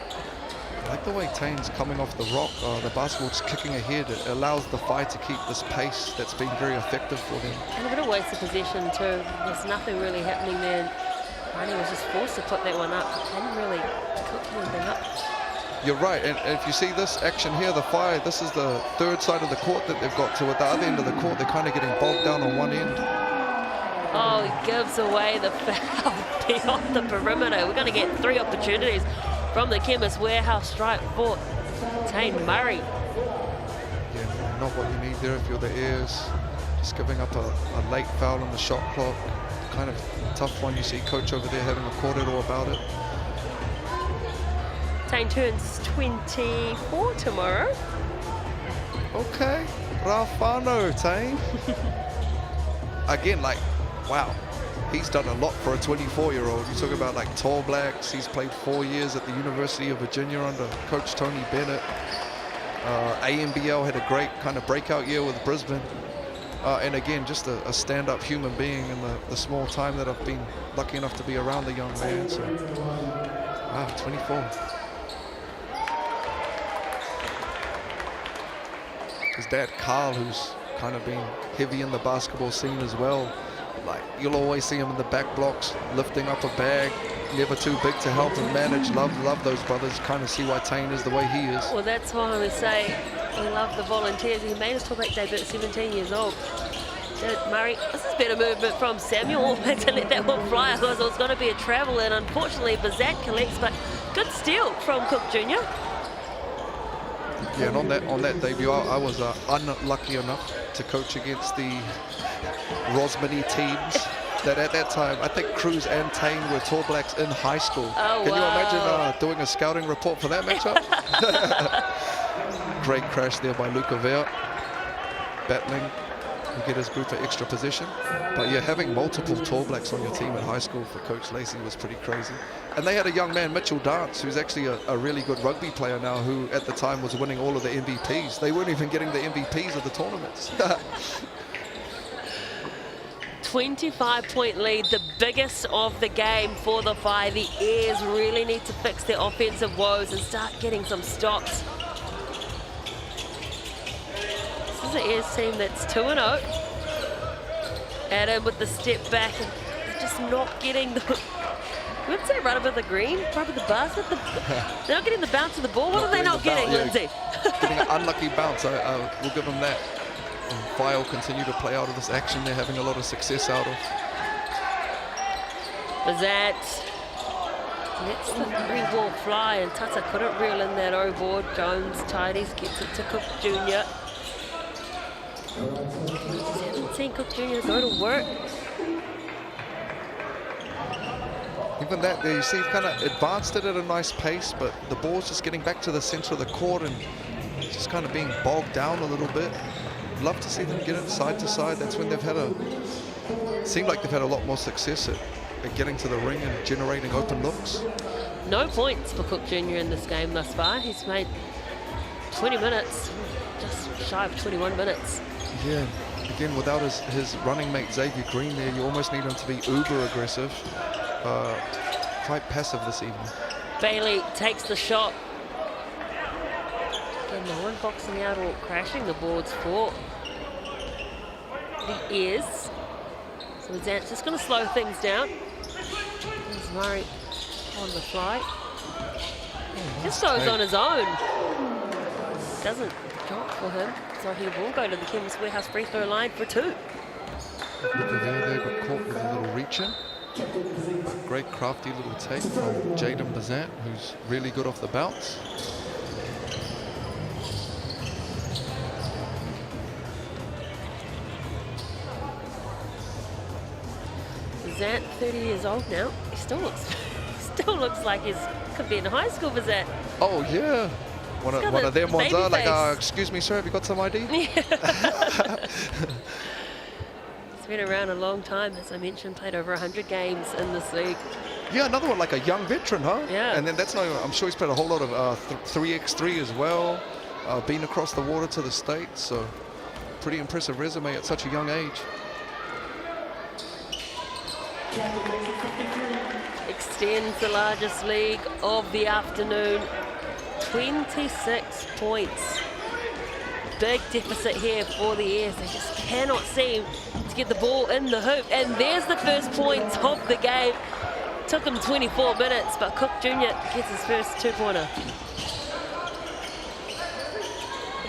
I like the way Tane's coming off the rock. The basketball's kicking ahead. It allows the Whai to keep this pace that's been very effective for them. And a bit of waste of possession too. There's nothing really happening there. Tane was just forced to put that one up. Didn't really cook anything up. You're right, and if you see this action here, the Whai, this is the third side of the court that they've got to. At the other end of the court, they're kind of getting bogged down on one end. Oh, he gives away the foul beyond the perimeter. We're going to get 3 opportunities from the Chemist Warehouse strike for Tane Murray. Yeah, not what you need there if you're the Airs. Just giving up a late foul on the shot clock. Kind of tough one. You see coach over there having a corridor about it. Tane turns 24 tomorrow. Okay, Rafano, Tane. Again, like, wow. He's done a lot for a 24-year-old. You talk about like Tall Blacks. He's played 4 years at the University of Virginia under Coach Tony Bennett. ANBL had a great kind of breakout year with Brisbane. And again, just a stand-up human being in the small time that I've been lucky enough to be around the young man. So, wow, 24. His dad, Carl, who's kind of been heavy in the basketball scene as well. Like, you'll always see him in the back blocks, lifting up a bag, never too big to help and manage. Love those brothers. Kind of see why Tane is the way he is. Well, that's why we say we love the volunteers. He made his Tallback debut at 17 years old. Murray, this is better movement from Samuel to let that one fly. Otherwise, it was going to be a travel, and unfortunately, Bazat collects, but good steal from Cook Jr. Yeah, and on that debut, I was unlucky enough to coach against the Rosmini teams that at that time, I think Cruz and Tane were Tall Blacks in high school. Oh, Can wow. you imagine doing a scouting report for that matchup? Great crash there by Luca Vea, battling to get his group an extra position. But yeah, having multiple Tall Blacks on your team in high school for Coach Lacey was pretty crazy. And they had a young man, Mitchell Dance, who's actually a really good rugby player now, who at the time was winning all of the MVPs. They weren't even getting the MVPs of the tournaments. 25-point lead, the biggest of the game for the Whai. The Airs really need to fix their offensive woes and start getting some stops. This is an Airs team that's 2-0. Adam with the step back, and they're just not getting the... I would say run over the green, run over the basket. They're not getting the bounce of the ball. What are they not getting, Lindsay? Getting an unlucky bounce. We'll give them that. And Whai will continue to play out of this action they're having a lot of success out of. Bazat lets the free ball fly, and Tata couldn't reel in that O-board. Jones tidies, gets it to Cook Jr. Just haven't seen Cook Jr. go to work. Even that there, you see, kind of advanced it at a nice pace, but the ball's just getting back to the center of the court and just kind of being bogged down a little bit. Love to see them get it side to side. That's when they've had seemed like they've had a lot more success at getting to the ring and generating open looks. No points for Cook Jr. in this game thus far. He's made 20 minutes, just shy of 21 minutes. Yeah, again, without his running mate Xavier Green there, you almost need him to be uber aggressive. Quite passive this evening. Bailey takes the shot. Again, no one boxing out or crashing the boards for the Airs. So Zant's just going to slow things down. There's Murray on the fly. Just goes on his own. Doesn't drop for him. So he will go to the Chemist Warehouse free throw line for 2. There got caught with a little reach in. Great crafty little take from Jaden Bazat, who's really good off the bounce. Bazat, 30 years old now. He still looks like he could be in high school. Bazat. Oh yeah, one of them ones are like, excuse me, sir, have you got some ID? He's been around a long time, as I mentioned, played over 100 games in this league. Yeah, another one like a young veteran, huh? Yeah. And then that's not, I'm sure he's played a whole lot of 3x3 as well, been across the water to the States, so pretty impressive resume at such a young age. Extends the largest league of the afternoon, 26 points. Big deficit here for the Airs. They just cannot seem to get the ball in the hoop. And there's the first points of the game. Took him 24 minutes, but Cook Jr. gets his first 2-pointer.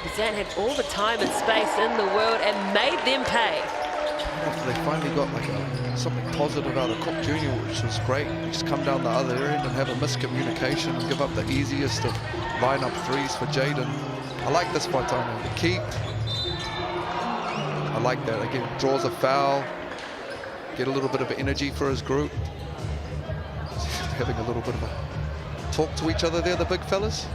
Bazat had all the time and space in the world and made them pay. After they finally got like something positive out of Cook Jr., which was great. Just come down the other end and have a miscommunication and give up the easiest of lineup threes for Jaden. I like this by Tony. The keep. I I like that. Again, draws a foul, get a little bit of energy for his group. Having a little bit of a talk to each other there, the big fellas.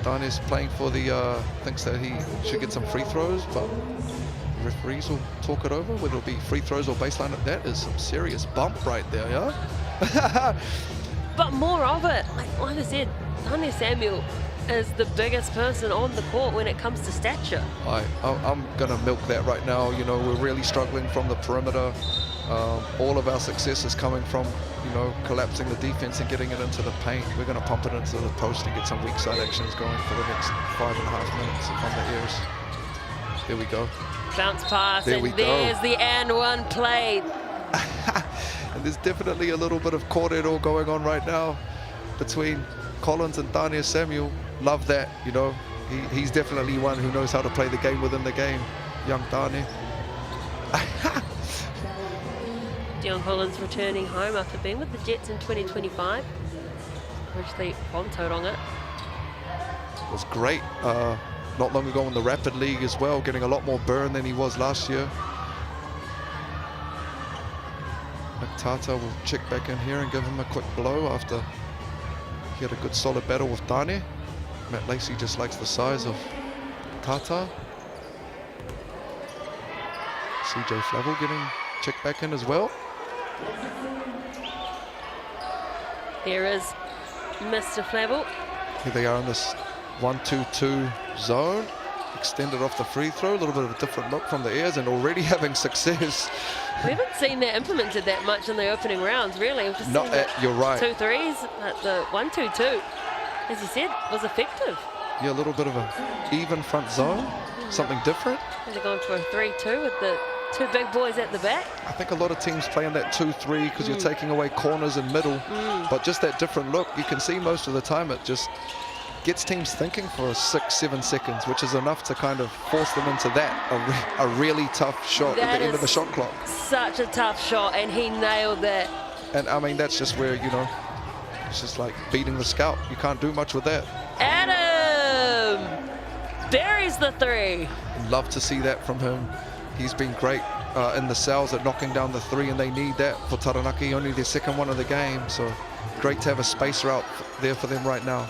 Dane's playing for the, thinks that he should get some free throws, but referees will talk it over, whether it'll be free throws or baseline. That is some serious bump right there, yeah? But more of it. Like I said, Dane Samuel is the biggest person on the court when it comes to stature. I'm going to milk that right now. You know, we're really struggling from the perimeter. All of our success is coming from, you know, collapsing the defense and getting it into the paint. We're going to pump it into the post and get some weak side actions going for the next 5.5 minutes if I'm the Airs. There we go. Bounce pass, there and we go. There's the and one played. And there's definitely a little bit of corridor going on right now between Collins and Dane Samuel. Love that, you know. He's definitely one who knows how to play the game within the game. Young Dane. Dion Collins returning home after being with the Jets in 2025. Originally from Tauranga. Was great not long ago in the Rapid League as well, getting a lot more burn than he was last year. Tata will check back in here and give him a quick blow after he had a good solid battle with Dane. Matt Lacey just likes the size of Tata. CJ Flavel getting checked back in as well. Here is Mr. Flavel. Here they are in this 1-2-2 zone. Extended off the free throw, a little bit of a different look from the Airs and already having success. We haven't seen that implemented that much in the opening rounds, really. We've just seen you're right. 2 threes, but the 1-2-2, as you said, was effective. Yeah, a little bit of an even front zone, something different. They're going for a 3-2 with the 2 big boys at the back. I think a lot of teams play in that 2-3 because you're taking away corners and middle, but just that different look, you can see most of the time it just gets teams thinking for 6-7 seconds, which is enough to kind of force them into that, a really tough shot at the end of the shot clock. Such a tough shot, and he nailed that. And I mean, that's just where, you know, it's just like beating the scout. You can't do much with that. Adam buries the 3. Love to see that from him. He's been great in the cells at knocking down the 3, and they need that for Taranaki, only their second one of the game. So great to have a spacer out there for them right now.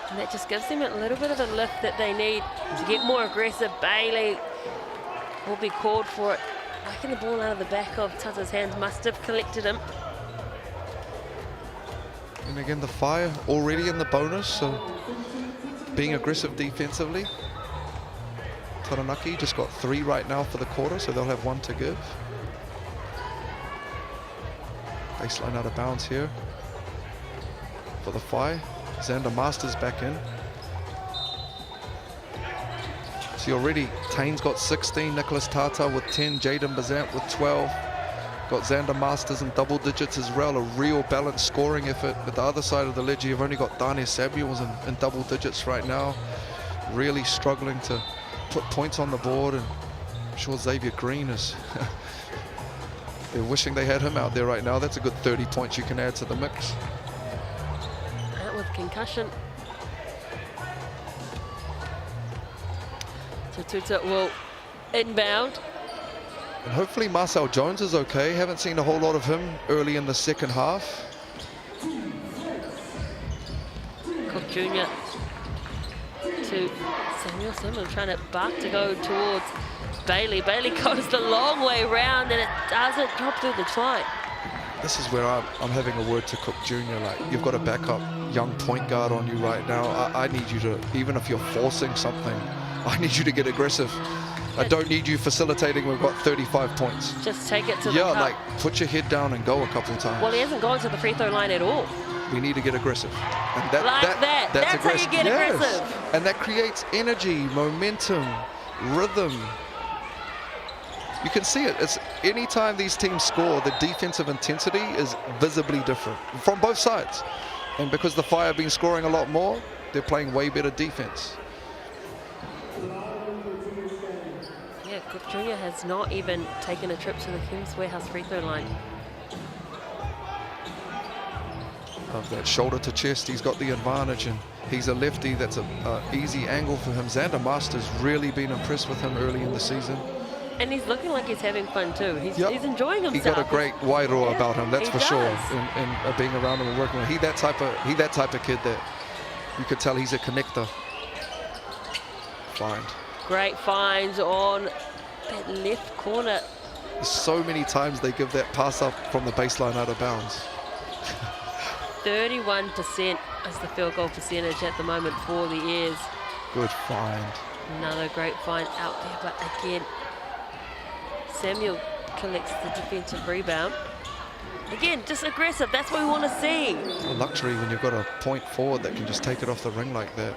And that just gives them a little bit of a lift that they need to get more aggressive. Bailey will be called for it. Whacking the ball out of the back of Tata's hands, must have collected him. And again, the Fire already in the bonus, so being aggressive defensively. Taranaki just got 3 right now for the quarter, so they'll have 1 to give. Baseline out of bounds here for the Fire. Xander Masters back in. See already, Tane's got 16, Nicholas Tata with 10, Jaden Bazant with 12. Got Xander Masters in double digits as well, a real balanced scoring effort. At the other side of the ledger, you've only got Dane Samuels in double digits right now. Really struggling to put points on the board, and I'm sure Xavier Green is they're wishing they had him out there right now. That's a good 30 points you can add to the mix. With concussion. So Tuta will inbound. And hopefully Marcel Jones is okay. Haven't seen a whole lot of him early in the second half. Cook Jr. to Samuel trying to bark to go towards Bailey. Bailey goes the long way round and it doesn't drop through the twine. This is where I'm having a word to Cook Jr. Like, you've got a backup young point guard on you right now. I need you to, even if you're forcing something, I need you to get aggressive. I don't need you facilitating. We've got 35 points. Just take it to the cup. Like, put your head down and go a couple times. Well, he hasn't gone to the free throw line at all. We need to get aggressive. And That's aggressive. How you get aggressive. And that creates energy, momentum, rhythm. You can see it. It's anytime these teams score, the defensive intensity is visibly different from both sides. And because the Fire have been scoring a lot more, they're playing way better defense. Yeah, Cook Jr. has not even taken a trip to the Chemist Warehouse free throw line. of that shoulder to chest. He's got the advantage, and he's a lefty. That's an easy angle for him. Xander Master's really been impressed with him early in the season. And he's looking like he's having fun too. He's enjoying himself. He's got a great wairoa about him, that's he for sure. does. And being around him and working with him. He that type of kid that you could tell he's a connector. Find. Great finds on that left corner. So many times they give that pass up from the baseline out of bounds. 31% is the field goal percentage at the moment for the Airs. Good find. Another great find out there, but again, Samuel collects the defensive rebound. Again, just aggressive. That's what we want to see. A luxury when you've got a point forward that can just take it off the ring like that.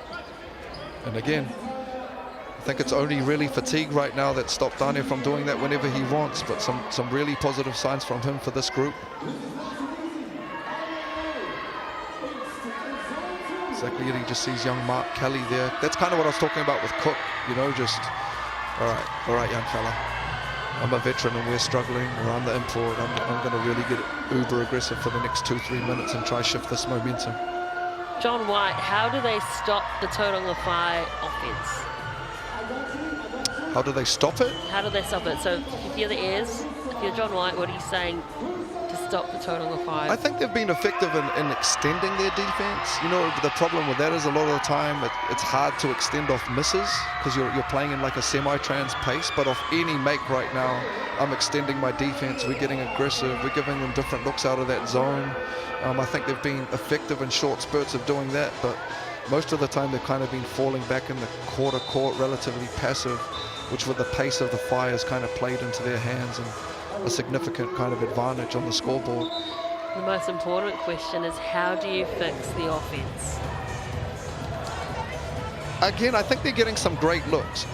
And again, I think it's only really fatigue right now that stopped Dane from doing that whenever he wants, but some really positive signs from him for this group. Exactly, he just sees young Mark Kelly there. That's kind of what I was talking about with Cook, you know, just, all right, young fella. I'm a veteran and we're struggling, or I'm the import. I'm going to really get uber aggressive for the next 2-3 minutes and try shift this momentum. John White, how do they stop the Tauranga Whai offense? How do they stop it? How do they stop it? So if you're the Airs, if you're John White, what are you saying to stop the Tauranga Whai? I think they've been effective in extending their defense. You know, the problem with that is a lot of the time it's hard to extend off misses because you're playing in like a semi-trans pace, but off any make right now, I'm extending my defense. We're getting aggressive. We're giving them different looks out of that zone. I think they've been effective in short spurts of doing that, but most of the time they've kind of been falling back in the quarter court, relatively passive, which with the pace of the Fire has kind of played into their hands and a significant kind of advantage on the scoreboard. The most important question is, how do you fix the offense? Again, I think they're getting some great looks.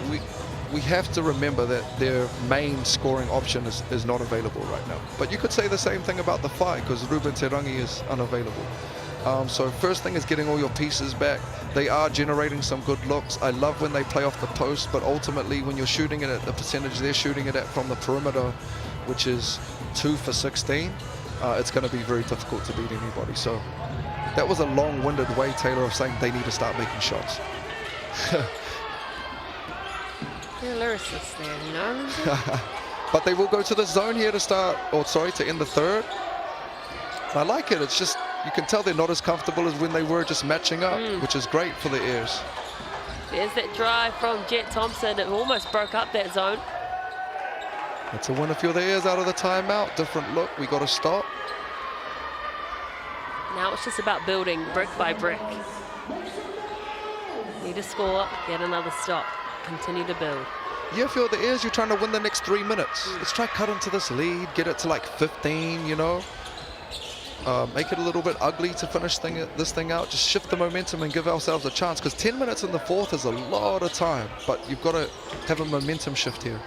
We have to remember that their main scoring option is not available right now. But you could say the same thing about the Fire because Ruben Terangi is unavailable. So first thing is getting all your pieces back. They are generating some good looks. I love when they play off the post, but ultimately when you're shooting it at the percentage they're shooting it at from the perimeter, which is 2 for 16, it's going to be very difficult to beat anybody. So that was a long-winded way, Taylor, of saying they need to start making shots. You're a lyricist there, you know? But they will go to the zone here to end the third. I like it. It's just, you can tell they're not as comfortable as when they were just matching up, which is great for the Airs. There's that drive from Jet Thompson. It almost broke up that zone. That's a win if you're the Airs out of the timeout. Different look. We got to stop. Now it's just about building brick by brick. Need to score, get another stop, continue to build. Yeah, if you're the Airs, you're trying to win the next 3 minutes. Let's try cut into this lead, get it to like 15, you know. Make it a little bit ugly to finish this thing out. Just shift the momentum and give ourselves a chance, because 10 minutes in the fourth is a lot of time, but you've got to have a momentum shift here.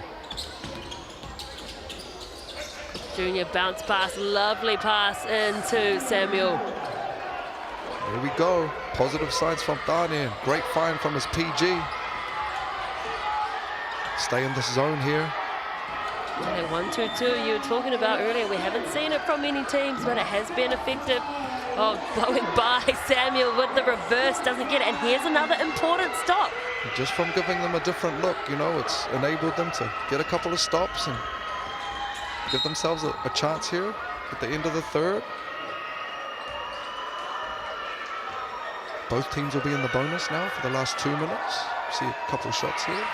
Junior bounce pass, lovely pass into Samuel. There we go. Positive signs from Dane. Great find from his PG. Stay in this zone here. That 1-2-2 you were talking about earlier, we haven't seen it from many teams, but it has been effective. Oh, blowing by Samuel with the reverse, doesn't get it. And here's another important stop. Just from giving them a different look, you know, it's enabled them to get a couple of stops and give themselves a chance here at the end of the third. Both teams will be in the bonus now for the last 2 minutes. See a couple of shots here.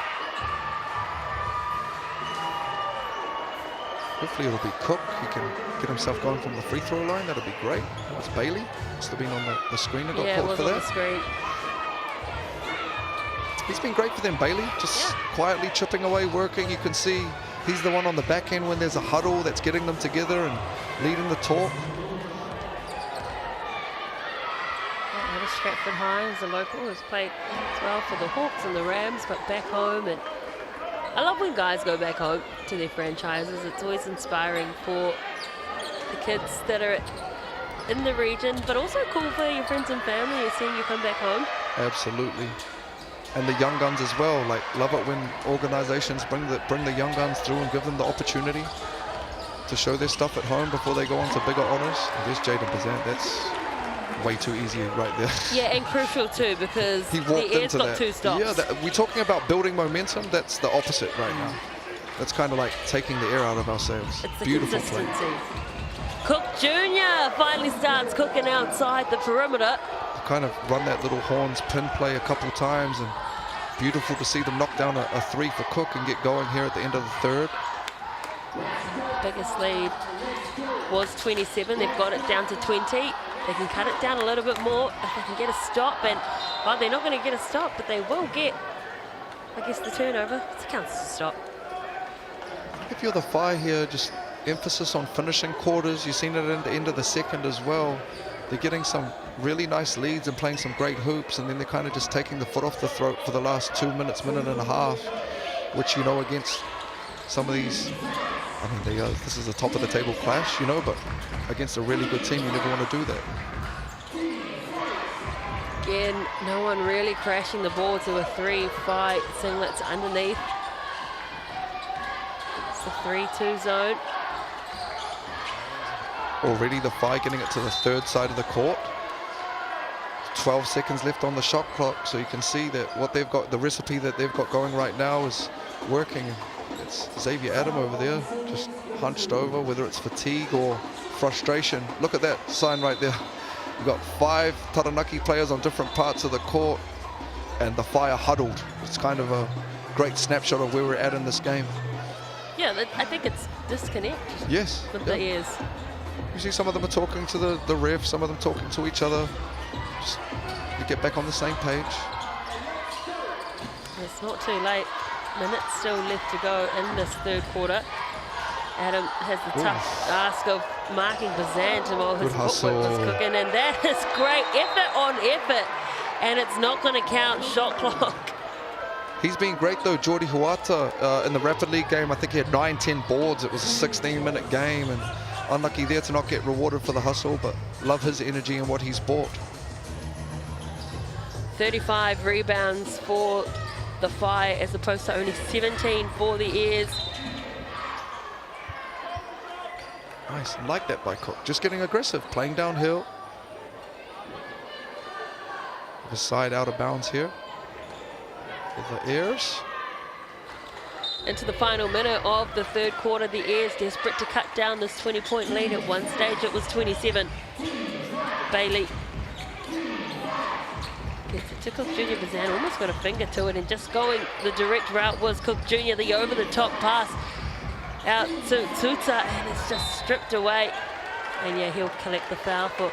Hopefully it'll be Cook. He can get himself going from the free throw line. That'll be great. It's Bailey. Must have been on the screen and got caught for that. The screen. He's been great for them, Bailey. Just quietly chipping away, working. You can see he's the one on the back end when there's a huddle that's getting them together and leading the talk. Stratford High is a local, has played as well for the Hawks and the Rams, but back home. And I love when guys go back home to their franchises. It's always inspiring for the kids that are in the region, but also cool for your friends and family seeing you come back home. Absolutely. And the young guns as well. Like, love it when organizations bring the young guns through and give them the opportunity to show their stuff at home before they go on to bigger honors. And there's Jaden Bazant. way too easy right there. Yeah, and crucial too, because He the walked air's into got that. 2 stops. Yeah, we're talking about building momentum. That's the opposite right now. That's kind of like taking the air out of our sails. It's the Beautiful play. consistency. Cook Jr. finally starts cooking outside the perimeter. Kind of run that little horns pin play a couple times, and beautiful to see them knock down a 3 for Cook and get going here at the end of the third. Biggest lead was 27. They've got it down to 20. They can cut it down a little bit more if they can get a stop. And well, they're not going to get a stop, but they will get, I guess, the turnover. It counts as a stop. If you're the Phi here, just emphasis on finishing quarters. You've seen it at the end of the second as well. They're getting some really nice leads and playing some great hoops, and then they're kind of just taking the foot off the throat for the last 2 minutes, minute and a half, which, you know, against some of these, I mean, this is a top of the table clash, you know, but against a really good team, you never want to do that. Again, no one really crashing the boards. There were 3 Phi singlets underneath. It's the 3-2 zone. Already the Phi getting it to the third side of the court. 12 seconds left on the shot clock, so you can see that what they've got, the recipe that they've got going right now is working. It's Xavier Adam over there, just hunched over, whether it's fatigue or frustration. Look at that sign right there. You've got 5 Taranaki players on different parts of the court, and the Phi are huddled. It's kind of a great snapshot of where we're at in this game. Yeah, I think it's disconnect. Yes. With the ears. You see some of them are talking to the ref, some of them talking to each other. Just to get back on the same page. It's not too late. Minutes still left to go in this third quarter. Adam has the tough task of marking Bazant while his footwork was cooking, and that is great effort on effort, and it's not going to count shot clock. He's been great though, Jordi Huata, in the Rapid League game. I think he had 9-10 boards. It was a 16-minute game, and unlucky there to not get rewarded for the hustle, but love his energy and what he's brought. 35 rebounds for the Phi as opposed to only 17 for the Airs. Nice, like that by Cook. Just getting aggressive, playing downhill. The side out of bounds here for the Airs. Into the final minute of the third quarter, the Airs desperate to cut down this 20-point lead. At one stage it was 27. Bailey gets it to Cook Jr. Bazan almost got a finger to it, and just going the direct route was Cook Jr. The over-the-top pass out to Tuta, and it's just stripped away. And yeah, he'll collect the foul for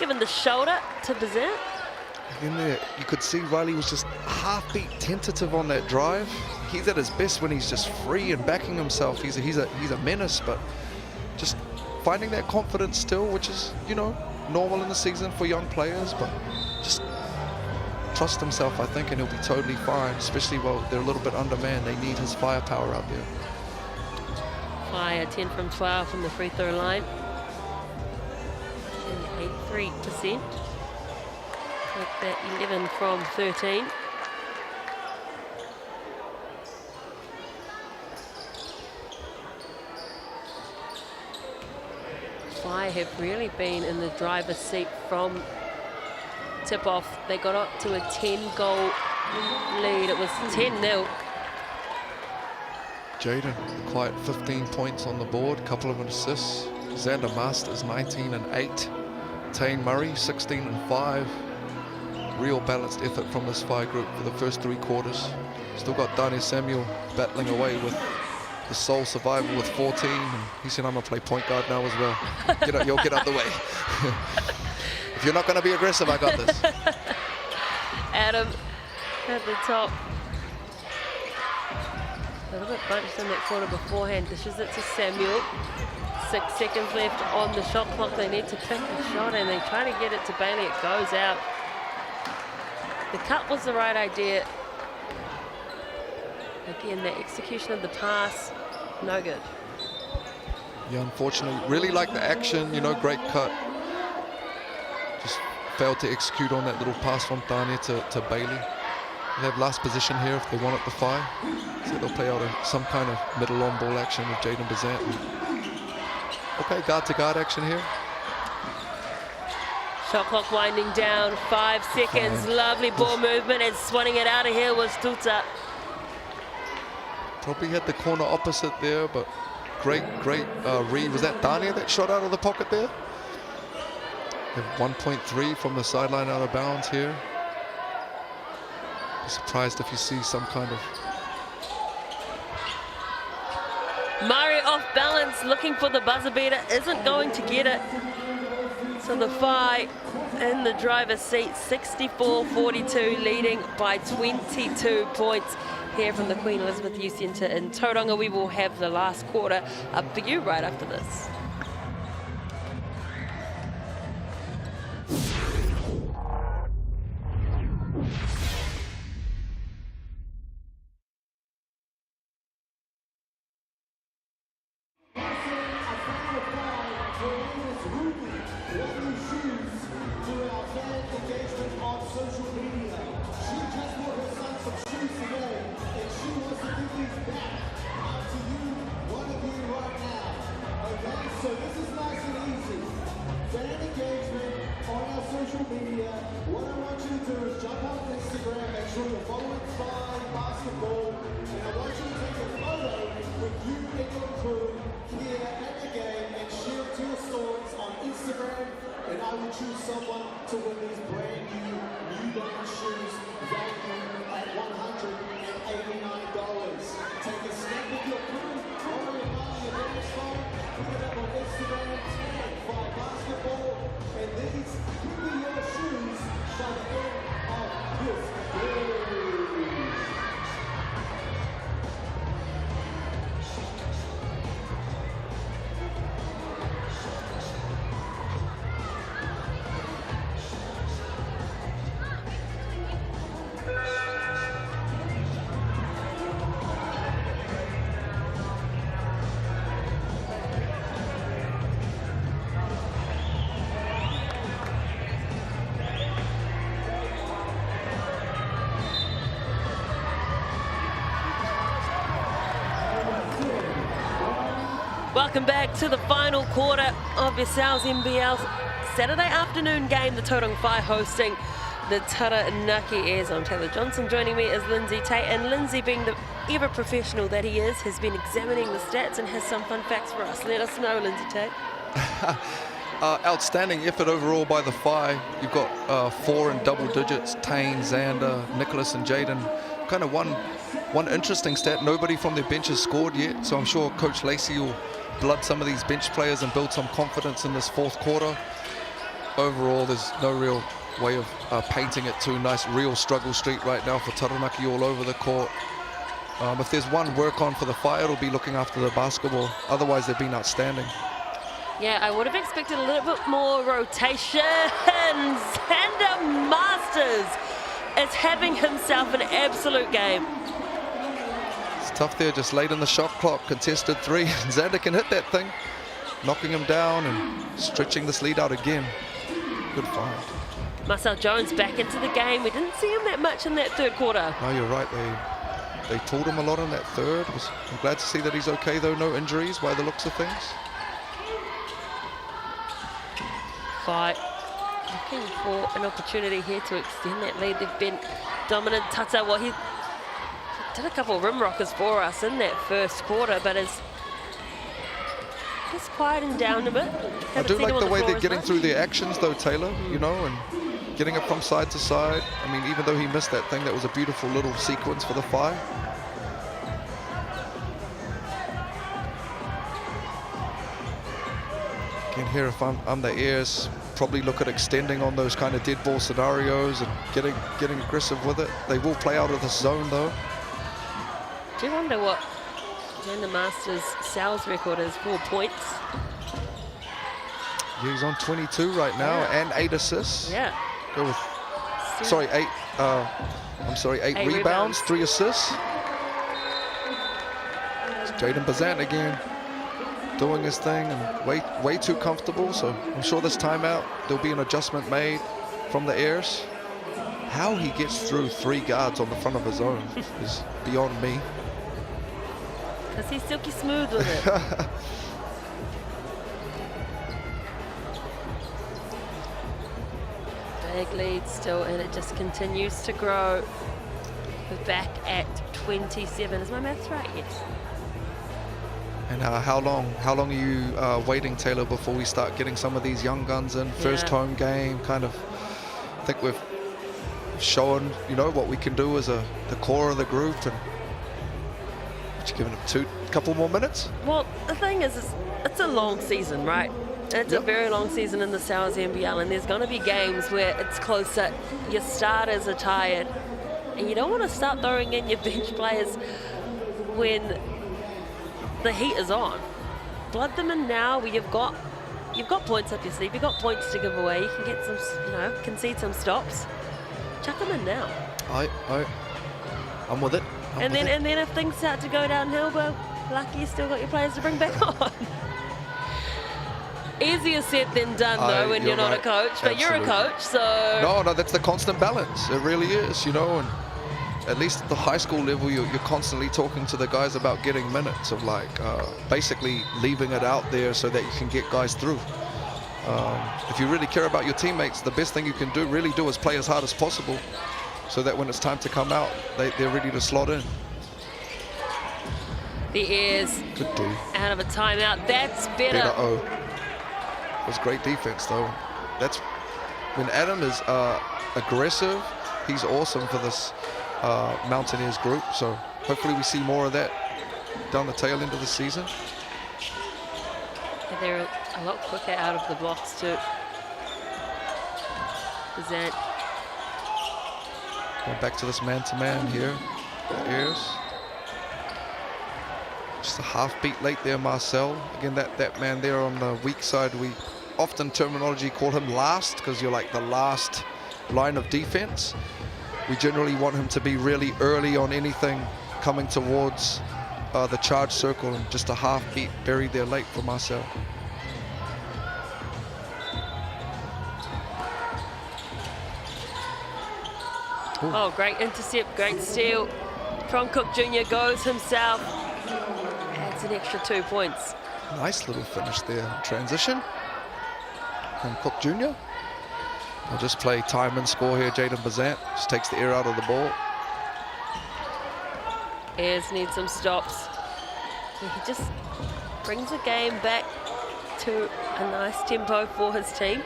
giving the shoulder to Bazan. In there, you could see Riley was just half-beat tentative on that drive. He's at his best when he's just free and backing himself. He's a menace, but just finding that confidence still, which is, you know, normal in the season for young players, but just trust himself, I think, and he'll be totally fine, especially while they're a little bit undermanned. They need his firepower out there. Fire 10 from 12 from the free throw line. 83%. Take that 11 from 13. Fire have really been in the driver's seat from tip-off. They got up to a 10-goal lead. It was 10-0. Jaden, quiet 15 points on the board, couple of assists. Xander Masters, 19 and 8. Tane Murray, 16 and 5. Real balanced effort from this Phi group for the first 3 quarters. Still got Dani Samuel battling away with the sole survivor with 14. And he said, I'm going to play point guard now as well. Get out the way. If you're not going to be aggressive, I got this. Adam at the top. A little bit bunched in that corner beforehand. Dishes it to Samuel. 6 seconds left on the shot clock. They need to pick a shot, and they try to get it to Bailey. It goes out. The cut was the right idea. Again, the execution of the pass, no good. Yeah, unfortunately, really like the action, you know, great cut. Just failed to execute on that little pass from Tane to Bailey. They have last position here if they want it to Phi. So they'll play out some kind of middle on ball action with Jaden Bazant. Okay, guard to guard action here. Shot clock winding down, 5 seconds. Lovely ball movement and swatting it out of here was Tuta. Probably had the corner opposite there, but great read. Was that Dania that shot out of the pocket there? 1.3 from the sideline out of bounds here. Be surprised if you see some kind of... Murray off balance, looking for the buzzer beater, isn't going to get it. So the Whai in the driver's seat, 64-42, leading by 22 points here from the Queen Elizabeth Youth Centre in Tauranga. We will have the last quarter up for you right after this. So this is nice and easy. Fan engagement on our social media. What I want you to do is jump on Instagram, make sure you're following Basketbol, and I want you to take a photo with you and your crew here at the game and share it to your stories on Instagram, and I will choose someone to win these brand new New Balance shoes valued at $189. Take a snap with your crew, follow your mom, your dad's phone, put it up on Instagram, tag by Basketbol, and these could be your shoes by the end of this game. Welcome back to the final quarter of yourselves NBL Saturday afternoon game. The Tauranga Whai hosting the Taranaki Airs. I'm Taylor Johnson. Joining me is Lindsay Tate, and Lindsay, being the ever professional that he is, has been examining the stats and has some fun facts for us. Let us know, Lindsay Tate. Outstanding effort overall by the Whai. You've got 4 in double digits, Tane, Xander, Nicholas and Jaden. Kind of one interesting stat, nobody from their bench has scored yet, so I'm sure Coach Lacey will blood some of these bench players and build some confidence in this fourth quarter. Overall, there's no real way of painting it too nice. Real struggle streak right now for Taranaki all over the court. If there's one work on for the Whai, it'll be looking after the basketball. Otherwise, they've been outstanding. Yeah, I would have expected a little bit more rotation. Xander Masters is having himself an absolute game. It's tough there, just late in the shot clock, contested 3. Xander can hit that thing, knocking him down and stretching this lead out again. Good find. Marcel Jones back into the game. We didn't see him that much in that third quarter. No, you're right. They told him a lot in that third. I'm glad to see that he's okay though, no injuries by the looks of things. Whai looking for an opportunity here to extend that lead. They've been dominant. Tata, well, he did a couple of rim rockers for us in that first quarter, but is just quieting down a bit. I do like the way they're getting through their actions though, Taylor, you know, and getting it from side to side. I mean, even though he missed that thing, that was a beautiful little sequence for the Whai. Again, here, if I'm the Airs, probably look at extending on those kind of dead ball scenarios and getting aggressive with it. They will play out of this zone though. Do you wonder what Xander Masters' sales record is? 4 points. Yeah, he's on 22 right now, and 8 assists. Yeah. Go with, sorry, 8. I'm sorry, 8 rebounds, 3 assists. It's Jaden Bazant again, doing his thing and way too comfortable. So I'm sure this timeout there'll be an adjustment made from the Airs. How he gets through 3 guards on the front of his own is beyond me. Because he's silky smooth with it. Big lead still, and it just continues to grow. We're back at 27. Is my maths right? Yes. And how long are you waiting, Taylor, before we start getting some of these young guns in? First home game, kind of. I think we've shown, you know, what we can do as the core of the group, and just giving them a couple more minutes. Well, the thing is, it's a long season, right? It's a very long season in the NZNBL, and there's going to be games where it's closer. Your starters are tired, and you don't want to start throwing in your bench players when the heat is on. Blood them in now where you've got points up your sleeve, you've got points to give away, you can get some, you know, concede some stops. Chuck them in now. I'm with it. And then if things start to go downhill, well, lucky you still got your players to bring back on. Easier said than done, though, when you're not a coach, but you're a coach, so... No, that's the constant balance. It really is, you know, and at least at the high school level, you're constantly talking to the guys about getting minutes, of like basically leaving it out there so that you can get guys through. If you really care about your teammates, the best thing you can really do is play as hard as possible, so that when it's time to come out, they're ready to slot in. The Airs out of a timeout. That's better. It was great defense, though. That's when Adam is aggressive. He's awesome for this Mountaineers group. So hopefully we see more of that down the tail end of the season. Yeah, they're a lot quicker out of the blocks too. Is that going back to this man-to-man here? The Airs. Just a half beat late there, Marcel. Again, that man there on the weak side, we often terminology call him last, because you're like the last line of defense. We generally want him to be really early on anything coming towards the charge circle, and just a half beat buried there late for Marcel. Ooh. Oh, great intercept, great steal from Cook Jr. Goes himself. Adds an extra 2 points. Nice little finish there. Transition from Cook Jr. We'll just play time and score here. Jaden Bazant just takes the air out of the ball. Airs need some stops. He just brings the game back to a nice tempo for his team.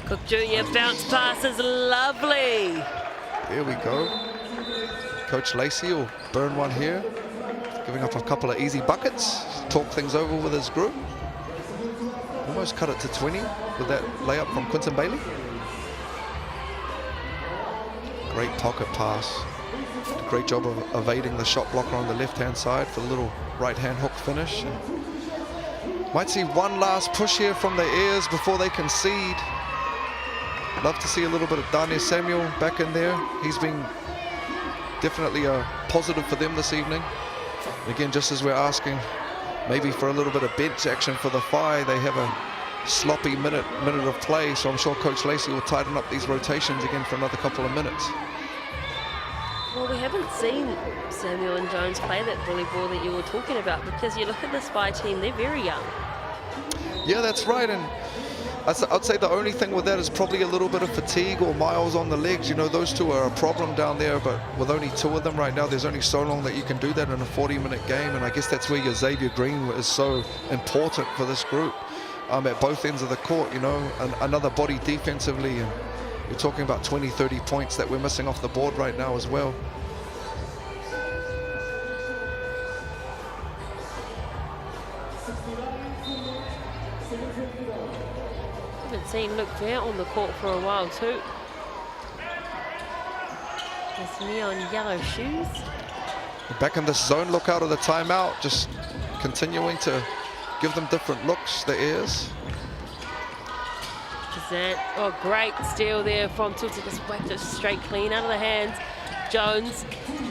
Cook Jr. bounce pass is lovely. There we go. Coach Lacey will burn one here, giving up a couple of easy buckets, talk things over with his group. Almost cut it to 20 with that layup from Quinton Bailey. Great pocket pass. Great job of evading the shot blocker on the left-hand side for the little right-hand hook finish. And might see one last push here from the Airs before they concede. Love to see a little bit of Daniel Samuel back in there. He's been definitely a positive for them this evening. Again, just as we're asking maybe for a little bit of bench action for the Phi, they have a sloppy minute of play, so I'm sure Coach Lacey will tighten up these rotations again for another couple of minutes. Well, we haven't seen Samuel and Jones play that bully ball that you were talking about, because you look at this Phi team, they're very young. Yeah, that's right, and I'd say the only thing with that is probably a little bit of fatigue or miles on the legs. You know, those two are a problem down there, but with only two of them right now, there's only so long that you can do that in a 40-minute game, and I guess that's where your Xavier Green is so important for this group at both ends of the court, you know, another body defensively, and you're talking about 20, 30 points that we're missing off the board right now as well. Haven't seen Luke Fair on the court for a while too. His neon yellow shoes. Back in this zone, look out of the timeout, just continuing to give them different looks, the Airs. Oh, great steal there from Tutu, just whacked it straight clean out of the hands. Jones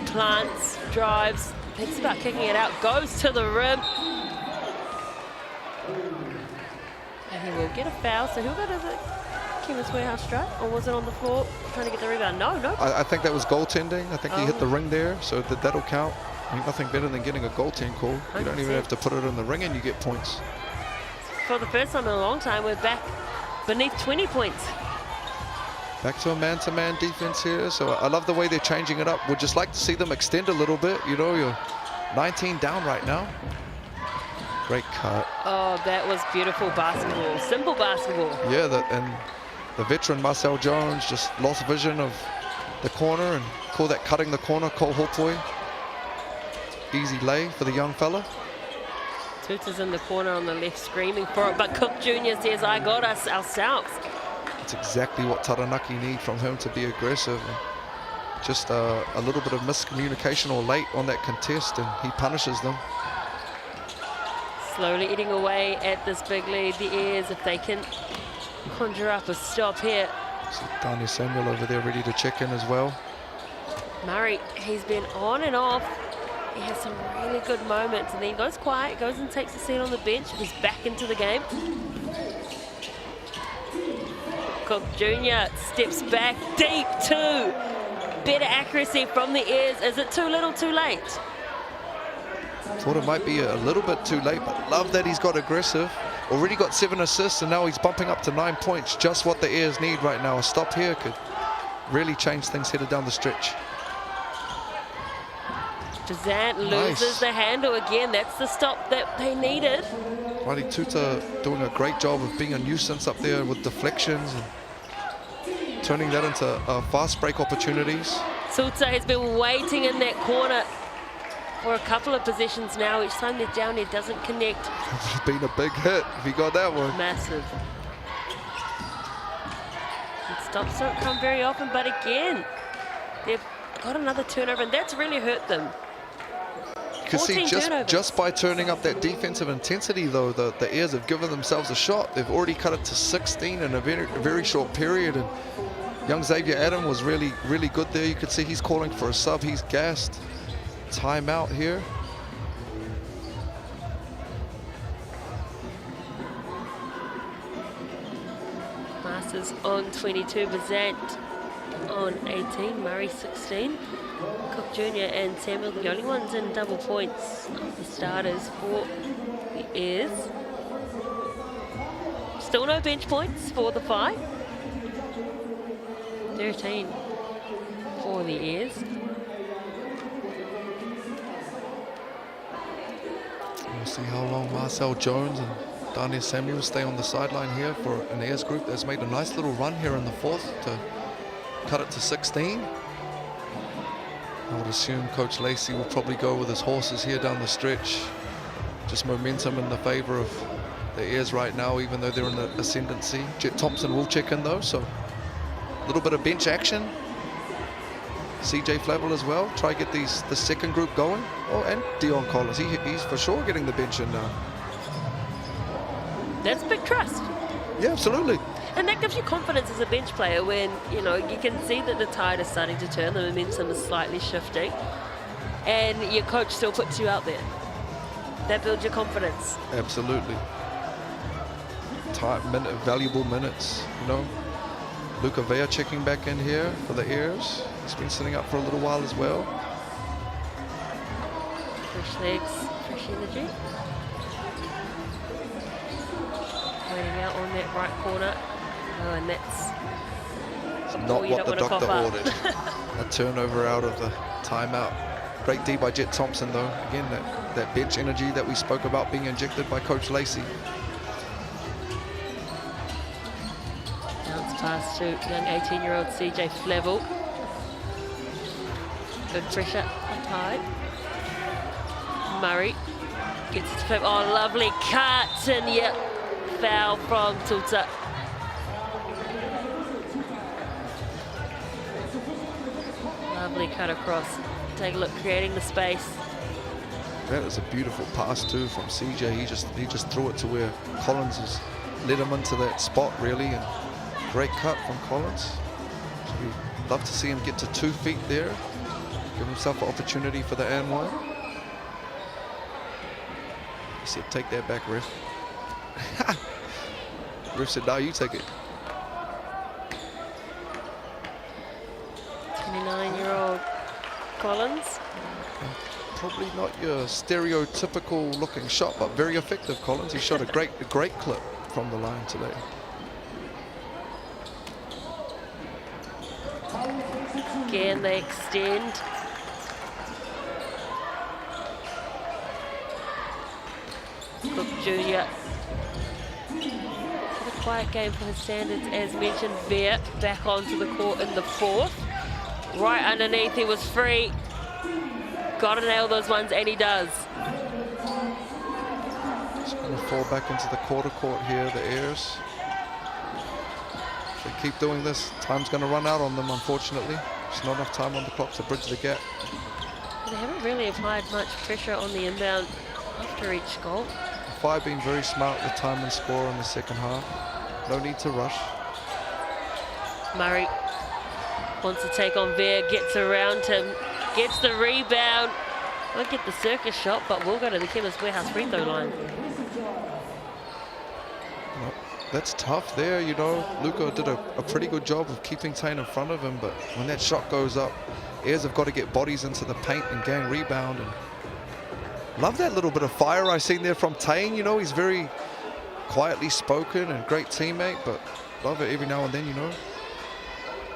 plants, drives, thinks about kicking it out, goes to the rim. And he will get a foul, so who got it? Chemist Warehouse strut, or was it on the floor trying to get the rebound? No. I think that was goaltending. I think he hit the ring there, so that'll count. Ain't nothing better than getting a goaltend call. 100%. You don't even have to put it in the ring and you get points. For the first time in a long time, we're back beneath 20 points. Back to a man-to-man defense here. So I love the way they're changing it up. Would just like to see them extend a little bit. You know, you're 19 down right now. Great cut. Oh, that was beautiful basketball. Simple basketball. Yeah, and the veteran Marcel Jones just lost vision of the corner and call that cutting the corner. Cole Hopoi. Easy lay for the young fella. Tuta's in the corner on the left screaming for it, but Cook Jr. says, I got us ourselves. It's exactly what Taranaki need from him to be aggressive. And just a little bit of miscommunication or late on that contest, and he punishes them. Slowly eating away at this big lead. The Airs, if they can conjure up a stop here. So Daniel Samuel over there ready to check in as well. Murray, he's been on and off. He has some really good moments, and then he goes quiet, goes and takes a seat on the bench. He's back into the game. Cook Jr. steps back deep too. Better accuracy from the Airs. Is it too little, too late? Thought it might be a little bit too late, but love that he's got aggressive. Already got 7 assists, and now he's bumping up to 9 points. Just what the Airs need right now. A stop here could really change things headed down the stretch. Jazant loses the handle again. That's the stop that they needed. Riley Tuta doing a great job of being a nuisance up there with deflections and turning that into fast break opportunities. Tuta has been waiting in that corner for a couple of possessions now. Each time they're down, it doesn't connect. It's been a big hit if he got that one. Massive. And stops don't come very often, but again, they've got another turnover, and that's really hurt them. You can see just by turning up that defensive intensity, though, the Airs have given themselves a shot. They've already cut it to 16 in a very short period, and young Xavier Adam was really good there. You could see he's calling for a sub. He's gassed. Timeout here. Masters on 22, Bazant on 18, Murray 16. Cook Jr. and Samuel the only ones in double points of the starters for the Airs. Still no bench points for the Whai. 13 for the Airs. We'll see how long Marcel Jones and Daniel Samuel stay on the sideline here for an Airs group that's made a nice little run here in the fourth to cut it to 16. I would assume Coach Lacey will probably go with his horses here down the stretch. Just momentum in the favor of the Airs right now, even though they're in the ascendancy. Jet Thompson will check in though, so a little bit of bench action. CJ Flavel as well, try to get the second group going. Oh, and Dion Collins, he's for sure getting the bench in now. That's big trust. Yeah, absolutely. And that gives you confidence as a bench player when, you know, you can see that the tide is starting to turn, the momentum is slightly shifting, and your coach still puts you out there. That builds your confidence. Absolutely. Valuable minutes, you know. Luca Vea checking back in here for the Airs. He's been sitting up for a little while as well. Fresh legs, fresh energy. Waiting out on that right corner. Oh, and that's not what the doctor ordered. A turnover out of the timeout. Great D by Jet Thompson, though. Again, that bench energy that we spoke about being injected by Coach Lacey. Bounce pass to young 18-year-old CJ Flavel. Good pressure up high. Murray gets it to Flavel. Oh, lovely cut, and yep, foul from Tuta. Lovely cut across. Take a look, creating the space. That is a beautiful pass too from CJ. He just threw it to where Collins has led him into that spot really, and great cut from Collins. So we'd love to see him get to 2 feet there, give himself an opportunity for the and one. He said, "Take that back, ref." Ref said, "No, you take it." 29-year-old Collins. Probably not your stereotypical looking shot, but very effective, Collins. He shot a great clip from the line today. Again, they extend. Cook Jr. A quiet game for his standards, as mentioned. Veer back onto the court in the fourth. Right underneath, he was free. Got to nail those ones, and he does. Just going to fall back into the quarter court here, the Airs. If they keep doing this, time's going to run out on them, unfortunately. There's not enough time on the clock to bridge the gap. They haven't really applied much pressure on the inbound after each goal. FI being very smart with time and score in the second half. No need to rush. Murray wants to take on Veer, gets around him, gets the rebound. Won't get the circus shot, but we'll go to the Chemist Warehouse free throw line. Well, that's tough there, you know. Luca did a pretty good job of keeping Tane in front of him, but when that shot goes up, Airs have got to get bodies into the paint and gang rebound. And love that little bit of fire I seen there from Tane. You know, he's very quietly spoken and great teammate, but love it every now and then, you know.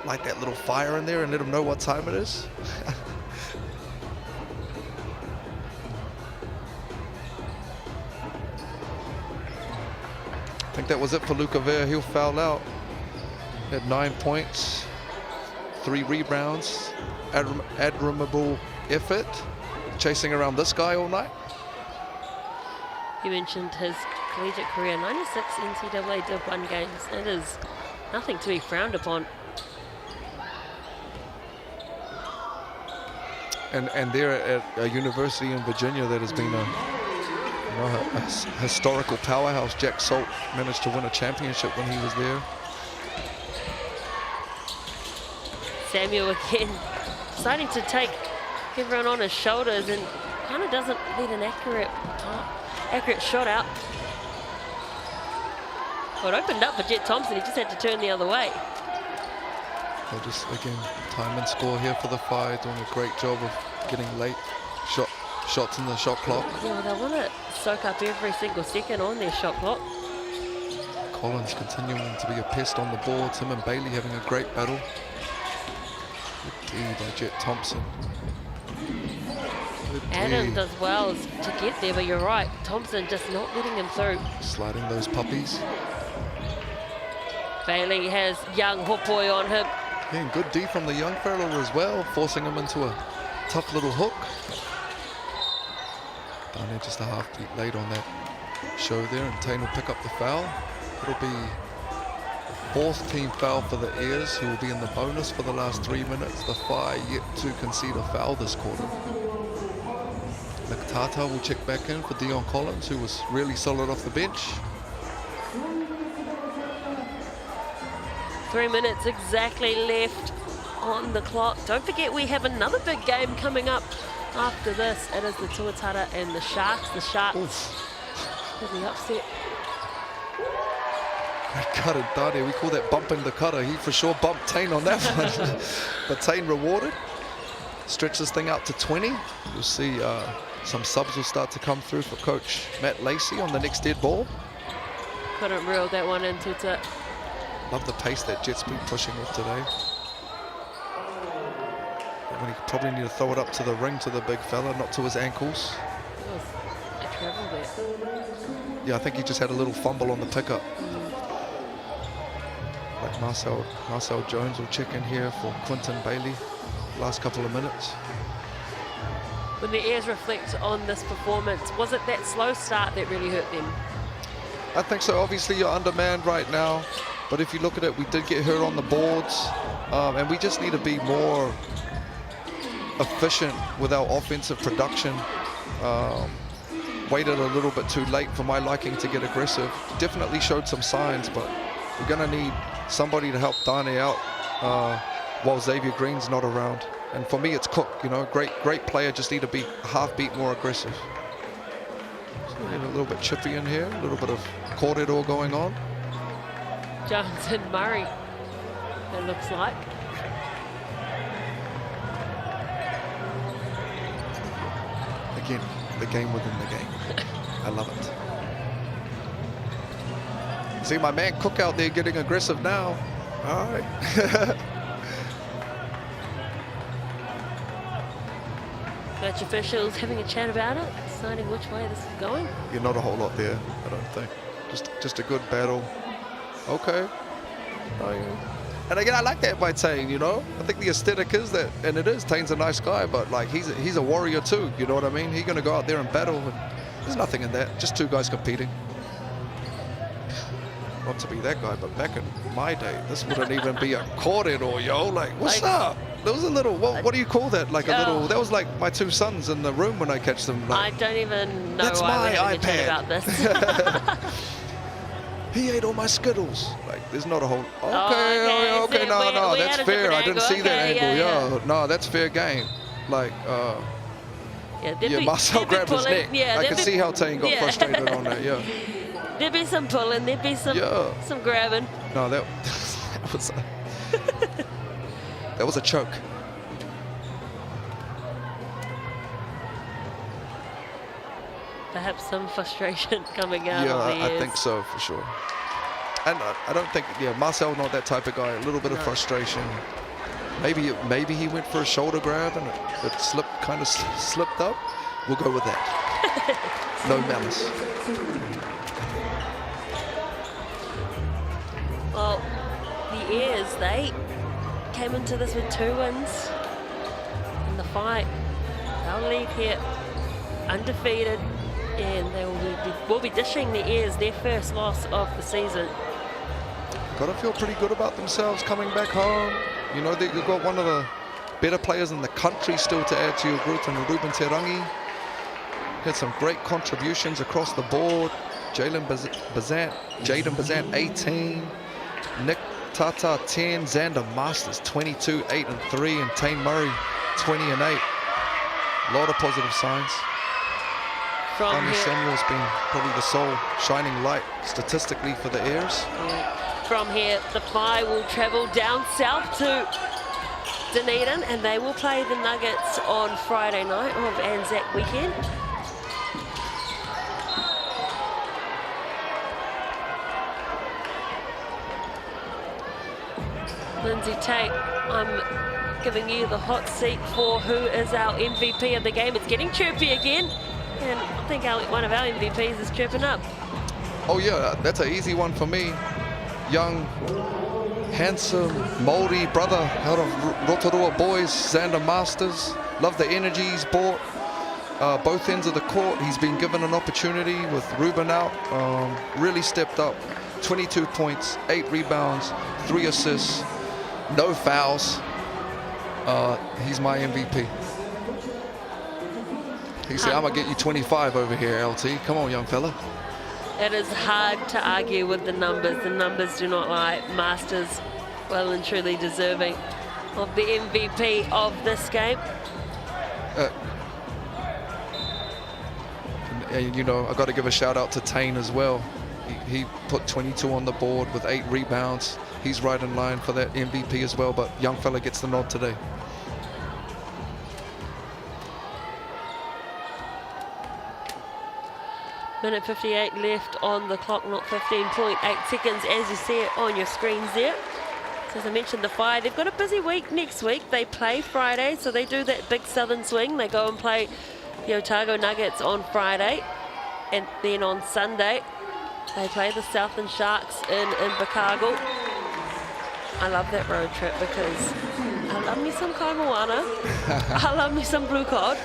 Like that little fire in there and let him know what time it is. I think that was it for Luca Veer. He'll foul out. He had 9 points, 3 rebounds, admirable effort, chasing around this guy all night. You mentioned his collegiate career, 96 NCAA Div 1 games. That is nothing to be frowned upon. And there at a university in Virginia that has been a historical powerhouse. Jack Salt managed to win a championship when he was there. Samuel again deciding to take everyone on his shoulders and kind of doesn't let an accurate shot out. Well, it opened up for Jet Thompson. He just had to turn the other way. They'll just, again, time and score here for the Phi, doing a great job of getting late shots in the shot clock. Yeah, they want to soak up every single second on their shot clock. Collins continuing to be a pest on the boards. Him and Bailey having a great battle. Good D by Jet Thompson. Good Adam D. does well to get there, but you're right. Thompson just not letting him through. Sliding those puppies. Bailey has young Hopoi on him. Yeah, and good D from the young fella as well, forcing him into a tough little hook. Down there just a half beat late on that show there, and Tane will pick up the foul. It'll be the 4th team foul for the Airs, who will be in the bonus for the last 3 minutes. The Phi yet to concede a foul this quarter. Nakatata will check back in for Dion Collins, who was really solid off the bench. 3 minutes exactly left on the clock. Don't forget we have another big game coming up after this. It is the Tuatara and the Sharks. The Sharks will be upset. Great cut in Dade. We call that bumping the cutter. He for sure bumped Tane on that one. But Tane rewarded. Stretch this thing out to 20. You'll see some subs will start to come through for Coach Matt Lacey on the next dead ball. Couldn't reel that one in, Tuta. Love the pace that Jet's been pushing with today. When he probably need to throw it up to the ring to the big fella, not to his ankles. It was a travel there. Yeah, I think he just had a little fumble on the pickup. Like Marcel Jones will check in here for Quinton Bailey. Last couple of minutes. When the Airs reflect on this performance, was it that slow start that really hurt them? I think so. Obviously, you're undermanned right now. But if you look at it, we did get hurt on the boards. And we just need to be more efficient with our offensive production. Waited a little bit too late for my liking to get aggressive. Definitely showed some signs, but we're going to need somebody to help Dane out while Xavier Green's not around. And for me, it's Cook, you know, great player, just need to be a half beat more aggressive. So a little bit chippy in here, a little bit of corridor going on. Jones and Murray, it looks like. Again, the game within the game. I love it. See my man Cook out there getting aggressive now. All right. Match officials having a chat about it, deciding which way this is going. You're not a whole lot there, I don't think. Just a good battle. Okay. Oh, yeah. And again, I like that by Tane, you know. I think the aesthetic is that, and it is. Tane's a nice guy, but like he's a warrior too. You know what I mean? He's gonna go out there and battle. And there's nothing in that. Just two guys competing. Not to be that guy, but back in my day, this wouldn't even be a court at all, yo. Like, what's up? There was a little. What do you call that? Like a little. That was like my two sons in the room when I catch them. Like, I don't even know that's why my we're having a chat iPad. about this. He ate all my Skittles. Like, there's not a whole. Okay, okay, okay, so no, we that's had a fair. I different didn't see angle. that Okay, angle. yeah. No, that's fair game. Like, Yeah, Marcel grabbed his neck. Yeah, I could see how Tane got frustrated on that. Yeah. There'd be some pulling, there'd be some grabbing. No, that was that was a choke. Perhaps some frustration coming out Yeah, of the I ears. think so for sure. And I don't think, Marcel not that type of guy. A little bit of frustration. Maybe he went for a shoulder grab and it slipped, kind of slipped up. We'll go with that. No malice. Well, the Airs, they came into this with 2 wins in the fight. They'll leave here undefeated, and they will be dishing the Airs their first loss of the season. Got to feel pretty good about themselves coming back home. You know that you've got one of the better players in the country still to add to your group, and Ruben Terangi had some great contributions across the board. Jaden Bazant 18, Nick Tata 10, Xander Masters 22, 8 and 3, and Tane Murray 20 and 8. A lot of positive signs. Arnie Samuel's been probably the sole shining light statistically for the Airs. From here, the Fly will travel down south to Dunedin, and they will play the Nuggets on Friday night of Anzac weekend. Lindsay Tate, I'm giving you the hot seat for who is our MVP of the game. It's getting chirpy again, and I think one of our MVPs is chirping up. Oh yeah, that's an easy one for me. Young, handsome, moldy brother out of Rotorua boys, Xander Masters. Love the energy he's brought. Both ends of the court, he's been given an opportunity with Ruben out. Really stepped up. 22 points, 8 rebounds, 3 assists, no fouls. He's my MVP. He said, I'm gonna get you 25 over here, LT. Come on, young fella. It is hard to argue with the numbers. The numbers do not lie. Masters well and truly deserving of the MVP of this game. And you know, I got to give a shout out to Tane as well. He put 22 on the board with 8 rebounds. He's right in line for that MVP as well, but young fella gets the nod today. Minute 58 left on the clock, not 15.8 seconds as you see it on your screens there. So as I mentioned, the Fire, they've got a busy week next week. They play Friday, so they do that big southern swing. They go and play the Otago Nuggets on Friday, and then on Sunday they play the Southern Sharks in Invercargill. I love that road trip because I love me some kai moana, I love me some blue cod,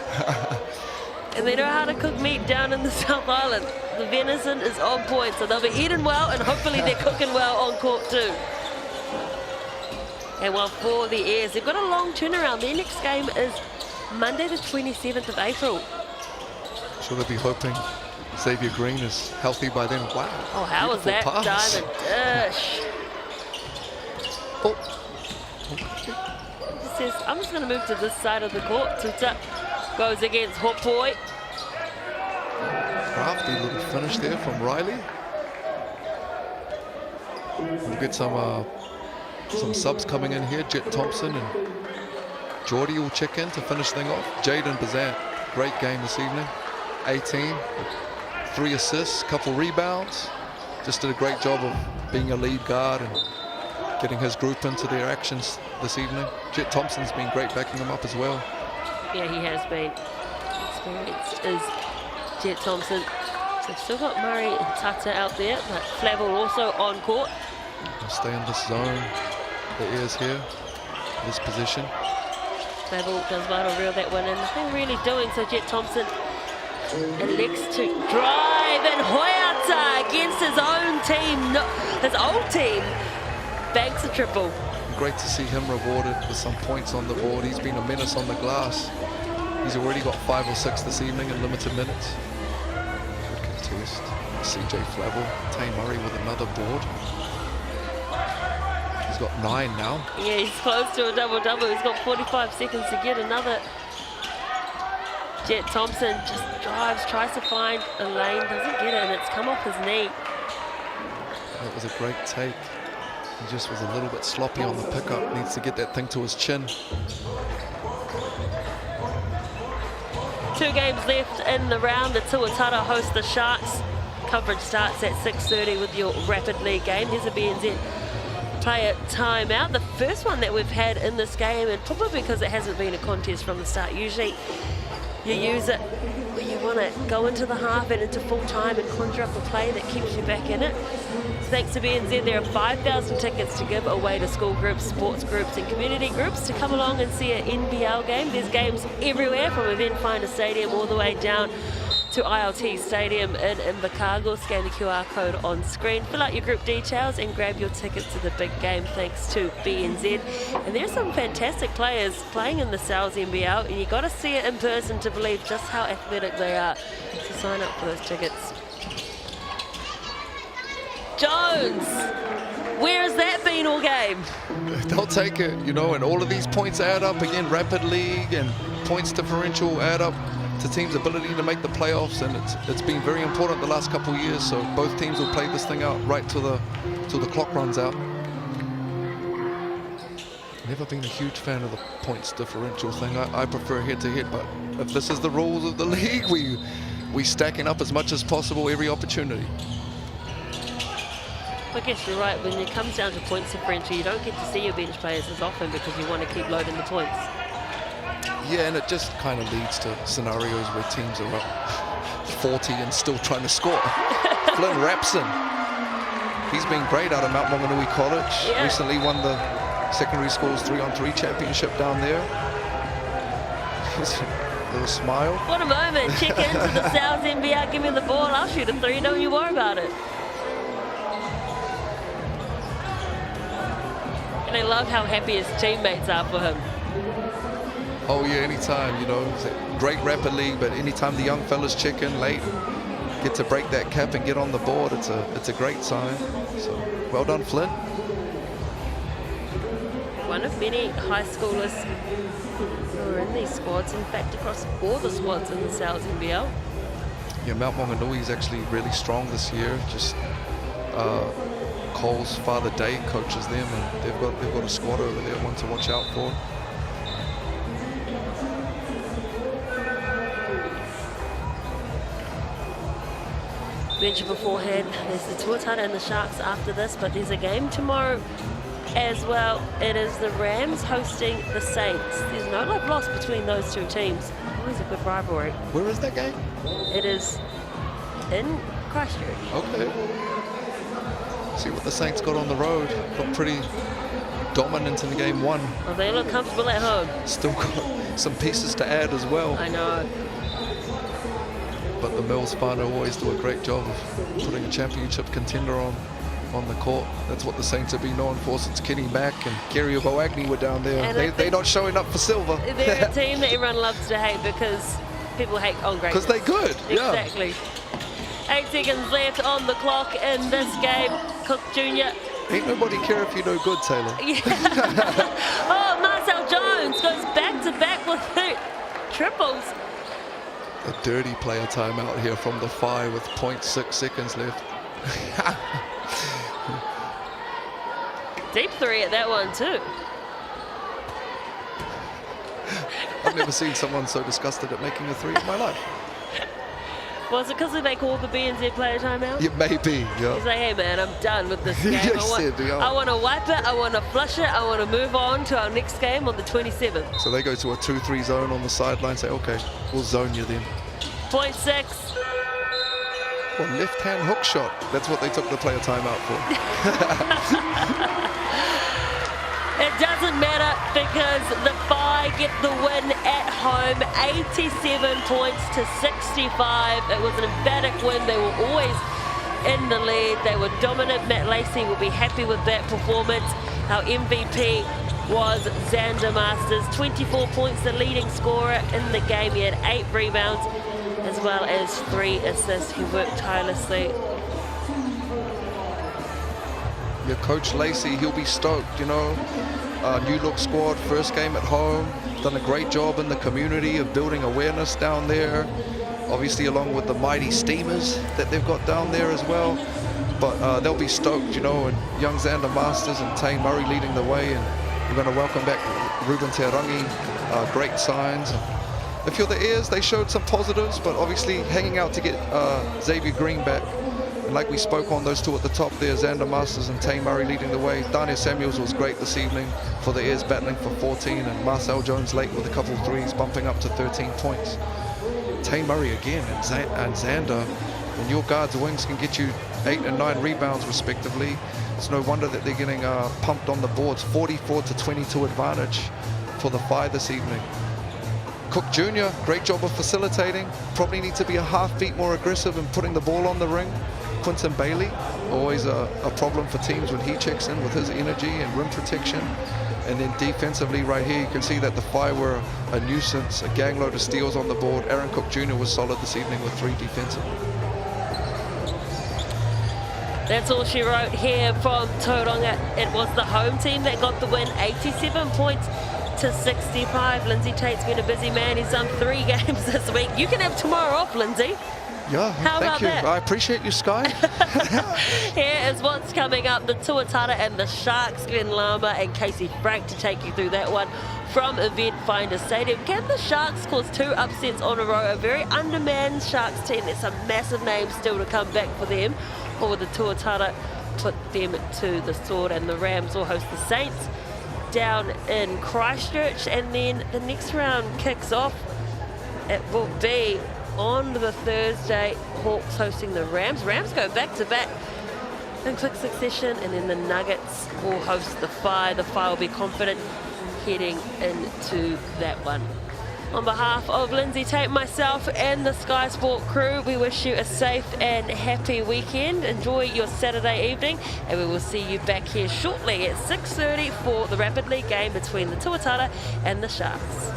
and they know how to cook meat down in the South Island. The venison is on point, so they'll be eating well, and hopefully they're cooking well on court too. And while for the Airs, they've got a long turnaround. Their next game is Monday the 27th of April. So they'll be hoping Xavier Green is healthy by then. Wow. Oh, how was that pass. diamond dish? Oh. He says, I'm just going to move to this side of the court. Tuta goes against Hopoi. Crafty little finish there from Riley. We'll get some subs coming in here. Jet Thompson and Geordie will check in to finish thing off. Jaden Bazant, great game this evening. 18, 3 assists, couple rebounds. Just did a great job of being a lead guard and getting his group into their actions this evening. Jet Thompson's been great backing him up as well. Yeah, he has been. experienced is Jet Thompson. So they've still got Murray and Tata out there, but Flavel also on court. They'll stay in this zone. The Airs here, this position. Flavel does well to reel that one in. Nothing really doing, so Jet Thompson elects to drive, and Hoyata against his own team, his old team, banks a triple. Great to see him rewarded with some points on the board. He's been a menace on the glass. He's already got 5 or 6 this evening in limited minutes. Good contest. CJ Flavel, Tay Murray with another board. He's got 9 now. Yeah, he's close to a double-double. He's got 45 seconds to get another. Jet Thompson just drives, tries to find a lane, doesn't get it, and it's come off his knee. That was a great take. He just was a little bit sloppy on the pickup. Needs to get that thing to his chin. 2 games left in the round. The Tuatara host the Sharks. Coverage starts at 6:30 with your Rapid League game. Here's a BNZ player timeout. The first one that we've had in this game, and probably because it hasn't been a contest from the start. Usually you use it when you want to go into the half and into full time and conjure up a play that keeps you back in it. Thanks to BNZ, there are 5,000 tickets to give away to school groups, sports groups and community groups to come along and see an NBL game. There's games everywhere from Event Finder Stadium all the way down to ILT Stadium in Invercargill. Scan the QR code on screen, fill out your group details and grab your tickets to the big game thanks to BNZ. And there's some fantastic players playing in the Sal's NBL, and you got to see it in person to believe just how athletic they are. So sign up for those tickets. Jones, where has that been all game? They'll take it, you know, and all of these points add up again. Rapid League and points differential add up to teams' ability to make the playoffs, and it's been very important the last couple of years. So both teams will play this thing out right till the clock runs out. Never been a huge fan of the points differential thing. I prefer head-to-head, but if this is the rules of the league, we stacking up as much as possible every opportunity. I guess you're right. When it comes down to points differential, you don't get to see your bench players as often because you want to keep loading the points. Yeah, and it just kind of leads to scenarios where teams are up 40 and still trying to score. Flynn Rapson, he's been great out of Mount Maunganui College. Yeah. Recently won the secondary schools 3-on-3 championship down there. Little smile. What a moment. Check into the South NBL. Give me the ball. I'll shoot a 3. Don't you worry about it. And I love how happy his teammates are for him. Oh yeah, anytime, you know, it's a great Rapid League, but anytime the young fellas check in late, get to break that cap and get on the board, it's a great sign. So well done, Flynn. One of many high schoolers who are in these squads, in fact across all the squads in the South NBL. Yeah, Mount Maunganui is actually really strong this year. Just Cole's father Dave coaches them, and they've got a squad over there, one to watch out for. Mentioned beforehand, there's the Tuatara and the Sharks after this, but there's a game tomorrow as well. It is the Rams hosting the Saints. There's no love lost between those two teams. Always a good rivalry. Where is that game? It is in Christchurch. Okay. See what the Saints got on the road. Looked pretty dominant in game 1. Well, they look comfortable at home. Still got some pieces to add as well. I know. But the Mills Whānau always do a great job of putting a championship contender on the court. That's what the Saints have been known for since Kenny Mack and Kerry Oboagni were down there. They're not showing up for silver. They're a team that everyone loves to hate because people hate on greatness. Because they're good. Exactly. Yeah. 8 seconds left on the clock in this game. Cook Jr. Ain't nobody care if you're no good, Taylor. Yeah. Oh, Marcel Jones goes back-to-back with 2 triples. A dirty player timeout here from the 5 with 0.6 seconds left. Deep 3 at that one too. I've never seen someone so disgusted at making a 3 in my life. Was it because they called the BNZ player timeout? Yeah, maybe. Yeah. He's like, hey man, I'm done with this game. Yeah, he said, yeah. I want to wipe it, I want to flush it, I want to move on to our next game on the 27th. So they go to a 2-3 zone on the sideline, say, okay, we'll zone you then. Point 6. Well, left-hand hook shot. That's what they took the player timeout for. It doesn't matter because the Phi get the win at home, 87 points to 65. It was an emphatic win. They were always in the lead. They were dominant. Matt Lacey will be happy with that performance. Our MVP was Xander Masters, 24 points, the leading scorer in the game. He had 8 rebounds as well as 3 assists. He worked tirelessly. Your coach Lacey, he'll be stoked, you know. New look squad, first game at home, done a great job in the community of building awareness down there. Obviously along with the mighty Steamers that they've got down there as well. But they'll be stoked, you know, and young Xander Masters and Tane Murray leading the way, and we're going to welcome back Ruben Terangi, great signs. If you're the Airs, they showed some positives, but obviously hanging out to get Xavier Green back. And like we spoke on, those two at the top there, Xander Masters and Tane Murray leading the way. Daniel Samuels was great this evening for the Airs, battling for 14, and Marcel Jones late with a couple threes, bumping up to 13 points. Tane Murray again and Xander, when your guards' wings can get you 8 and 9 rebounds respectively, it's no wonder that they're getting pumped on the boards. 44 to 22 advantage for the Phi this evening. Cook Jr., great job of facilitating. Probably need to be a half beat more aggressive in putting the ball on the ring. Quinton Bailey, always a problem for teams when he checks in with his energy and rim protection. And then defensively right here, you can see that the Phi were a nuisance, a gang load of steals on the board. Aaron Cook Jr. was solid this evening with 3 defensively. That's all she wrote here from Tauranga. It was the home team that got the win, 87 points to 65. Lindsay Tate's been a busy man. He's done 3 games this week. You can have tomorrow off, Lindsay. Yeah, How thank about you. that? I appreciate you, Sky. Here is what's coming up. The Tuatara and the Sharks, Glenn Lama and Casey Frank to take you through that one from Event Finder Stadium. Can the Sharks cause 2 upsets on a row? A very undermanned Sharks team. There's some massive names still to come back for them. Or will the Tuatara put them to the sword? And the Rams will host the Saints down in Christchurch. And then the next round kicks off. It will be on the Thursday, Hawks hosting the Rams. Rams go back-to-back in quick succession, and then the Nuggets will host the Phi. The Phi will be confident heading into that one. On behalf of Lindsay Tate, myself, and the Sky Sport crew, we wish you a safe and happy weekend. Enjoy your Saturday evening, and we will see you back here shortly at 6:30 for the Rapid League game between the Tuatara and the Sharks.